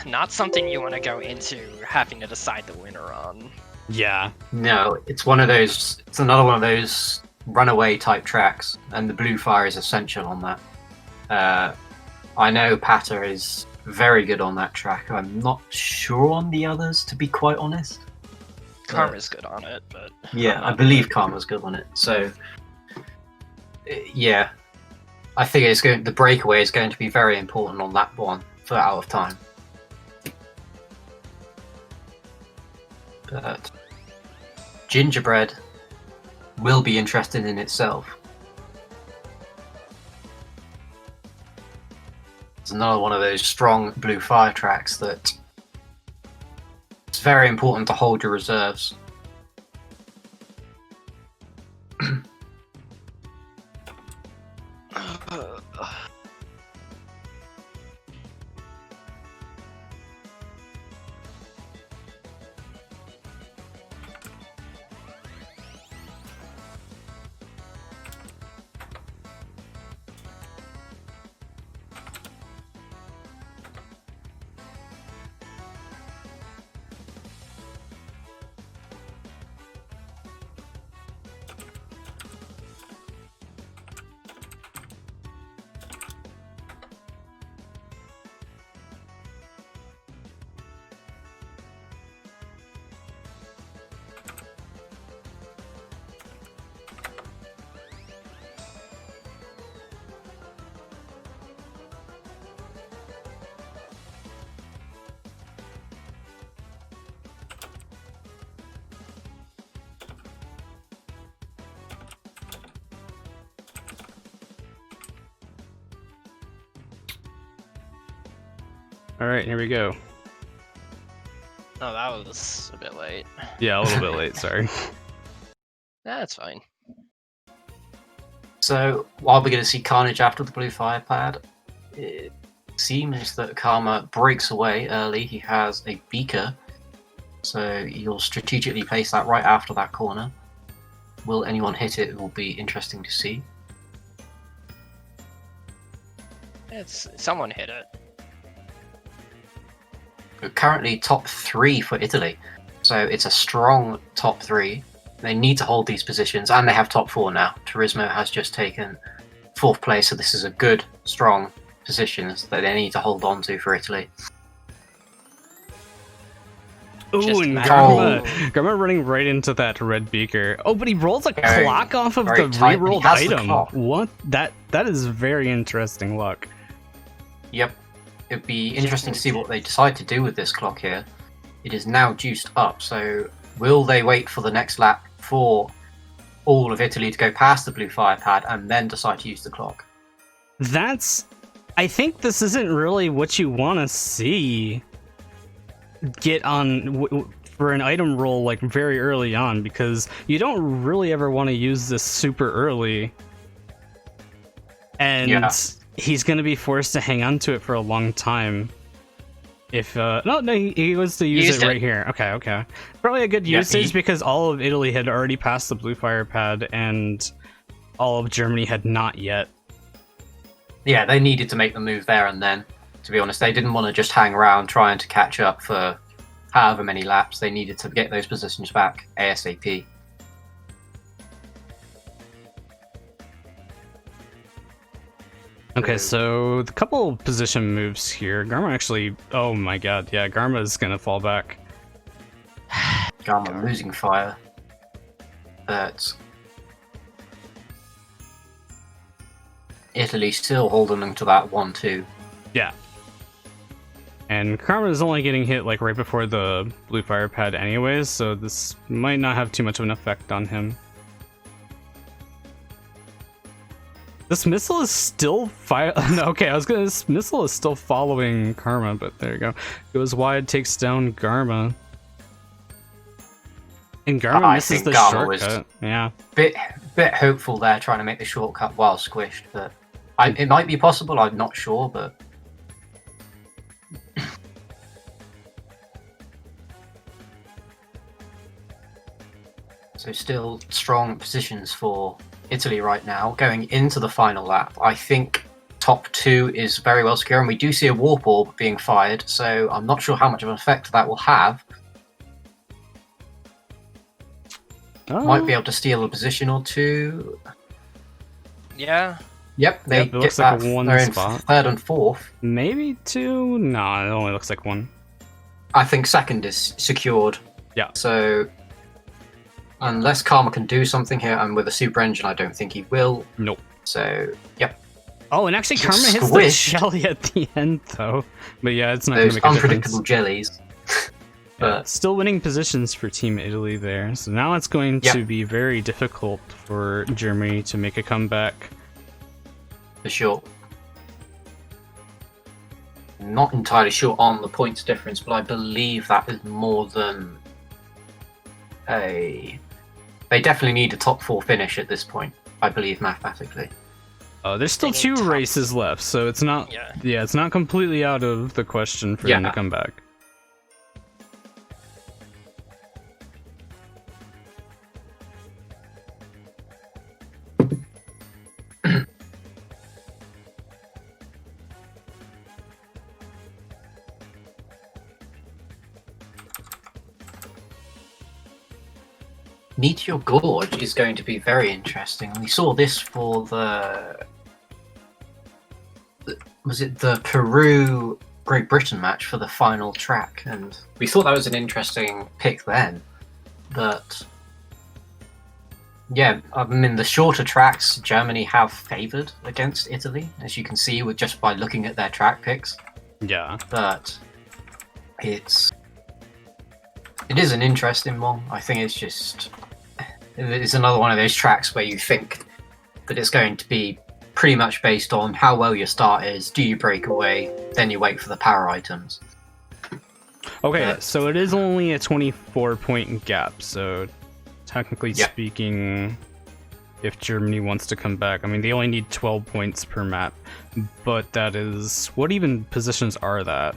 not something you want to go into having to decide the winner on. Yeah. No, it's another one of those runaway type tracks, and the blue fire is essential on that. I know Pata is very good on that track. I'm not sure on the others, to be quite honest. Karma's good on it, but Yeah, I believe Karma's good on it. So, yeah, I think the breakaway is going to be very important on that one for Out of Time. But Gingerbread will be interesting in itself. It's another one of those strong blue fire tracks that it's very important to hold your reserves. All right, here we go. oh, that was a bit late. Yeah, a little bit late, sorry. That's fine. So, are we going to see Carnage after the blue fire pad? seems that Karma breaks away early. He has a beaker, so you'll strategically place that right after that corner. Will anyone hit it? It will be interesting to see. Someone hit it. We're currently top 3 for Italy, so it's a strong top 3. They need to hold these positions, and they have top 4 now. Turismo has just taken 4th place, so this is a good, strong positions that they need to hold on to for Italy. Ooh, and Garma running right into that red beaker. Oh, but he rolls a clock off of the re-rolled item. What? That is very interesting luck. Yep. It'd be interesting to see what they decide to do with this clock here. It is now juiced up, so will they wait for the next lap for all of Italy to go past the blue fire pad and then decide to use the clock? I think this isn't really what you want to see get on for an item roll like very early on, because you don't really ever want to use this super early, and he's going to be forced to hang on to it for a long time. If no, he was to use it right here. Okay, probably a good usage because all of Italy had already passed the blue fire pad and all of Germany had not yet. Yeah, they needed to make the move there and then. To be honest, they didn't want to just hang around trying to catch up for however many laps. They needed to get those positions back ASAP. Okay, so the couple position moves here. Garma actually... Oh my god, yeah, Garma is going to fall back. Garma losing fire. But Italy still holding them to that 1-2. Yeah. And Karma is only getting hit like right before the blue fire pad anyways, so this might not have too much of an effect on him. This missile is still okay, this missile is still following Karma, but there you go. Goes wide, takes down Garma. And Garma misses the shortcut. Yeah. Bit hopeful there, trying to make the shortcut while squished, but it might be possible, I'm not sure, but so still strong positions for Italy right now. Going into the final lap, I think top 2 is very well secure, and we do see a warp orb being fired, so I'm not sure how much of an effect that will have. Might be able to steal a position or 2. Yeah. Yep, they it looks like a 1 spot. 3rd and 4th. Maybe 2? No, it only looks like 1. I think 2nd is secured. Yeah. So unless Karma can do something here, and with a super engine, I don't think he will. Nope. So, yep. Oh, and actually Karma hits the jelly at the end, though. But yeah, it's not going to make a difference. Those unpredictable jellies. But still winning positions for Team Italy there. So now it's going to be very difficult for Germany to make a comeback. For sure. Not entirely sure on the points difference, but I believe that is more than a... They definitely need a top 4 finish at this point, I believe, mathematically. There's still 2 races left, so it's not... Yeah, it's not completely out of the question for them to come back. Meteor Gorge is going to be very interesting. We saw this for was it the Peru Great Britain match for the final track, and we thought that was an interesting pick then. But yeah, I mean, the shorter tracks Germany have favoured against Italy, as you can see with just by looking at their track picks. Yeah. But it is an interesting one. I think it's another one of those tracks where you think that it's going to be pretty much based on how well your start is. Do you break away? Then you wait for the power items. Okay, so it is only a 24-point gap, so technically speaking, if Germany wants to come back. I mean, they only need 12 points per map, but that is... What even positions are that?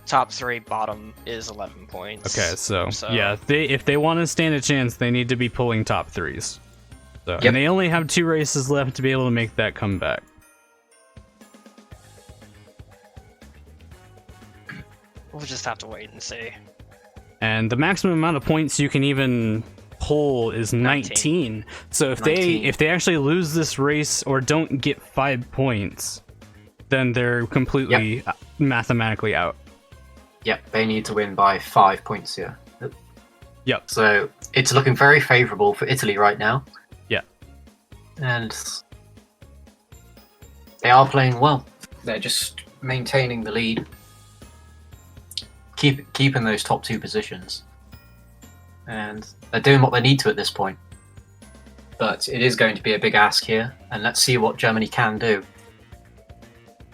Top 3, bottom is 11 points. Okay, so yeah, if they want to stand a chance, they need to be pulling top 3s. So, Yep. And they only have 2 races left to be able to make that comeback. We'll just have to wait and see. And the maximum amount of points you can even pull is 19. So if 19. they actually lose this race or don't get 5 points, then they're completely mathematically out. Yep, they need to win by 5 points here. Yep. So it's looking very favourable for Italy right now. Yeah. And they are playing well. They're just maintaining the lead. Keeping those top 2 positions. And they're doing what they need to at this point. But it is going to be a big ask here, and let's see what Germany can do.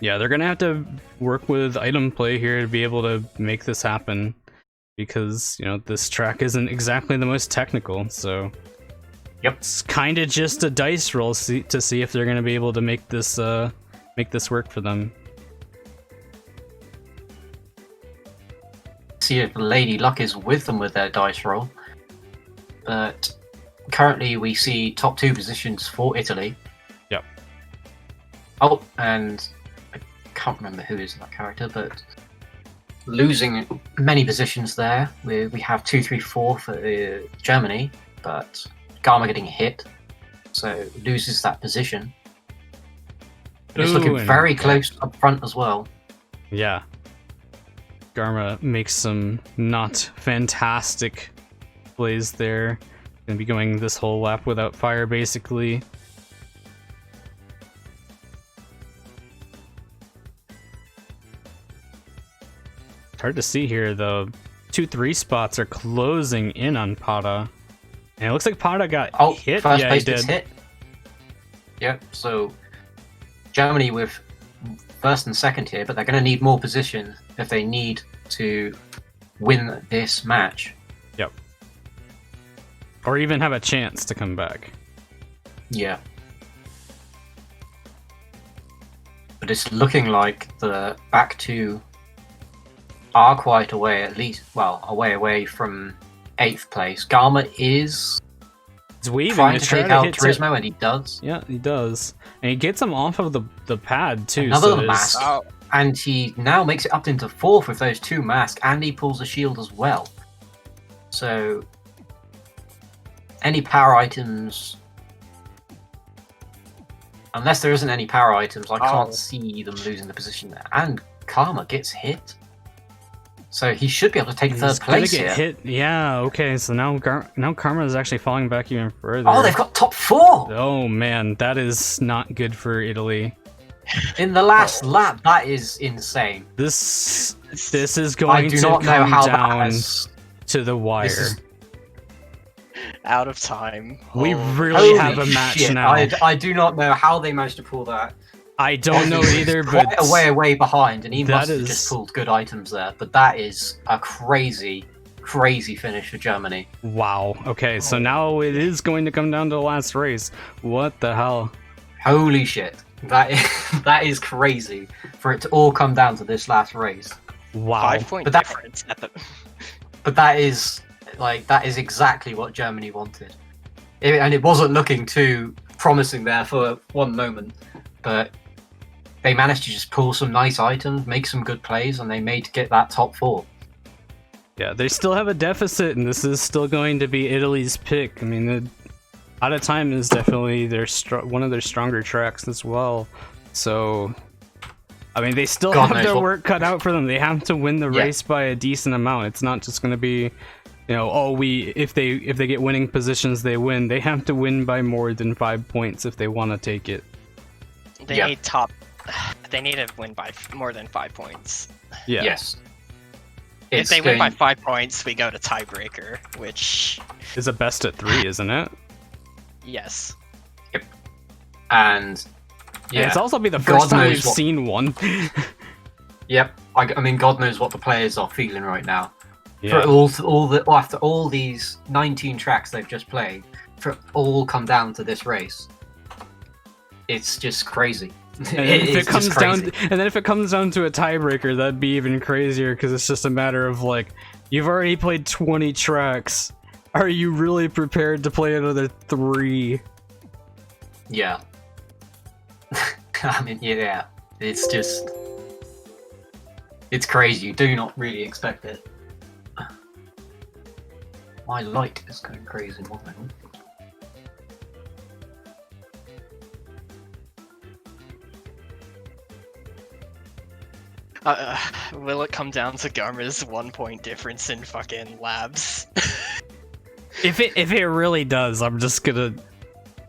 Yeah, they're gonna have to work with item play here to be able to make this happen, because this track isn't exactly the most technical. So Yep. it's kind of just a dice roll to see if they're gonna be able to make this work for them. See if Lady Luck is with them with their dice roll. But currently we see top 2 positions for Italy. Yep. Oh, and I can't remember who is that character, but losing many positions there. We have 2, 3, 4 for Germany, but Garma getting hit, so loses that position. But it's looking very close up front as well. Yeah. Garma makes some not fantastic plays there. Gonna be going this whole lap without fire, basically. It's hard to see here. The 2-3 spots are closing in on Pada. And it looks like Pada got hit. First Yeah, place he did. gets hit. Yep, so Germany with first and second here, but they're going to need more position if they need to win this match. Yep. Or even have a chance to come back. Yeah. But it's looking like the back two are quite away, at least, well, away from 8th place. Garma is It's weaving trying to to try take to out hit Turismo, and he does. Yeah, he does. And he gets him off of the pad, too. Another so there's- mask. Oh, And he now makes it up into 4th with those 2 masks, and he pulls a shield as well. So, any power items... Unless there isn't any power items, I can't see them losing the position there. And Karma gets hit. So he should be able to take He's 3rd gonna place get here. hit. Yeah, okay, so now Karma is actually falling back even further. Oh, they've got top 4! Oh man, that is not good for Italy. In the last lap, that is insane. This is I going do to not know come how that down has... to the wire. This is- out of time. We Oh, really Holy have a match shit, now. I do not know how they managed to pull that. I don't know either, Quite but away behind, and he that must have is- just pulled good items there. But that is a crazy finish for Germany. wow. Okay, so now it is going to come down to the last race. What the hell? Holy shit. That is crazy for it to all come down to this last race. Wow. 5-point But that- difference at the. But that is exactly what Germany wanted. And it wasn't looking too promising there for one moment, but they managed to just pull some nice items, make some good plays, and they made to get that top 4. Yeah, they still have a deficit, and this is still going to be Italy's pick. I mean, the Out of Time is definitely one of their stronger tracks as well. So, I mean, they still God have knows their what- work cut out for them. They have to win the Yeah. race by a decent amount. It's not just going to be, if they get winning positions, they win. They have to win by more than 5 points if they want to take it. They Yeah. need top. They need to win by more than 5 points. Yeah. Yes. If they win by 5 points, we go to tiebreaker, which It's a best at 3, isn't it? yes. And Yeah. yeah, It's also be the God first time knows we've what- seen one. yep. I mean, God knows what the players are feeling right now. For all the after all these 19 tracks they've just played, for it all come down to this race, it's just crazy. And if it comes down, and then if it comes down to a tiebreaker, that'd be even crazier because it's just a matter of like, you've already played 20 tracks. Are you really prepared to play another 3? Yeah. I mean, yeah. It's just, it's crazy. You do not really expect it. My light is going crazy. One moment. Will it come down to Garma's 1 point difference in fucking labs? If it really does, I'm just gonna.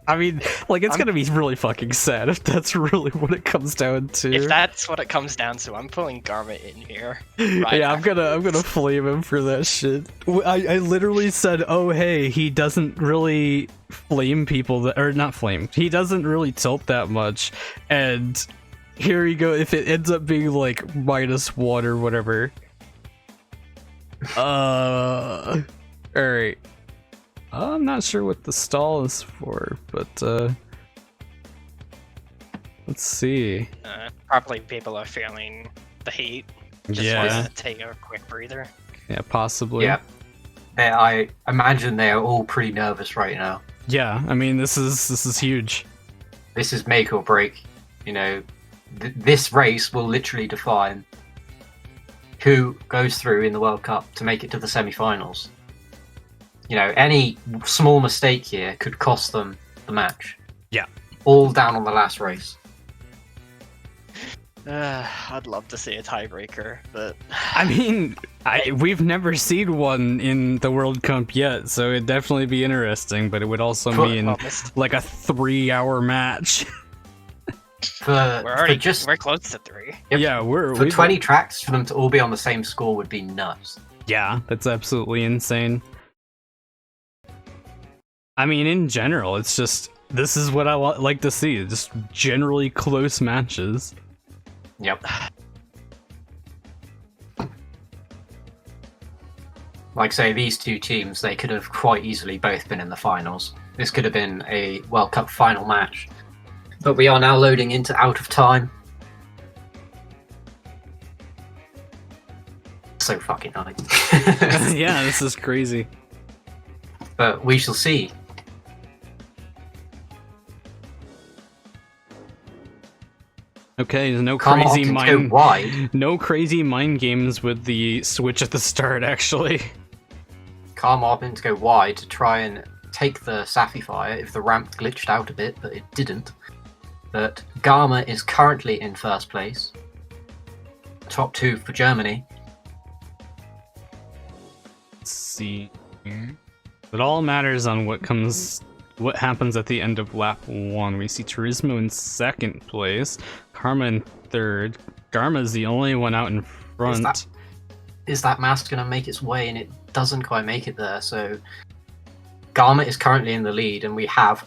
I mean, like, it's gonna be really fucking sad if that's really what it comes down to. If that's what it comes down to, I'm pulling Garma in here. Right Yeah, I'm gonna flame him for that shit. I literally said, oh hey, he doesn't really flame people that, or not flame. He doesn't really tilt that much, and here you go. If it ends up being like -1 or whatever. All right. I'm not sure what the stall is for, but let's see. Probably people are feeling the heat. Just want to take a quick breather. Yeah, possibly. Yeah. I imagine they are all pretty nervous right now. Yeah, I mean, this is huge. This is make or break. You know, this race will literally define who goes through in the World Cup to make it to the semi-finals. You know, any small mistake here could cost them the match. Yeah. All down on the last race. I'd love to see a tiebreaker, but I mean, we've never seen one in the World Cup yet, so it'd definitely be interesting, but it would also mean like a 3-hour match. we're close to 3. Yep. Yeah, for 20 tracks, for them to all be on the same score would be nuts. Yeah, that's absolutely insane. I mean, in general, it's just, this is what I like to see, just generally close matches. Yep. Like say, these two teams, they could have quite easily both been in the finals. This could have been a World Cup final match. But we are now loading into out of time. So fucking nice. Yeah, this is crazy. But we shall see. Okay, there's no crazy mind games with the switch at the start, actually. Karma opting to go wide to try and take the Safi fire if the ramp glitched out a bit, but it didn't. But Garma is currently in first place. Top 2 for Germany. Let's see here. It all matters on what happens at the end of lap 1. We see Turismo in 2nd place, Karma in 3rd. Garma's the only one out in front. Is that mask going to make its way? And it doesn't quite make it there. So Garma is currently in the lead, and we have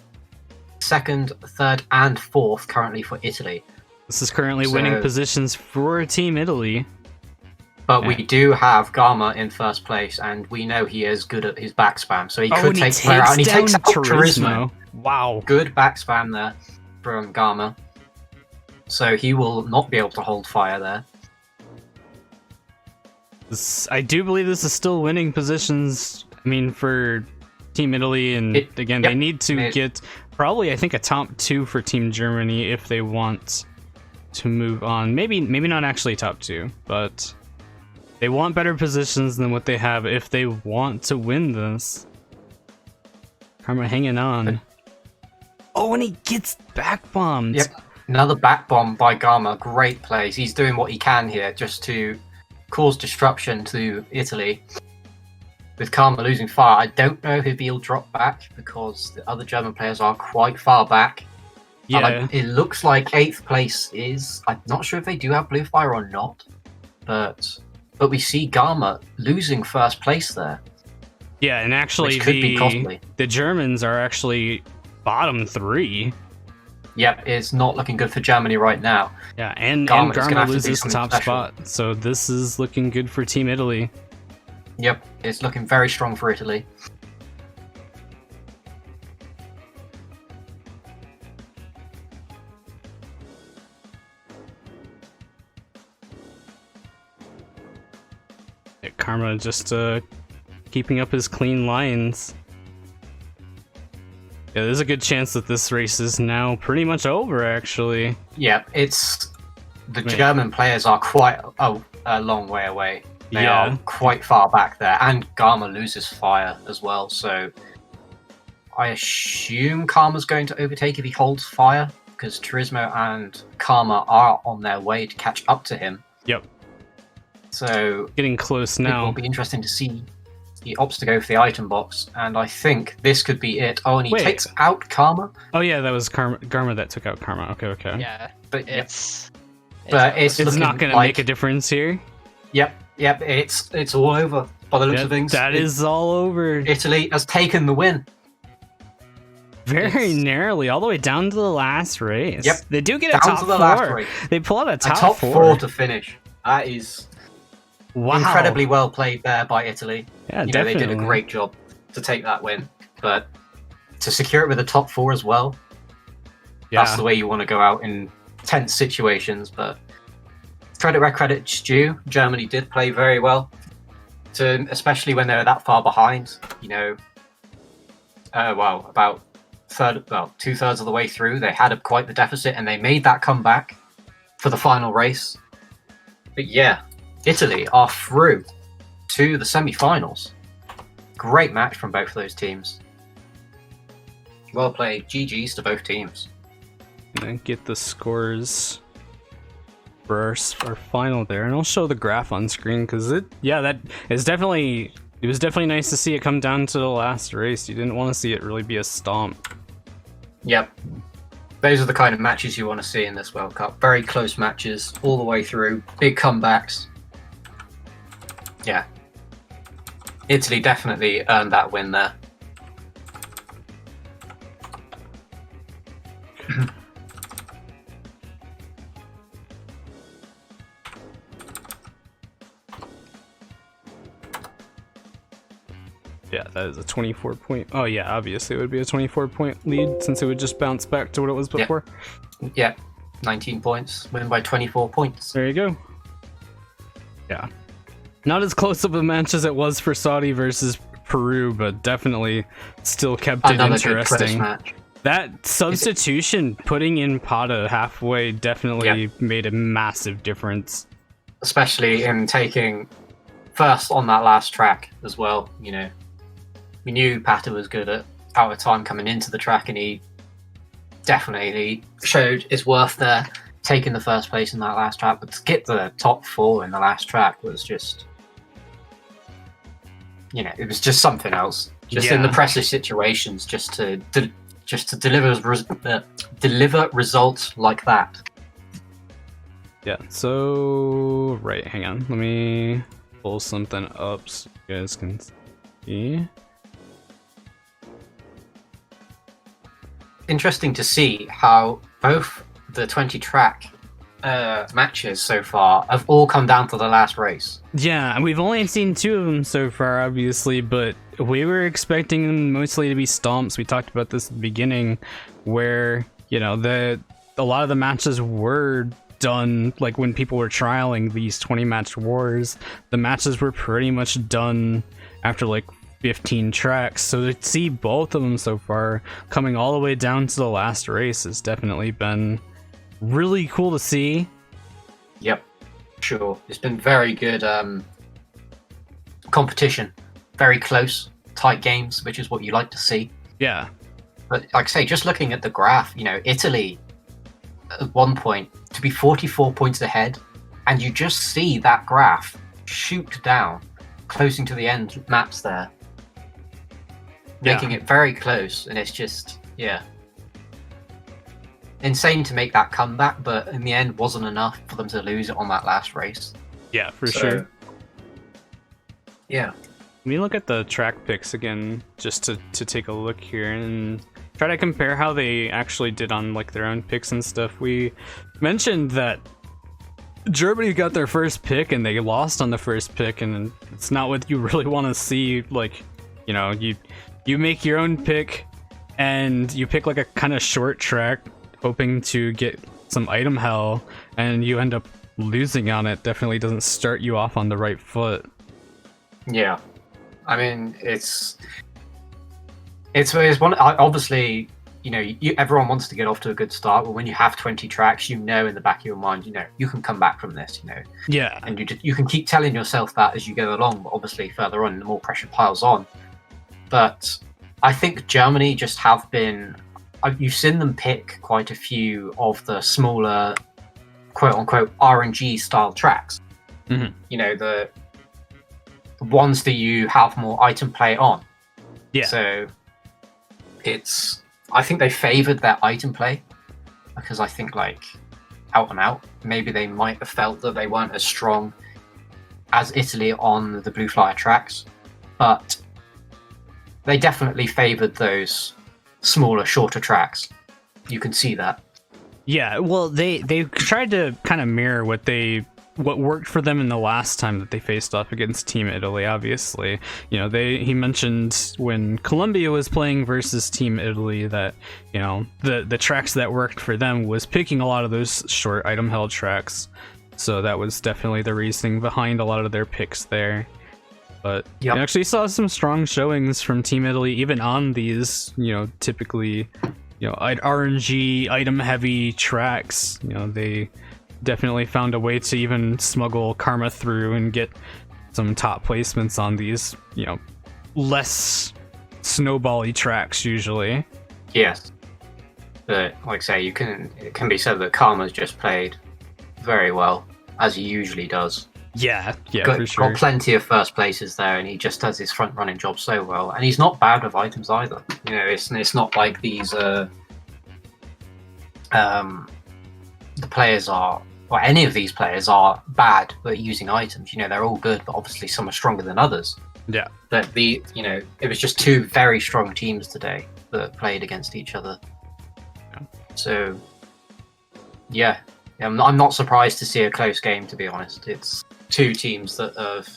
2nd, 3rd, and 4th currently for Italy. This is currently winning positions for Team Italy. But we do have Garma in first place, and we know he is good at his back spam, so he could take the player out, and he takes out Turismo. Wow. Good back spam there from Garma. So he will not be able to hold fire there. I do believe this is still winning positions, I mean, for Team Italy, and again, they need to get probably, I think, a top 2 for Team Germany if they want to move on. Maybe not actually top 2, but they want better positions than what they have if they want to win this. Karma hanging on. Oh, and he gets back bombed. Yep, another back bomb by Garma. Great plays. He's doing what he can here just to cause disruption to Italy. With Karma losing fire, I don't know if he'll drop back because the other German players are quite far back. Yeah. It looks like 8th place is... I'm not sure if they do have blue fire or not, but we see Garma losing first place there. Yeah, and actually the Germans are actually bottom 3. Yep, it's not looking good for Germany right now. Yeah, and Garma loses the top spot, so this is looking good for Team Italy. Yep, it's looking very strong for Italy. Yeah, Karma just keeping up his clean lines. Yeah, there's a good chance that this race is now pretty much over, actually. Yeah, it's... The German players are quite a long way away. They are quite far back there, and Garma loses fire as well, so... I assume Karma's going to overtake if he holds fire, because Turismo and Karma are on their way to catch up to him. Yep. So... Getting close It now. will be interesting to see the ops to go for the item box, and I think this could be it. Oh, and he takes out Karma. Oh yeah, that was Garma that took out Karma. Okay. Yeah, But it's It's not going to make a difference here. Yep, it's all over by the looks of things. That is all over. Italy has taken the win. Very narrowly, all the way down to the last race. Yep. They do get Down a top to the 4. last race. They pull out a top, top four to finish. That is incredibly well played there by Italy. Yeah, They definitely. did a great job to take that win. But to secure it with a top 4 as well, that's the way you want to go out in tense situations. But credit where credit's due. Germany did play very well, especially when they were that far behind. About 2/3 of the way through, they had quite the deficit, and they made that comeback for the final race. But yeah, Italy are through to the semi-finals. Great match from both of those teams. Well played. GG's to both teams. And get the scores for our final there, and I'll show the graph on screen because it was definitely nice to see it come down to the last race. You didn't want to see it really be a stomp. Yep. Those are the kind of matches you want to see in this World Cup. Very close matches all the way through. Big comebacks. Yeah. Italy definitely earned that win there. Yeah, that is a 24-point. Oh yeah, obviously it would be a 24-point lead since it would just bounce back to what it was before. Yeah, 19 points. Win by 24 points. There you go. Yeah. Not as close of a match as it was for Saudi versus Peru, but definitely still kept it Another good close interesting. match. That substitution, putting in Pata halfway, definitely made a massive difference. Especially in taking first on that last track as well. We knew Pata was good at out of time coming into the track, and he definitely showed his worth there, taking the first place in that last track. But to get the top 4 in the last track was just, it was just something else. Just in the pressure situations, just to deliver results like that. Yeah. So hang on. Let me pull something up so you guys can see. Interesting to see how both the 20 track matches so far have all come down to the last race. Yeah, and we've only seen 2 of them so far, obviously, but we were expecting them mostly to be stomps. We talked about this at the beginning, where a lot of the matches were done, like when people were trialing these 20 match wars, the matches were pretty much done after like 15 tracks. So to see both of them so far coming all the way down to the last race has definitely been really cool to see. Yep, sure. It's been very good competition. Very close, tight games, which is what you like to see. Yeah. But like I say, just looking at the graph, Italy at one point to be 44 points ahead, and you just see that graph shoot down, closing to the end maps there, making it very close, and it's just, insane to make that comeback, but in the end wasn't enough for them to lose it on that last race. Yeah, for sure. Yeah. Let me look at the track picks again, just to take a look here and try to compare how they actually did on like their own picks and stuff. We mentioned that Germany got their first pick and they lost on the first pick, and it's not what you really want to see. Like, you know, you make your own pick and you pick like a kind of short track hoping to get some item hell, and you end up losing on it. Definitely doesn't start you off on the right foot. Yeah, I mean, it's one. Obviously, you know, everyone wants to get off to a good start, but when you have 20 tracks, you know, in the back of your mind, you know, you can come back from this, you know. Yeah. And you can keep telling yourself that as you go along, but obviously further on, the more pressure piles on. But I think Germany just have been. You've seen them pick quite a few of the smaller, quote-unquote, RNG style tracks. Mm-hmm. You know, the ones that you have more item play on. Yeah. So I think they favoured their item play, because I think, like, out and out, maybe they might have felt that they weren't as strong as Italy on the Blue Flyer tracks, but they definitely favoured those smaller, shorter tracks. You can see that. Yeah, well, they tried to kind of mirror what worked for them in the last time that they faced off against Team Italy. Obviously, you know, he mentioned when Colombia was playing versus Team Italy that, you know, the tracks that worked for them was picking a lot of those short item held tracks. So that was definitely the reasoning behind a lot of their picks there. But yep. You actually saw some strong showings from Team Italy, even on these, you know, typically, you know, RNG item heavy tracks. You know, they definitely found a way to even smuggle Karma through and get some top placements on these, you know, less snowbally tracks usually. Yes. But like I say, it can be said that Karma's just played very well, as he usually does. Yeah, for sure. Got plenty of first places there, and he just does his front running job so well. And he's not bad with items either. You know, it's not like these the players are, or any of these players are bad at using items. You know, they're all good, but obviously some are stronger than others. Yeah. But it was just two very strong teams today that played against each other. Yeah. So, yeah, I'm not surprised to see a close game, to be honest. It's two teams that have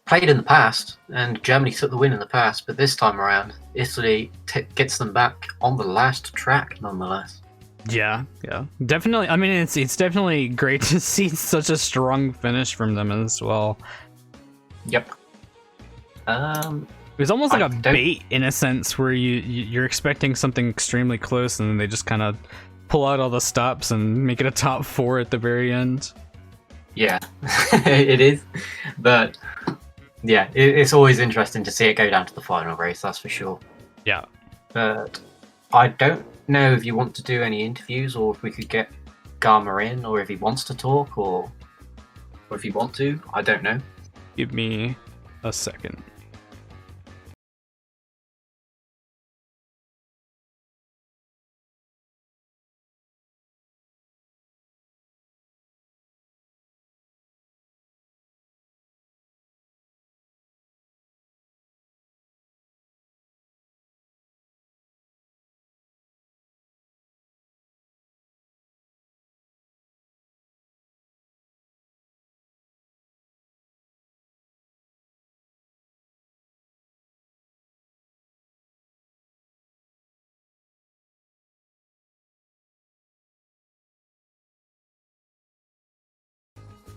played in the past, and Germany took the win in the past, but this time around, Italy gets them back on the last track, nonetheless. Yeah, definitely. I mean, it's definitely great to see such a strong finish from them as well. Yep. It was almost like a bait in a sense, where you're expecting something extremely close, and then they just kind of pull out all the stops and make it a top 4 at the very end. Yeah, it is. But yeah, it's always interesting to see it go down to the final race, that's for sure. Yeah. But I don't know if you want to do any interviews, or if we could get Garma in, or if he wants to talk, or if you want to. I don't know. Give me a second.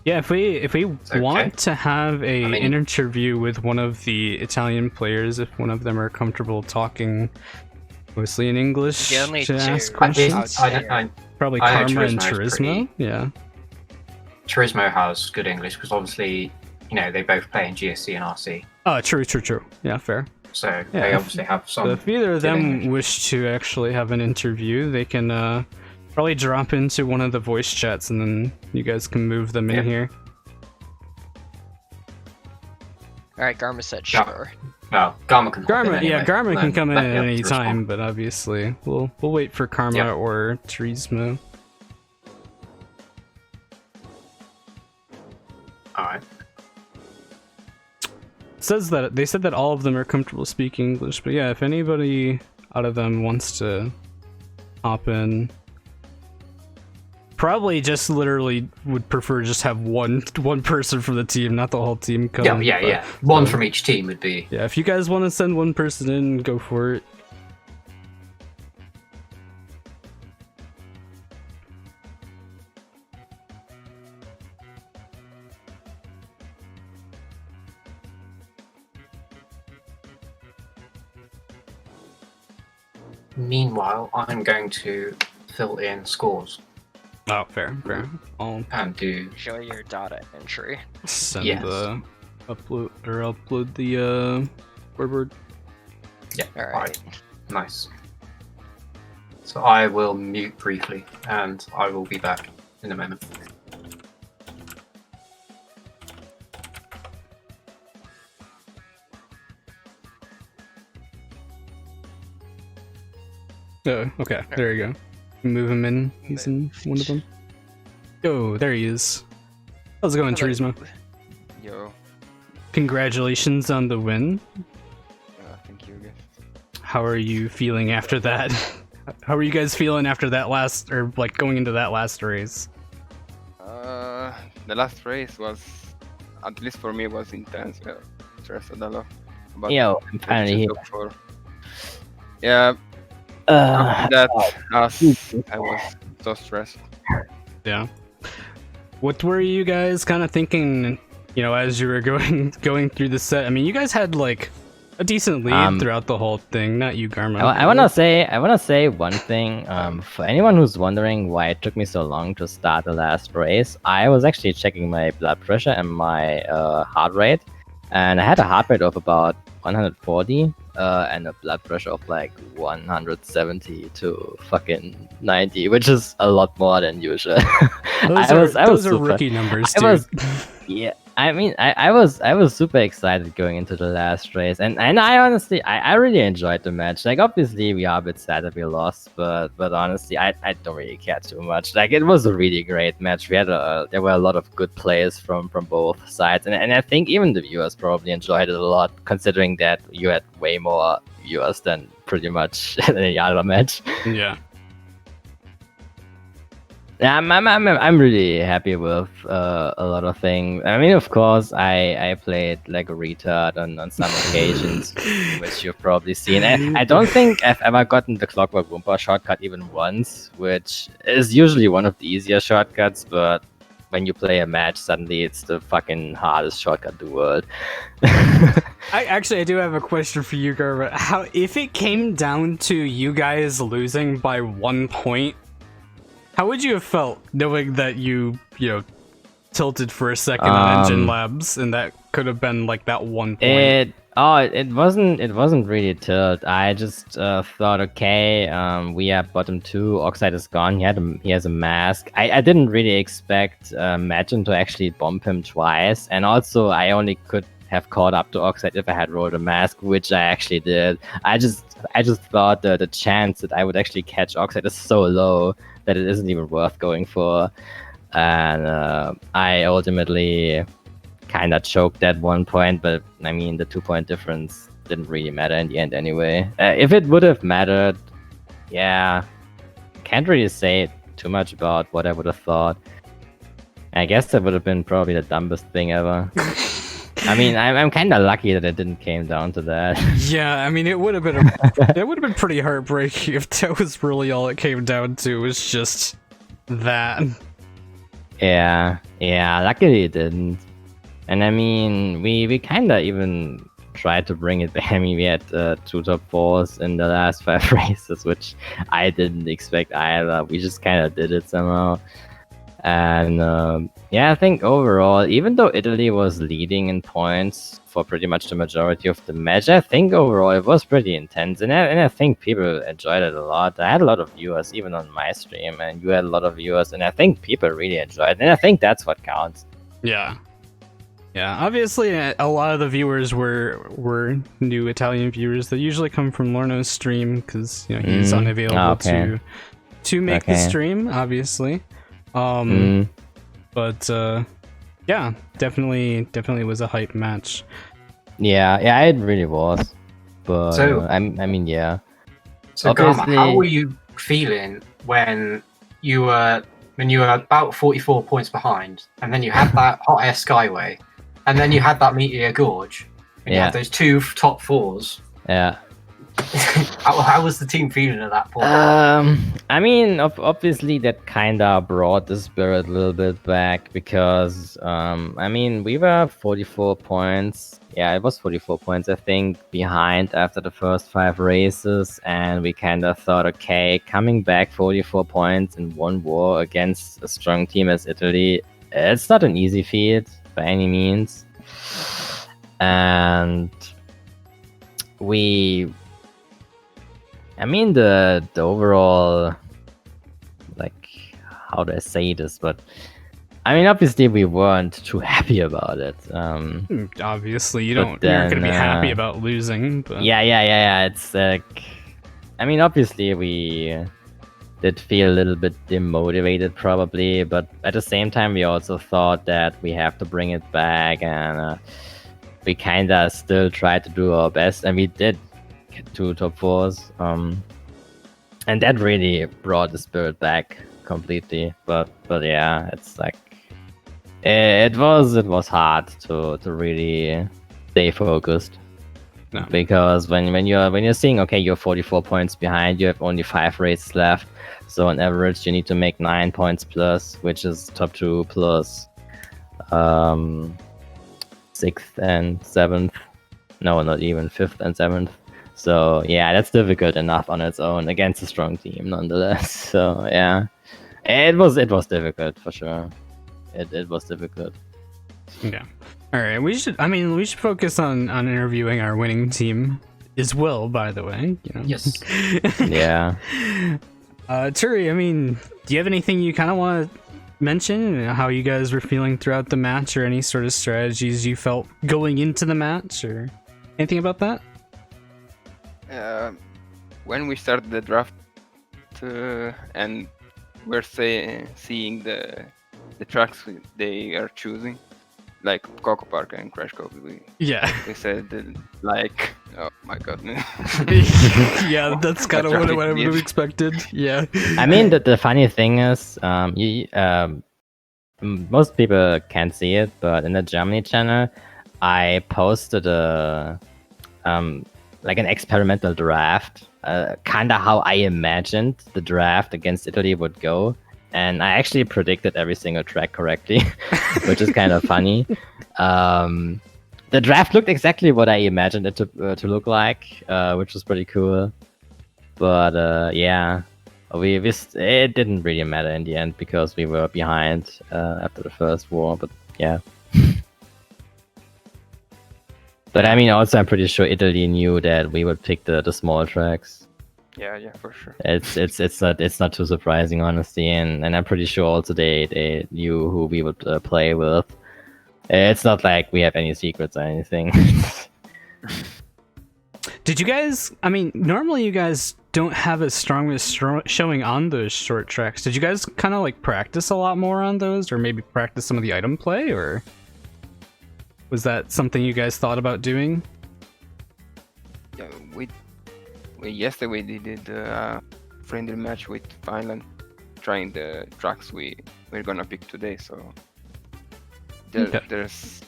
Yeah, if we want to have an interview with one of the Italian players, if one of them are comfortable talking mostly in English to ask questions, probably Garma and Turismo. Yeah, Turismo has good English because obviously, you know, they both play in GSC and RC. Oh, true. Yeah, fair. So yeah, they obviously have some. So if either of them wish to actually have an interview, they can probably drop into one of the voice chats, and then you guys can move them in here. Alright, Garma said sure. No, Garma can. Garma can come in at any time, but obviously we'll wait for Karma or Turismo. Alright. They said that all of them are comfortable speaking English, but yeah, if anybody out of them wants to hop in, probably just literally would prefer just have one person from the team, not the whole team come. Yeah. One from each team would be. Yeah, if you guys want to send one person in, go for it. Meanwhile, I'm going to fill in scores Oh, fair. I'll and do. Show your data entry. send Yes. the upload the scoreboard. Yeah. All right. Nice. So I will mute briefly, and I will be back in a moment. Oh, okay. There you go. Move him in. He's in one of them. Oh, there he is. How's it going, Turismo? Yo, Congratulations on the win. thank you guys. How are you feeling after that? How are you guys feeling after that last, or like going into that last race? The last race was, at least for me, was intense. Yeah, stressed a lot. But Yo, I'm finally here. Yeah, that I was so stressed. Yeah. What were you guys kind of thinking, you know, as you were going through the set? I mean, you guys had like a decent lead throughout the whole thing. Not you, Garma. I wanna say one thing. For anyone who's wondering why it took me so long to start the last race, I was actually checking my blood pressure and my heart rate, and I had a heart rate of about 140 and a blood pressure of like 170 to fucking 90, which is a lot more than usual. Those are super, rookie numbers, dude. Yeah, I mean, I was super excited going into the last race, and I honestly, I really enjoyed the match. Like, obviously, we are a bit sad that we lost, but honestly, I don't really care too much. Like, it was a really great match. We had there were a lot of good players from both sides, and I think even the viewers probably enjoyed it a lot, considering that you had way more viewers than pretty much any other match. Yeah. Yeah, I'm really happy with a lot of things. I mean, of course, I played like a retard on some occasions, which you've probably seen. I don't think I've ever gotten the Clockwork Wumpa shortcut even once, which is usually one of the easier shortcuts, but when you play a match, suddenly it's the fucking hardest shortcut in the world. I do have a question for you, Garma. How, if it came down to you guys losing by 1 point, how would you have felt knowing that you tilted for a second on Engine Labs, and that could have been like that 1 point? It wasn't really tilt. I just thought, okay, we are bottom 2. Oxide is gone. He has a mask. I didn't really expect Magin to actually bomb him twice, and also I only could have caught up to Oxide if I had rolled a mask, which I actually did. I just thought the chance that I would actually catch Oxide is so low that it isn't even worth going for, and I ultimately kind of choked at 1 point, but I mean, the 2 point difference didn't really matter in the end anyway. If it would have mattered, yeah, can't really say too much about what I would have thought. I guess that would have been probably the dumbest thing ever. I mean, I'm kind of lucky that it didn't came down to that. Yeah, I mean, it would have been it would have been pretty heartbreaking if that was really all it came down to, was just that. Yeah, luckily it didn't. And I mean, we kind of even tried to bring it back. I mean, we had 2 top 4s in the last 5 races, which I didn't expect either. We just kind of did it somehow. And yeah, I think overall, even though Italy was leading in points for pretty much the majority of the match, I think overall it was pretty intense, and I think people enjoyed it a lot. I had a lot of viewers even on my stream, and you had a lot of viewers, and I think people really enjoyed it, and I think that's what counts. Yeah, obviously a lot of the viewers were new Italian viewers that usually come from Lorno's stream, because he's unavailable to make the stream, obviously. But yeah, definitely was a hype match. Yeah, it really was. But so I mean, yeah. So Garma, how were you feeling when you were when you were about 44 points behind, and then you had that hot air skyway, and then you had that meteor gorge, and you had those two top fours. Yeah. How was the team feeling at that point? I mean, obviously that kind of brought the spirit a little bit back because, I mean, we were 44 points. Yeah, it was 44 points, I think, behind after the first 5 races, and we kind of thought, okay, coming back 44 points in one war against a strong team as Italy, it's not an easy feat by any means. And I mean, the overall, like, how do I say this? But I mean, obviously, we weren't too happy about it. Obviously, you're not gonna be happy about losing. But... Yeah. It's like, I mean, obviously, we did feel a little bit demotivated, probably, but at the same time, we also thought that we have to bring it back, and we kind of still tried to do our best, and we did. 2 top 4s, and that really brought the spirit back completely. But yeah, it's like it was hard to really stay focused. No. Because when you're seeing, okay, you're 44 points behind, you have only 5 races left, so on average you need to make 9 points plus, which is top 2 plus 6th and 7th. No, not even 5th and 7th. So yeah, that's difficult enough on its own against a strong team, nonetheless. So yeah, it was difficult for sure. It was difficult. Yeah. All right. We should focus on interviewing our winning team as well. By the way, you know. Yes. Yeah. Turi, I mean, do you have anything you kind of want to mention? How you guys were feeling throughout the match, or any sort of strategies you felt going into the match, or anything about that? When we started the draft and we're seeing the tracks they are choosing, like Coco Park and Crash Coke, we said that, like, oh my god. Yeah, that's kind of what I would have expected. Yeah. I mean, the funny thing is, most people can't see it, but in the Germany channel, I posted like an experimental draft, kind of how I imagined the draft against Italy would go, and I actually predicted every single track correctly, which is kind of funny. The draft looked exactly what I imagined it to look like, which was pretty cool. But yeah, it didn't really matter in the end because we were behind after the first war. But yeah. But I mean, also, I'm pretty sure Italy knew that we would pick the small tracks. Yeah, for sure. It's not too surprising, honestly, and I'm pretty sure also they knew who we would play with. It's not like we have any secrets or anything. Did you guys? I mean, normally you guys don't have as strong as showing on those short tracks. Did you guys kind of like practice a lot more on those, or maybe practice some of the item play, or? Was that something you guys thought about doing? Yeah, we yesterday we did a friendly match with Finland, trying the tracks we're gonna pick today. So there's that's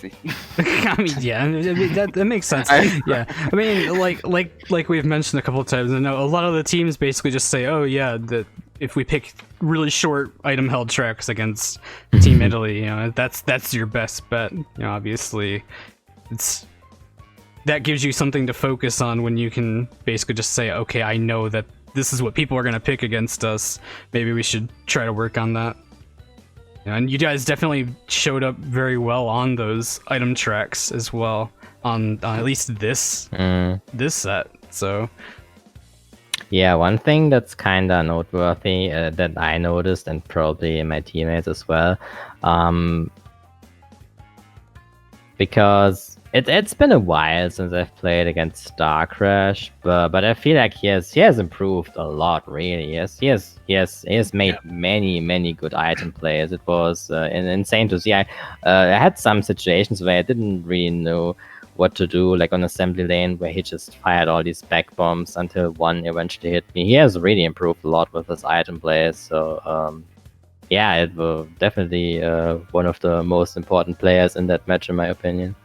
it. I mean, yeah, that makes sense. Yeah, I mean, like we've mentioned a couple of times, I know a lot of the teams basically just say, oh yeah, that if we pick really short item held tracks against Team Italy, you know, that's your best bet. You know, obviously, that gives you something to focus on when you can basically just say, okay, I know that this is what people are gonna pick against us. Maybe we should try to work on that. You know, and you guys definitely showed up very well on those item tracks as well on at least this set. So. Yeah, one thing that's kind of noteworthy that I noticed, and probably my teammates as well, because it's been a while since I've played against Star Crash, but I feel like he has improved a lot, really. He has made many good item plays. It was insane to see. I had some situations where I didn't really know what to do, like on assembly lane where he just fired all these back bombs until one eventually hit me. He has really improved a lot with his item plays, so yeah, it will definitely one of the most important players in that match, in my opinion.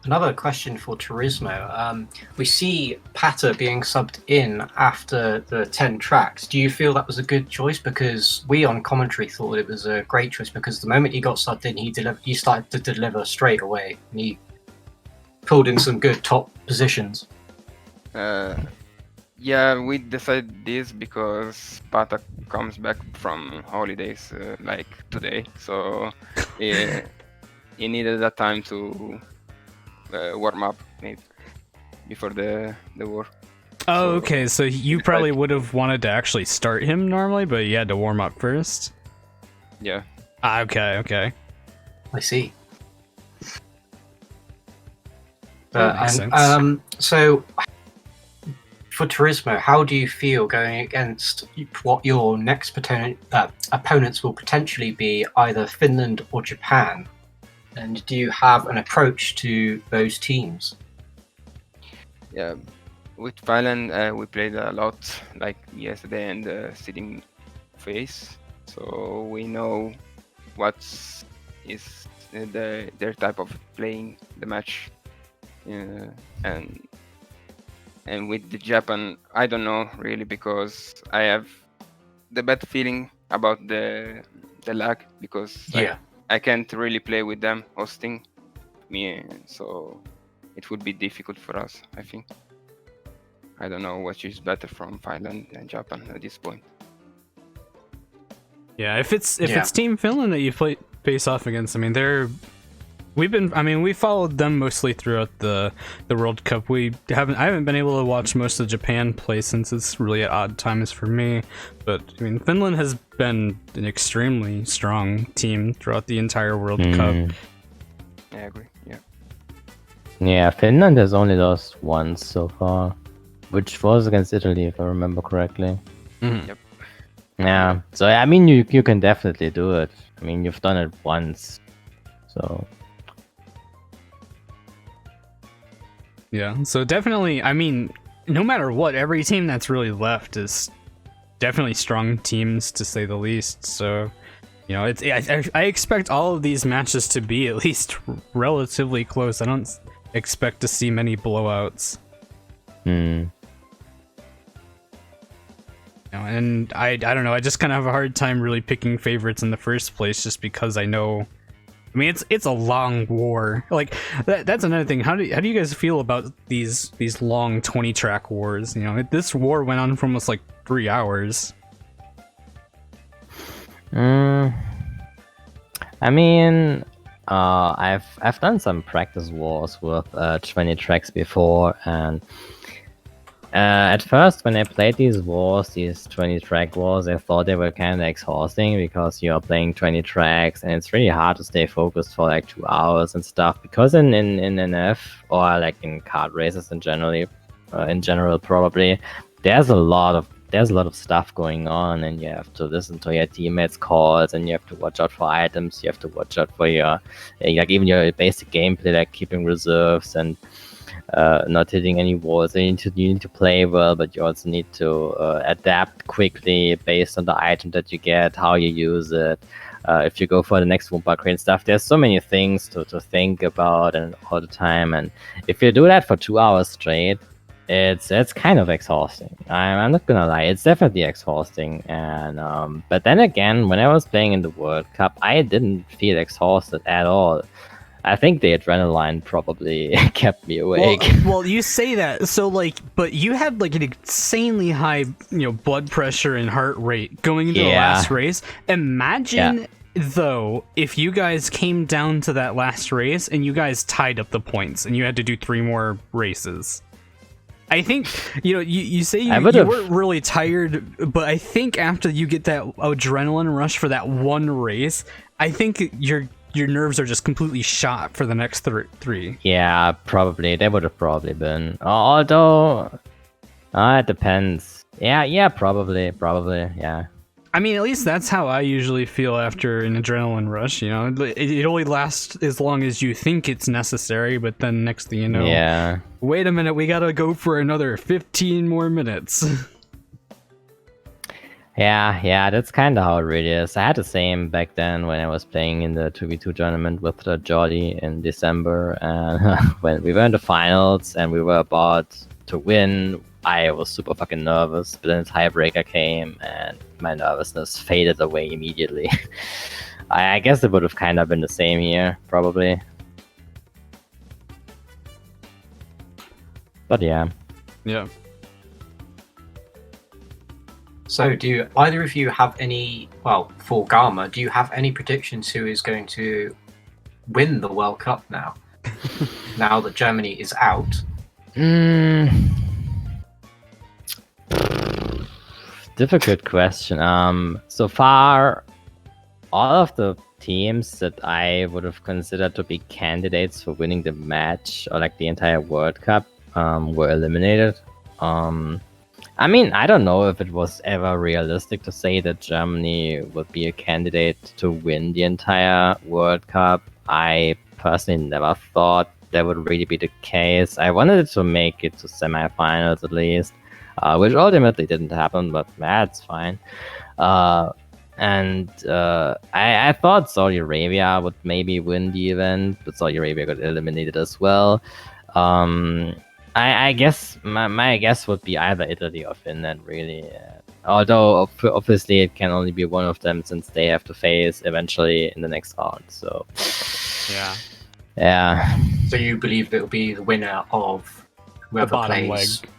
Another question for Turismo. We see Pata being subbed in after the 10 tracks. Do you feel that was a good choice? Because we on commentary thought it was a great choice, because the moment he got subbed in, he started to deliver straight away. And he pulled in some good top positions. Yeah, we decided this because Pata comes back from holidays like today, so he needed that time to warm up maybe before the war. Oh, okay. So you probably would have wanted to actually start him normally, but you had to warm up first. Yeah. Okay. I see. That makes sense. So for Turismo, how do you feel going against what your next opponents will potentially be, either Finland or Japan? And do you have an approach to those teams? Yeah, with Thailand we played a lot, like yesterday and the sitting phase, so we know what is their type of playing the match, and with the Japan, I don't know really, because I have the bad feeling about the lag, because I can't really play with them hosting me, so it would be difficult for us, I think. I don't know which is better from Thailand and Japan at this point. Yeah, if it's Team Finland that you face off against, I mean we followed them mostly throughout the World Cup. I haven't been able to watch most of Japan play since it's really at odd times for me. But I mean, Finland has been an extremely strong team throughout the entire World Cup. I agree. Yeah. Yeah, Finland has only lost once so far, which was against Italy, if I remember correctly. Yep. Yeah. So I mean, you can definitely do it. I mean, you've done it once, so. Yeah, so definitely, I mean, no matter what, every team that's really left is definitely strong teams, to say the least. So, you know, I expect all of these matches to be at least relatively close. I don't expect to see many blowouts. You know, and I don't know, I just kind of have a hard time really picking favorites in the first place, just because I know. I mean, it's a long war. Like that's another thing. How do you guys feel about these long 20-track wars? You know, this war went on for almost like 3 hours. I mean, I've done some practice wars with 20 tracks before, and at first when I played these 20-track wars, I thought they were kind of exhausting, because you're playing 20 tracks and it's really hard to stay focused for like 2 hours and stuff. Because in NF, or like in kart races in general probably, there's a lot of stuff going on, and you have to listen to your teammates' calls, and you have to watch out for items. You have to watch out for your like even your basic gameplay, like keeping reserves and not hitting any walls. You need to play well, but you also need to adapt quickly based on the item that you get, how you use it. If you go for the next Wumpa crane stuff, there's so many things to think about and all the time. And if you do that for 2 hours straight, it's kind of exhausting. I'm not gonna lie, it's definitely exhausting. And but then again, when I was playing in the World Cup, I didn't feel exhausted at all. I think the adrenaline probably kept me awake. Well, you say that, so like, but you had like an insanely high, blood pressure and heart rate going into the last race. Imagine though, if you guys came down to that last race and you guys tied up the points and you had to do 3 more races. I think, you say you weren't really tired, but I think after you get that adrenaline rush for that one race, I think your nerves are just completely shot for the next 3. Yeah, probably. They would have probably been. Although, it depends. Yeah, probably, yeah. I mean, at least that's how I usually feel after an adrenaline rush. You know, it only lasts as long as you think it's necessary, but then next thing you know, Yeah. wait a minute, we gotta go for another 15 more minutes. Yeah, that's kind of how it really is. I had the same back then when I was playing in the 2v2 tournament with Jordi in December, and when we were in the finals and we were about to win, I was super fucking nervous, but then the tiebreaker came and my nervousness faded away immediately. I guess it would have kind of been the same here, probably. But yeah. Yeah. So, do either of you have any? Well, for Garma, do you have any predictions who is going to win the World Cup now? Now that Germany is out. Difficult question. So far, all of the teams that I would have considered to be candidates for winning the match or like the entire World Cup were eliminated. I mean, I don't know if it was ever realistic to say that Germany would be a candidate to win the entire World Cup. I personally never thought that would really be the case. I wanted it to make it to semifinals at least, which ultimately didn't happen, but that's fine. I thought Saudi Arabia would maybe win the event, but Saudi Arabia got eliminated as well. I guess my guess would be either Italy or Finland, really. Although obviously it can only be one of them since they have to face eventually in the next round. So yeah. So you believe it will be the winner of whoever bottom plays? leg.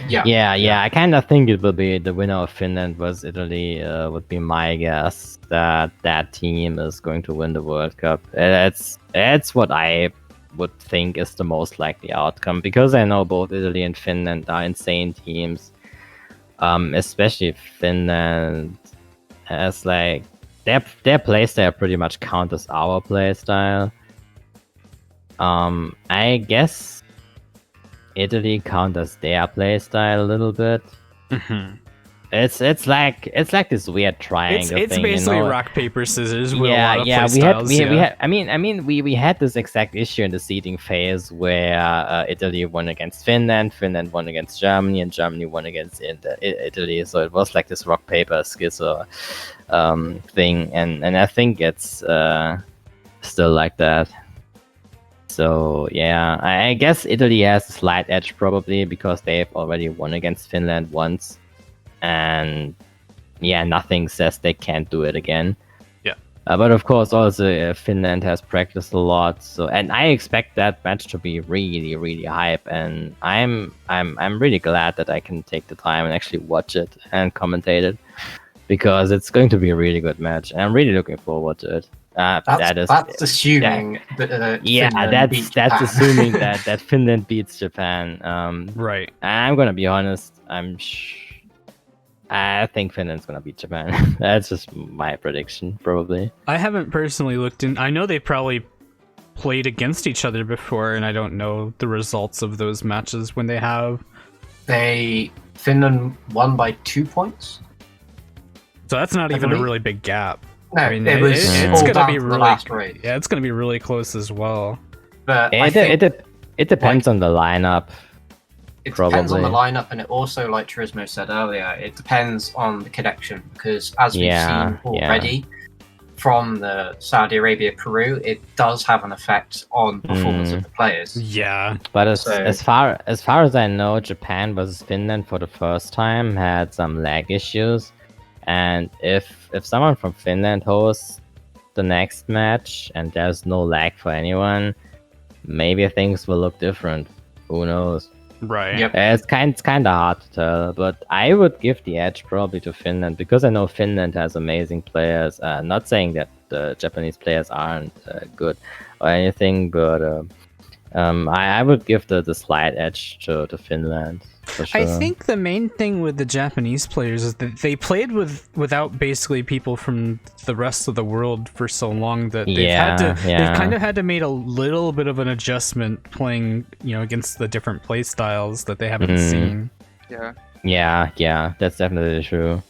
Yeah. I kind of think it will be the winner of Finland versus Italy. Would be my guess that team is going to win the World Cup. It's what I would think is the most likely outcome, because I know both Italy and Finland are insane teams. Especially Finland, as like their playstyle pretty much counters our playstyle. I guess Italy counters their playstyle a little bit. Mm-hmm. It's like this weird triangle It's thing. basically you know? rock paper scissors with a Yeah, lot of yeah. playstyles. We had this exact issue in the seeding phase where Italy won against Finland won against Germany, and Germany won against Italy. So it was like this rock paper schizo thing, and I think it's still like that. So yeah, I guess Italy has a slight edge probably because they've already won against Finland once. And yeah, nothing says they can't do it again. Yeah. But of course, also Finland has practiced a lot, so and I expect that match to be really, really hype. And I'm really glad that I can take the time and actually watch it and commentate it, because it's going to be a really good match. And I'm really looking forward to it. That's assuming that Finland beats that's Japan. assuming that Finland beats Japan. Right. I'm gonna be honest. I think Finland's gonna beat Japan. That's just my prediction, probably. I haven't personally looked in. I know they probably played against each other before, and I don't know the results of those matches when they have. Finland won by 2 points. So that's not I even a believe. really big gap. No, I mean, it was it's all gonna down be to the really last race. Yeah, it's gonna be really close as well. But I think It depends on the lineup. it depends on the probably. lineup, and it also, like Turismo said earlier, it depends on the connection, because as we've Yeah, seen already from the Saudi Arabia Peru, it does have an effect on performance of the players. Yeah. But So- as far as I know, Japan versus Finland for the first time had some lag issues, and if someone from Finland hosts the next match and there's no lag for anyone, maybe things will look different. Who knows? Right. Yep. It's kind of hard to tell, but I would give the edge probably to Finland, because I know Finland has amazing players. Not saying that the Japanese players aren't good or anything, but I would give the slight edge to Finland for sure. I think the main thing with the Japanese players is that they played without basically people from the rest of the world for so long that they've kind of had to make a little bit of an adjustment playing, against the different play styles that they haven't seen. Yeah. Yeah, that's definitely true.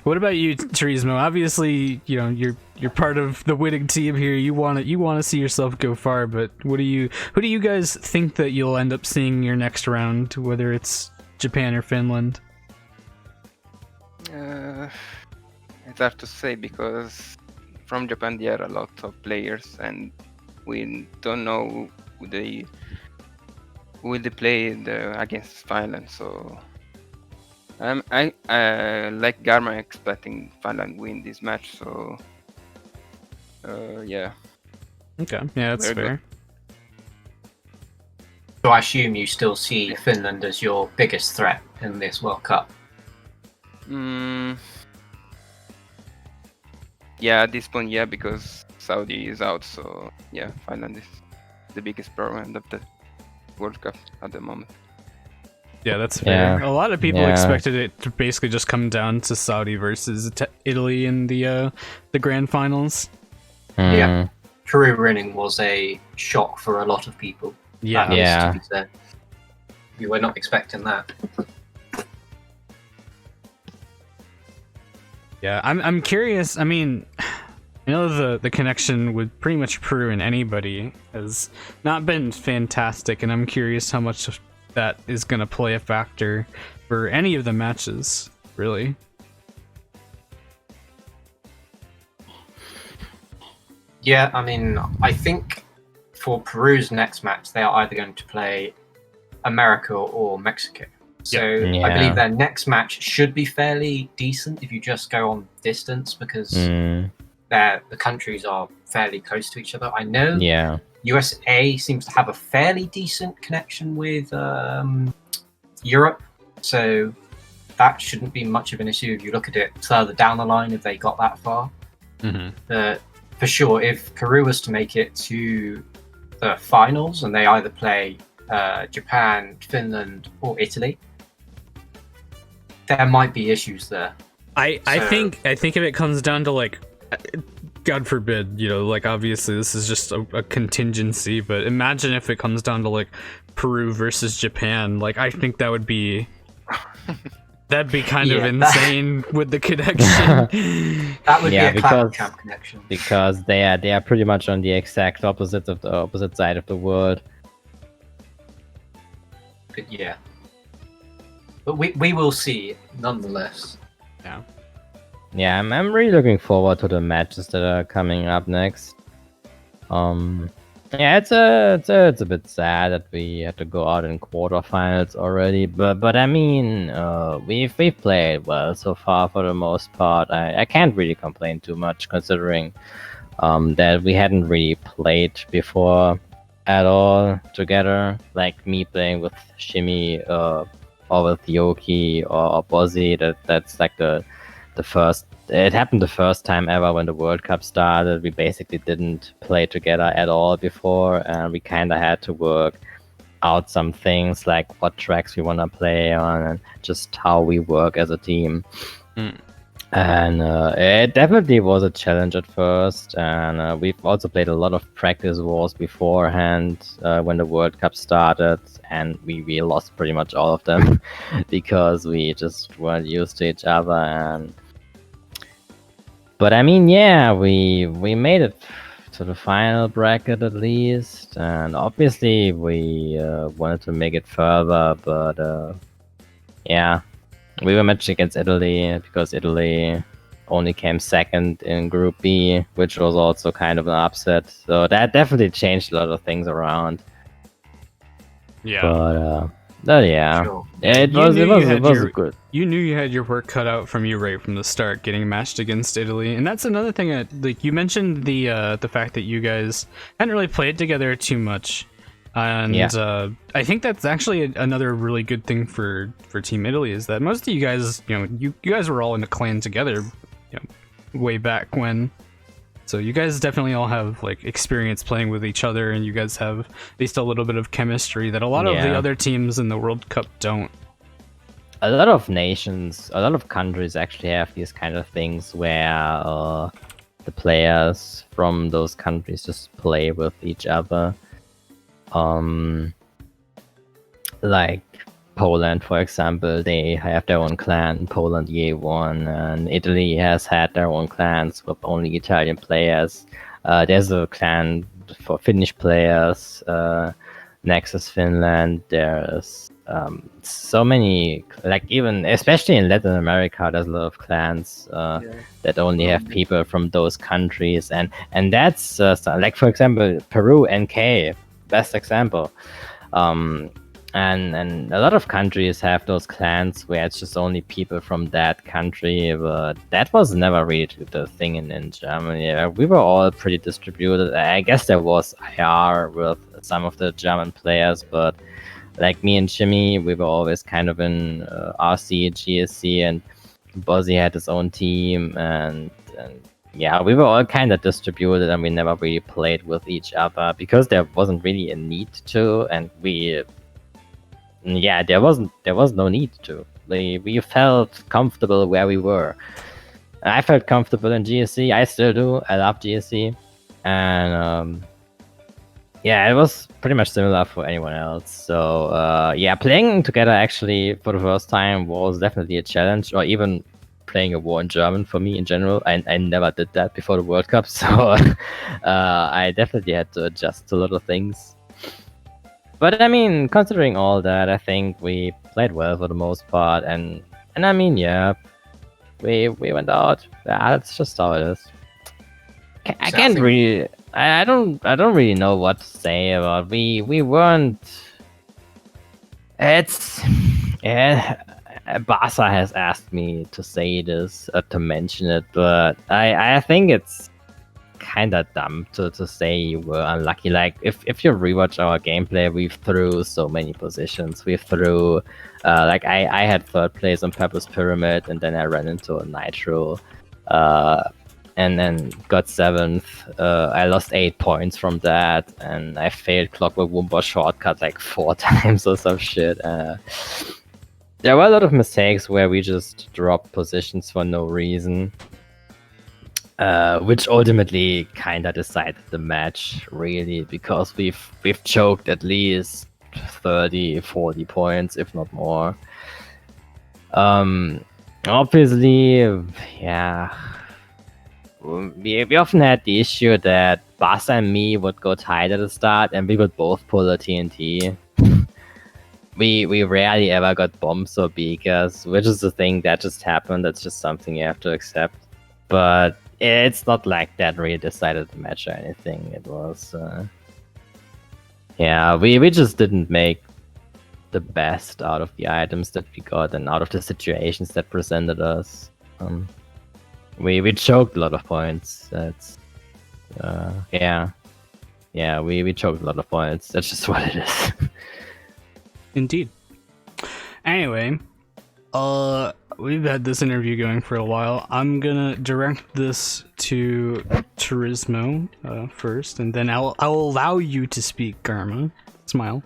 What about you, Turismo? Obviously, you know you're part of the winning team here. You want to see yourself go far, but who do you guys think that you'll end up seeing your next round, whether it's Japan or Finland? It's hard to say because from Japan there are a lot of players, and we don't know who they play against Finland. So I like Garma expecting Finland win this match. So yeah. Okay, yeah, that's Very fair. So I assume you still see Finland as your biggest threat in this World Cup. Yeah, at this point, yeah, because Saudi is out, so yeah, Finland is the biggest problem of the World Cup at the moment. Yeah, that's fair. Yeah. A lot of people Yeah. expected it to basically just come down to Saudi versus Italy in the grand finals. Yeah. Peru winning was a shock for a lot of people. Yeah. At least, Yeah. to be said. We were not expecting that. Yeah, I'm curious. I mean, I know the connection with pretty much Peru and anybody has not been fantastic, and I'm curious how much of that is going to play a factor for any of the matches, really. Yeah, I mean, I think for Peru's next match, they are either going to play America or Mexico. So Yeah. I believe their next match should be fairly decent if you just go on distance because the countries are fairly close to each other. I know Yeah. USA seems to have a fairly decent connection with Europe, so that shouldn't be much of an issue if you look at it further down the line if they got that far. But for sure, if Peru was to make it to the finals and they either play Japan, Finland, or Italy, there might be issues there. I think if it comes down to like, God forbid, you know, like obviously this is just a contingency, but imagine if it comes down to like Peru versus Japan. Like I think that'd be kind of insane with the connection. That would Yeah, be a because- camp connection. Because they are pretty much on the exact opposite of the opposite side of the world. But yeah. But we will see nonetheless. Yeah, I'm really looking forward to the matches that are coming up next. Yeah, it's a bit sad that we had to go out in quarterfinals already, but I mean, we've played well so far for the most part. I can't really complain too much considering that we hadn't really played before at all together. Like me playing with Shimmy or with Yoki or Bozzy. That's like the first. It happened the first time ever when the World Cup started. We basically didn't play together at all before, and we kind of had to work out some things like what tracks we want to play on and just how we work as a team. And it definitely was a challenge at first, and we've also played a lot of practice wars beforehand when the World Cup started, and we lost pretty much all of them because we just weren't used to each other. But I mean, yeah, we made it to the final bracket at least, and obviously we wanted to make it further, but yeah, we were matched against Italy because Italy only came second in Group B, which was also kind of an upset. So that definitely changed a lot of things around. Yeah. But yeah, Sure. it You was knew you had good. You knew you had your work cut out from you right from the start, getting matched against Italy, and that's another thing. Like you mentioned the fact that you guys hadn't really played together too much, and I think that's actually another really good thing for Team Italy is that most of you guys, you guys were all in a clan together, way back when. So you guys definitely all have like experience playing with each other, and you guys have at least a little bit of chemistry that a lot of the other teams in the World Cup don't. A lot of nations, a lot of countries actually have these kind of things where the players from those countries just play with each other. Like Poland, for example, they have their own clan. Poland EA1, and Italy has had their own clans with only Italian players. There's a clan for Finnish players. Nexus Finland. There's so many, like even especially in Latin America, there's a lot of clans that only have people from those countries, and that's like, for example, Peru NK, best example. And a lot of countries have those clans where it's just only people from that country, but that was never really the thing in Germany. We were all pretty distributed. I guess there was IR with some of the German players, but like me and Jimmy, we were always kind of in RC, GSC, and Bozzy had his own team, and yeah, we were all kind of distributed, and we never really played with each other because there wasn't really a need to, and there was no need to. We felt comfortable where we were. I felt comfortable in GSC. I still do. I love GSC, and it was pretty much similar for anyone else. So playing together actually for the first time was definitely a challenge, or even playing a war in German for me in general. I never did that before the World Cup, so I definitely had to adjust to a lot of things. But I mean, considering all that, I think we played well for the most part, and I mean, yeah, we went out. That's just how it is. I can't really. I don't really know what to say about. We weren't. It's Basa has asked me to say this, to mention it, but I think it's kind of dumb to say you were unlucky. Like if you rewatch our gameplay, we threw so many positions. We threw like I had third place on Purpose Pyramid, and then I ran into a Nitro, and then got 7th. I lost 8 points from that, and I failed Clockwork Wumba shortcut like 4 times or some shit. There were a lot of mistakes where we just dropped positions for no reason. Which ultimately kind of decided the match, really, because we've choked at least 30-40 points, if not more. Obviously, yeah, we often had the issue that Basa and me would go tight at the start, and we would both pull a TNT. We rarely ever got bombs or beakers, which is the thing that just happened. That's just something you have to accept. But it's not like that really decided the match or anything. It was, we just didn't make the best out of the items that we got and out of the situations that presented us. We choked a lot of points. That's, we choked a lot of points. That's just what it is. Indeed. Anyway, we've had this interview going for a while. I'm gonna direct this to Turismo first, and then I'll allow you to speak, Garma. Smile.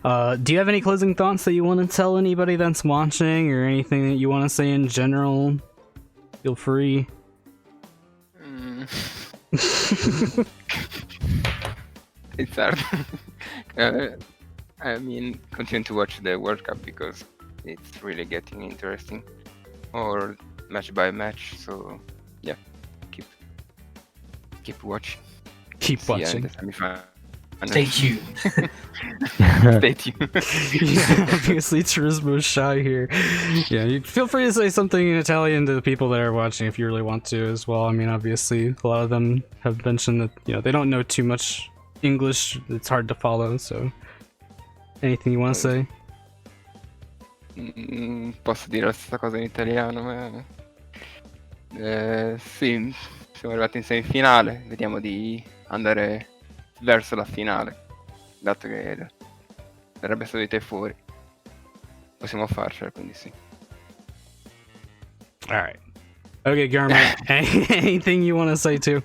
Do you have any closing thoughts that you want to tell anybody that's watching, or anything that you want to say in general? Feel free. It's hard. I mean, continue to watch the World Cup because it's really getting interesting, or match by match. So yeah, keep watching. Keep watching. Stay tuned. Stay tuned. Yeah, obviously Turismo's shy here. Yeah, you feel free to say something in Italian to the people that are watching if you really want to as well. I mean, obviously a lot of them have mentioned that, you know, they don't know too much English. It's hard to follow, so anything you want to say? Posso dire la stessa cosa in italiano, ma sì, siamo arrivati in semifinale, vediamo di andare verso la finale, dato che l'Arabia Saudita è fuori. Possiamo farcela, quindi sì. Alright. Okay, Garma, anything you want to say too?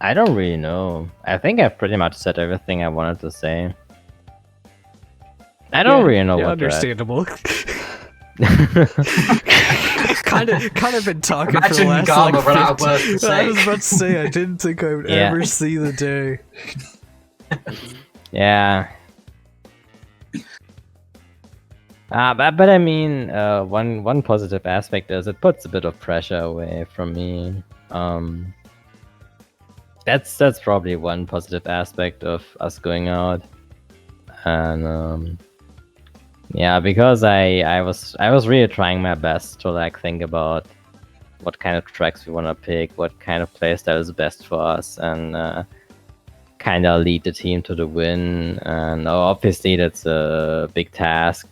I don't really know. I think I've pretty much said everything I wanted to say. I don't really know what understandable. kind of been talking Imagine for the last Garma like run out of 15 words to say. I was about to say I didn't think I would ever see the day. Yeah. But I mean, one positive aspect is it puts a bit of pressure away from me. That's probably one positive aspect of us going out, and yeah, because I was really trying my best to like think about what kind of tracks we want to pick, what kind of playstyle is best for us, and kind of lead the team to the win. And obviously that's a big task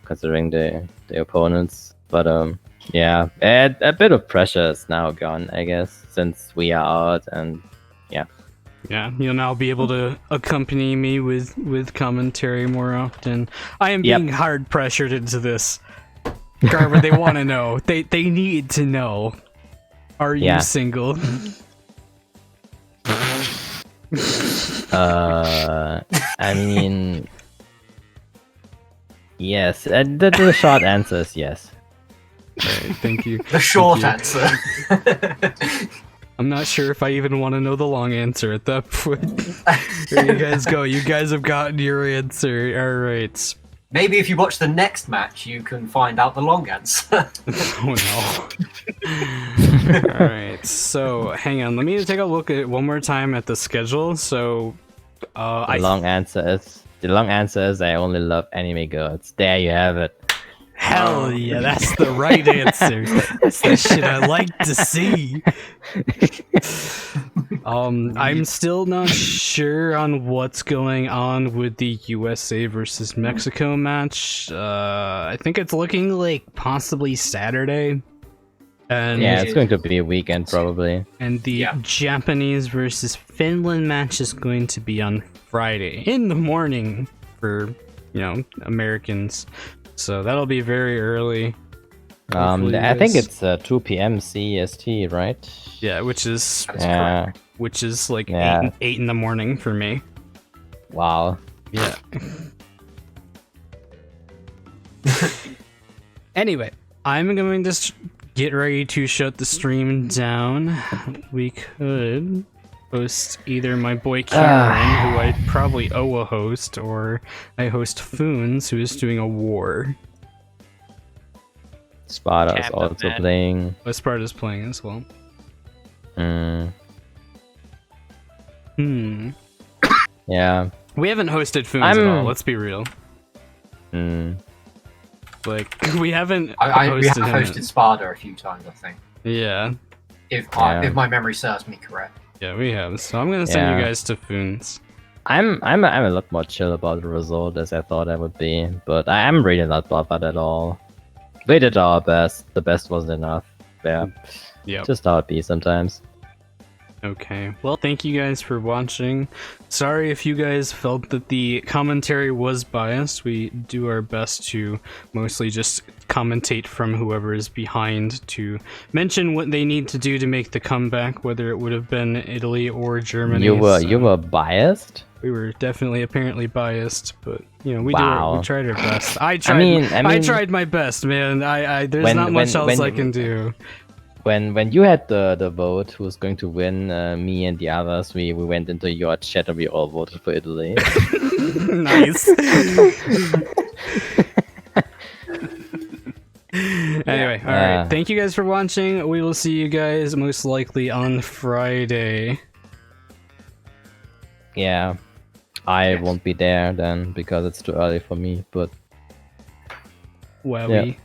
considering the opponents. But yeah, a bit of pressure is now gone, I guess, since we are out. And yeah, you'll now be able to accompany me with commentary more often. I am being hard pressured into this. Garma, they want to know. They need to know. Are you single? I mean, yes. The short answer is yes. Alright, thank you. The short answer. I'm not sure if I even want to know the long answer at that point. There you guys go. You guys have gotten your answer. Alright. Maybe if you watch the next match, you can find out the long answer. Oh no. Alright, so hang on. Let me take a look at one more time at the schedule. So the long answer is I only love anime girls. There you have it. Hell yeah, that's the right answer. That's the shit I like to see. I'm still not sure on what's going on with the USA versus Mexico match. I think it's looking like possibly Saturday. And yeah, it's going to be a weekend probably. And the Japanese versus Finland match is going to be on Friday in the morning for, Americans. So that'll be very early. I think it's 2 p.m. CST, right? Yeah, which is like 8 in the morning for me. Wow. Yeah. Anyway, I'm going to get ready to shut the stream down. We could host either my boy Cameron, who I probably owe a host, or I host Foons, who is doing a war. Sparta's also playing. Oh, Sparta's playing as well. Yeah. We haven't hosted Foons at all, let's be real. Like, we haven't we have hosted Sparta a few times, I think. Yeah. If my memory serves me correct. Yeah, we have. So I'm gonna send you guys to Foons. I'm a lot more chill about the result as I thought I would be, but I am really not bothered at all. We did our best. The best wasn't enough. Yeah. Just how it be sometimes. Okay, well, thank you guys for watching. Sorry if you guys felt that the commentary was biased. We do our best to mostly just commentate from whoever is behind to mention what they need to do to make the comeback, whether it would have been Italy or Germany. You were biased? We were definitely apparently biased, but we we tried our best. I tried my best, man. There's not much else I can do. When you had the vote who's going to win, me and the others, we went into your chat and we all voted for Italy. Nice. Anyway, alright. Thank you guys for watching. We will see you guys most likely on Friday. Yeah. I won't be there then because it's too early for me, but... Wowie.